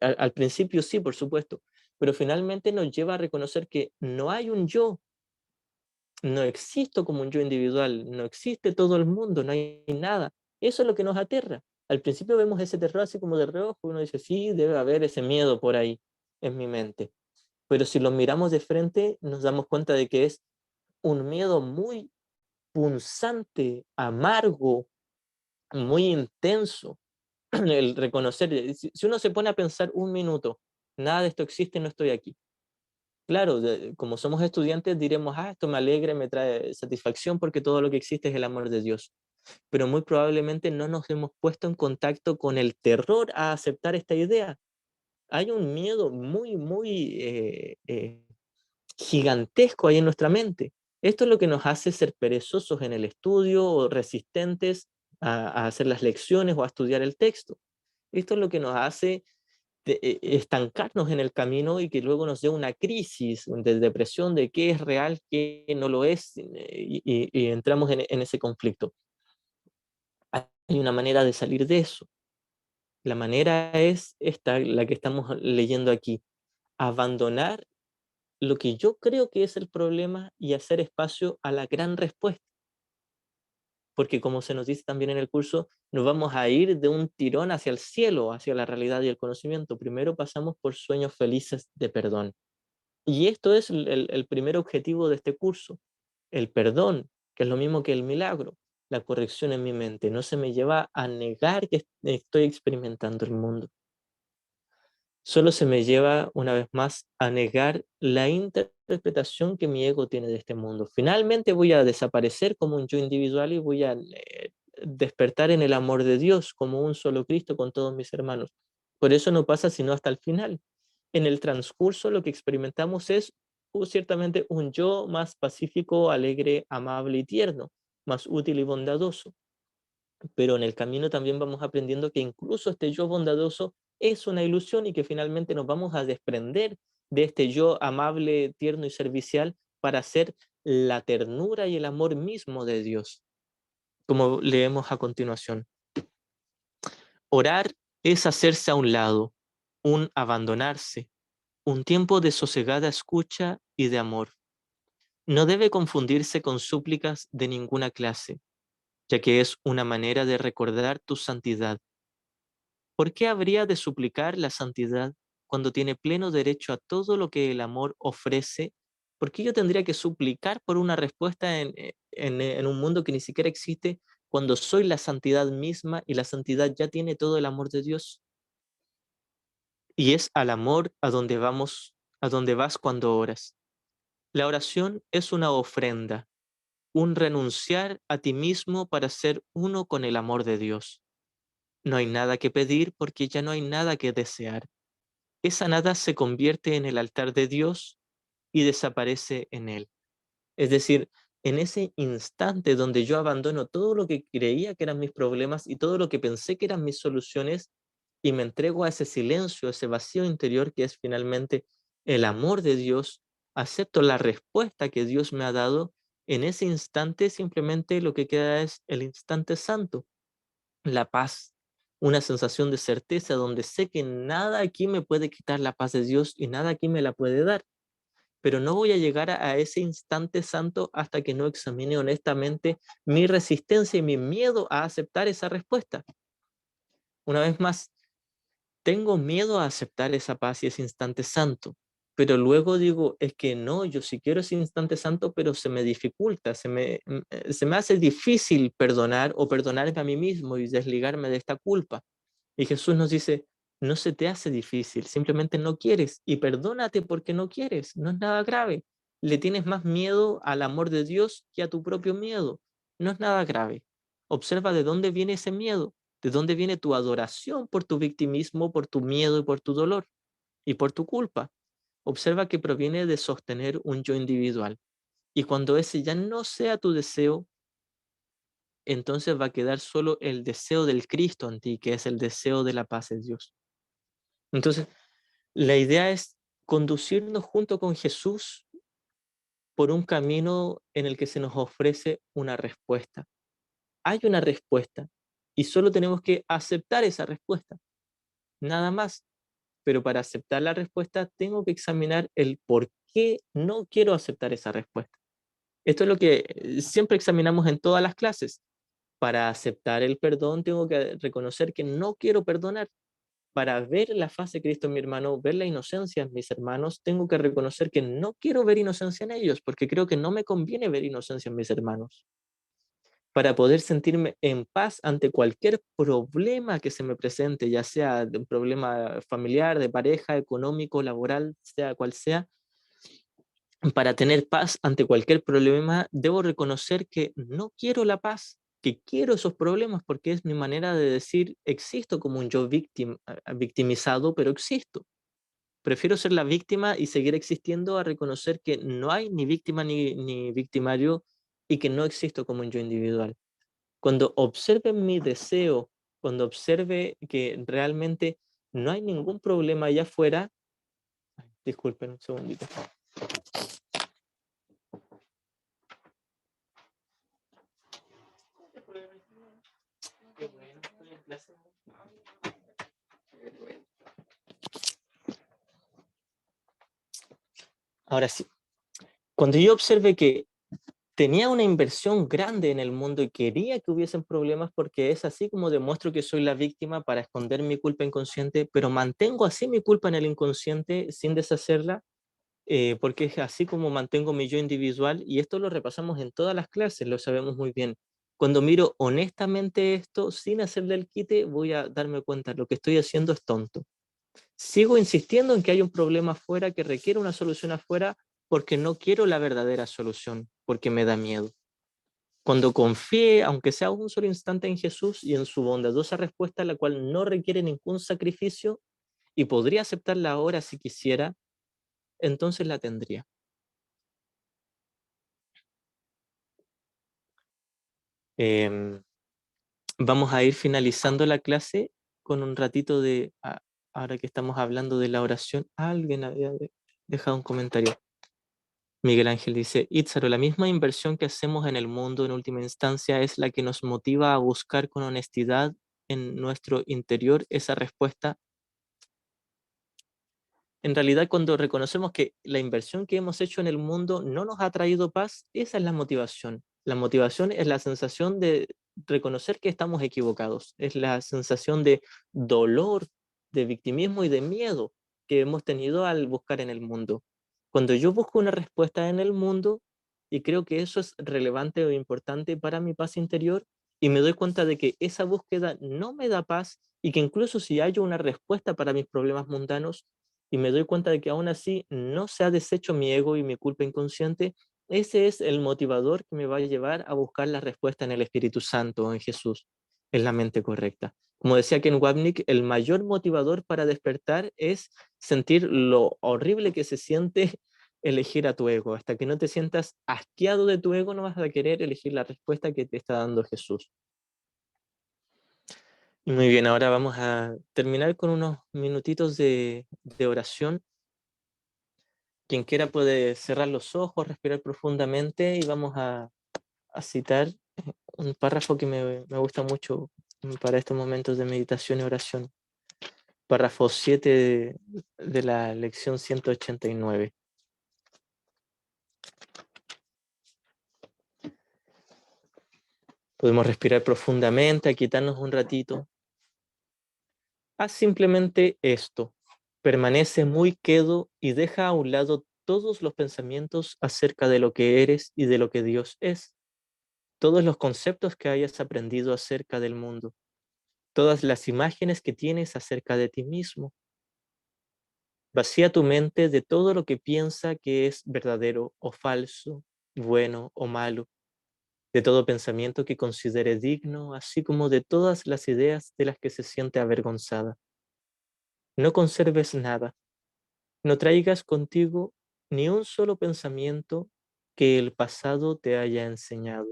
A: Al principio sí, por supuesto, pero finalmente nos lleva a reconocer que no hay un yo, no existo como un yo individual, no existe todo el mundo, no hay nada. Eso es lo que nos aterra. Al principio vemos ese terror así como de reojo, uno dice, sí, debe haber ese miedo por ahí en mi mente. Pero si lo miramos de frente, nos damos cuenta de que es un miedo muy punzante, amargo, muy intenso. El reconocer, si uno se pone a pensar un minuto, nada de esto existe, no estoy aquí. Claro, como somos estudiantes diremos, esto me alegra, me trae satisfacción porque todo lo que existe es el amor de Dios. pero muy probablemente no nos hemos puesto en contacto con el terror a aceptar esta idea. Hay un miedo muy gigantesco ahí en nuestra mente. Esto es lo que nos hace ser perezosos en el estudio o resistentes a hacer las lecciones o a estudiar el texto. Esto es lo que nos hace estancarnos en el camino y que luego nos dé una crisis de depresión de qué es real, qué no lo es, y entramos en ese conflicto. Hay una manera de salir de eso. La manera es esta, la que estamos leyendo aquí: abandonar lo que yo creo que es el problema y hacer espacio a la gran respuesta. Porque como se nos dice también en el curso, nos vamos a ir de un tirón hacia el cielo, hacia la realidad y el conocimiento. Primero pasamos por sueños felices de perdón. Y esto es el primer objetivo de este curso: el perdón, que es lo mismo que el milagro, la corrección en mi mente. No se me lleva a negar que estoy experimentando el mundo. Solo se me lleva, una vez más, a negar la interpretación que mi ego tiene de este mundo. Finalmente voy a desaparecer como un yo individual y voy a despertar en el amor de Dios como un solo Cristo con todos mis hermanos. Por eso no pasa sino hasta el final. En el transcurso lo que experimentamos es ciertamente un yo más pacífico, alegre, amable y tierno, más útil y bondadoso. Pero en el camino también vamos aprendiendo que incluso este yo bondadoso es una ilusión y que finalmente nos vamos a desprender de este yo amable, tierno y servicial para ser la ternura y el amor mismo de Dios, como leemos a continuación. Orar es hacerse a un lado, un abandonarse, un tiempo de sosegada escucha y de amor. No debe confundirse con súplicas de ninguna clase, ya que es una manera de recordar tu santidad. ¿Por qué habría de suplicar la santidad cuando tiene pleno derecho a todo lo que el amor ofrece? ¿Por qué yo tendría que suplicar por una respuesta en un mundo que ni siquiera existe cuando soy la santidad misma y la santidad ya tiene todo el amor de Dios? Y es al amor a donde vamos, a donde vas cuando oras. La oración es una ofrenda, un renunciar a ti mismo para ser uno con el amor de Dios. No hay nada que pedir porque ya no hay nada que desear. Esa nada se convierte en el altar de Dios y desaparece en él. Es decir, en ese instante donde yo abandono todo lo que creía que eran mis problemas y todo lo que pensé que eran mis soluciones y me entrego a ese silencio, a ese vacío interior que es finalmente el amor de Dios, acepto la respuesta que Dios me ha dado, en ese instante simplemente lo que queda es el instante santo, la paz, una sensación de certeza donde sé que nada aquí me puede quitar la paz de Dios y nada aquí me la puede dar. Pero no voy a llegar a ese instante santo hasta que no examine honestamente mi resistencia y mi miedo a aceptar esa respuesta. Una vez más, tengo miedo a aceptar esa paz y ese instante santo, pero luego digo, es que no, yo sí quiero ese instante santo, pero se me dificulta, se me hace difícil perdonar o perdonarme a mí mismo y desligarme de esta culpa. Y Jesús nos dice, no se te hace difícil, simplemente no quieres y perdónate porque no quieres, no es nada grave. Le tienes más miedo al amor de Dios que a tu propio miedo, no es nada grave. Observa de dónde viene ese miedo, de dónde viene tu adoración por tu victimismo, por tu miedo y por tu dolor y por tu culpa. Observa que proviene de sostener un yo individual. Y cuando ese ya no sea tu deseo, entonces va a quedar solo el deseo del Cristo en ti, que es el deseo de la paz de Dios. Entonces, la idea es conducirnos junto con Jesús por un camino en el que se nos ofrece una respuesta. Hay una respuesta y solo tenemos que aceptar esa respuesta, nada más. Pero para aceptar la respuesta tengo que examinar el por qué no quiero aceptar esa respuesta. Esto es lo que siempre examinamos en todas las clases. Para aceptar el perdón tengo que reconocer que no quiero perdonar. Para ver la faz de Cristo en mi hermano, ver la inocencia en mis hermanos, tengo que reconocer que no quiero ver inocencia en ellos, porque creo que no me conviene ver inocencia en mis hermanos. Para poder sentirme en paz ante cualquier problema que se me presente, ya sea de un problema familiar, de pareja, económico, laboral, sea cual sea, para tener paz ante cualquier problema, debo reconocer que no quiero la paz, que quiero esos problemas porque es mi manera de decir, existo como un yo victimizado, pero existo. Prefiero ser la víctima y seguir existiendo a reconocer que no hay ni víctima ni victimario y que no existo como un yo individual. Cuando observe mi deseo, cuando observe que realmente no hay ningún problema allá afuera, disculpen un segundito. Ahora sí, cuando yo observe que tenía una inversión grande en el mundo y quería que hubiesen problemas porque es así como demuestro que soy la víctima para esconder mi culpa inconsciente, pero mantengo así mi culpa en el inconsciente sin deshacerla, porque es así como mantengo mi yo individual y esto lo repasamos en todas las clases, lo sabemos muy bien. Cuando miro honestamente esto, sin hacerle el quite, voy a darme cuenta, lo que estoy haciendo es tonto. Sigo insistiendo en que hay un problema afuera que requiere una solución afuera porque no quiero la verdadera solución, porque me da miedo. Cuando confíe, aunque sea un solo instante en Jesús y en su bondadosa respuesta, la cual no requiere ningún sacrificio y podría aceptarla ahora si quisiera, entonces la tendría. Vamos a ir finalizando la clase con un ratito de, ahora que estamos hablando de la oración, alguien había dejado un comentario. Miguel Ángel dice, Itzaro, la misma inversión que hacemos en el mundo en última instancia es la que nos motiva a buscar con honestidad en nuestro interior esa respuesta. En realidad, cuando reconocemos que la inversión que hemos hecho en el mundo no nos ha traído paz, esa es la motivación. La motivación es la sensación de reconocer que estamos equivocados, es la sensación de dolor, de victimismo y de miedo que hemos tenido al buscar en el mundo. Cuando yo busco una respuesta en el mundo, y creo que eso es relevante o importante para mi paz interior, y me doy cuenta de que esa búsqueda no me da paz y que incluso si hay una respuesta para mis problemas mundanos, y me doy cuenta de que aún así no se ha deshecho mi ego y mi culpa inconsciente, ese es el motivador que me va a llevar a buscar la respuesta en el Espíritu Santo o en Jesús, en la mente correcta. Como decía Ken Wapnick, el mayor motivador para despertar es sentir lo horrible que se siente elegir a tu ego. Hasta que no te sientas asqueado de tu ego, no vas a querer elegir la respuesta que te está dando Jesús. Muy bien, ahora vamos a terminar con unos minutitos de oración. Quien quiera puede cerrar los ojos, respirar profundamente y vamos a citar un párrafo que me gusta mucho para estos momentos de meditación y oración. Párrafo 7 de la lección 189. Podemos respirar profundamente, quitarnos un ratito. Haz simplemente esto. Permanece muy quedo y deja a un lado todos los pensamientos acerca de lo que eres y de lo que Dios es. Todos los conceptos que hayas aprendido acerca del mundo. Todas las imágenes que tienes acerca de ti mismo. Vacía tu mente de todo lo que piensa que es verdadero o falso, bueno o malo, de todo pensamiento que considere digno, así como de todas las ideas de las que se siente avergonzada. No conserves nada, no traigas contigo ni un solo pensamiento que el pasado te haya enseñado,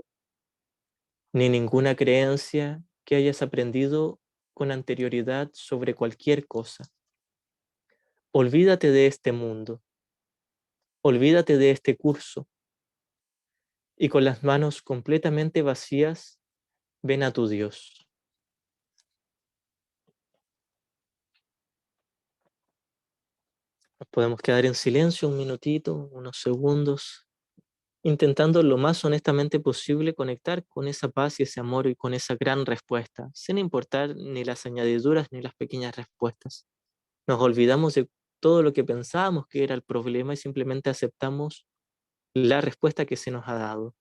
A: ni ninguna creencia que hayas aprendido con anterioridad sobre cualquier cosa. Olvídate de este mundo, olvídate de este curso, y con las manos completamente vacías, ven a tu Dios. Nos podemos quedar en silencio un minutito, unos segundos, intentando lo más honestamente posible conectar con esa paz y ese amor y con esa gran respuesta, sin importar ni las añadiduras ni las pequeñas respuestas. Nos olvidamos de todo lo que pensábamos que era el problema y simplemente aceptamos la respuesta que se nos ha dado.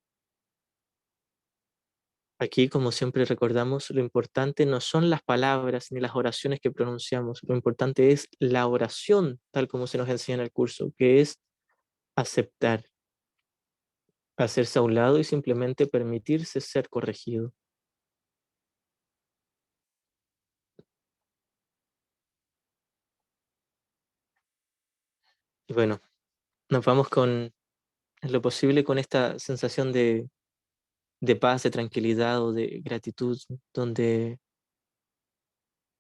A: Aquí, como siempre recordamos, lo importante no son las palabras ni las oraciones que pronunciamos, lo importante es la oración, tal como se nos enseña en el curso, que es aceptar, hacerse a un lado y simplemente permitirse ser corregido. Y bueno, nos vamos en lo posible con esta sensación de paz, de tranquilidad o de gratitud, donde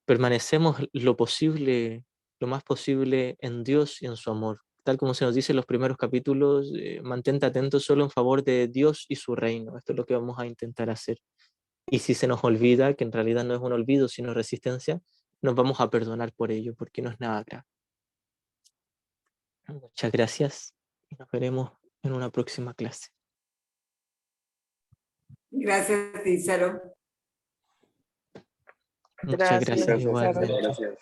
A: permanecemos lo posible, lo más posible en Dios y en su amor. Tal como se nos dice en los primeros capítulos, mantente atento solo en favor de Dios y su reino. Esto es lo que vamos a intentar hacer. Y si se nos olvida, que en realidad no es un olvido, sino resistencia, nos vamos a perdonar por ello, porque no es nada grave. Muchas gracias y nos veremos en una próxima clase.
F: Gracias, Tízaro.
A: Muchas gracias igualmente.
G: Gracias.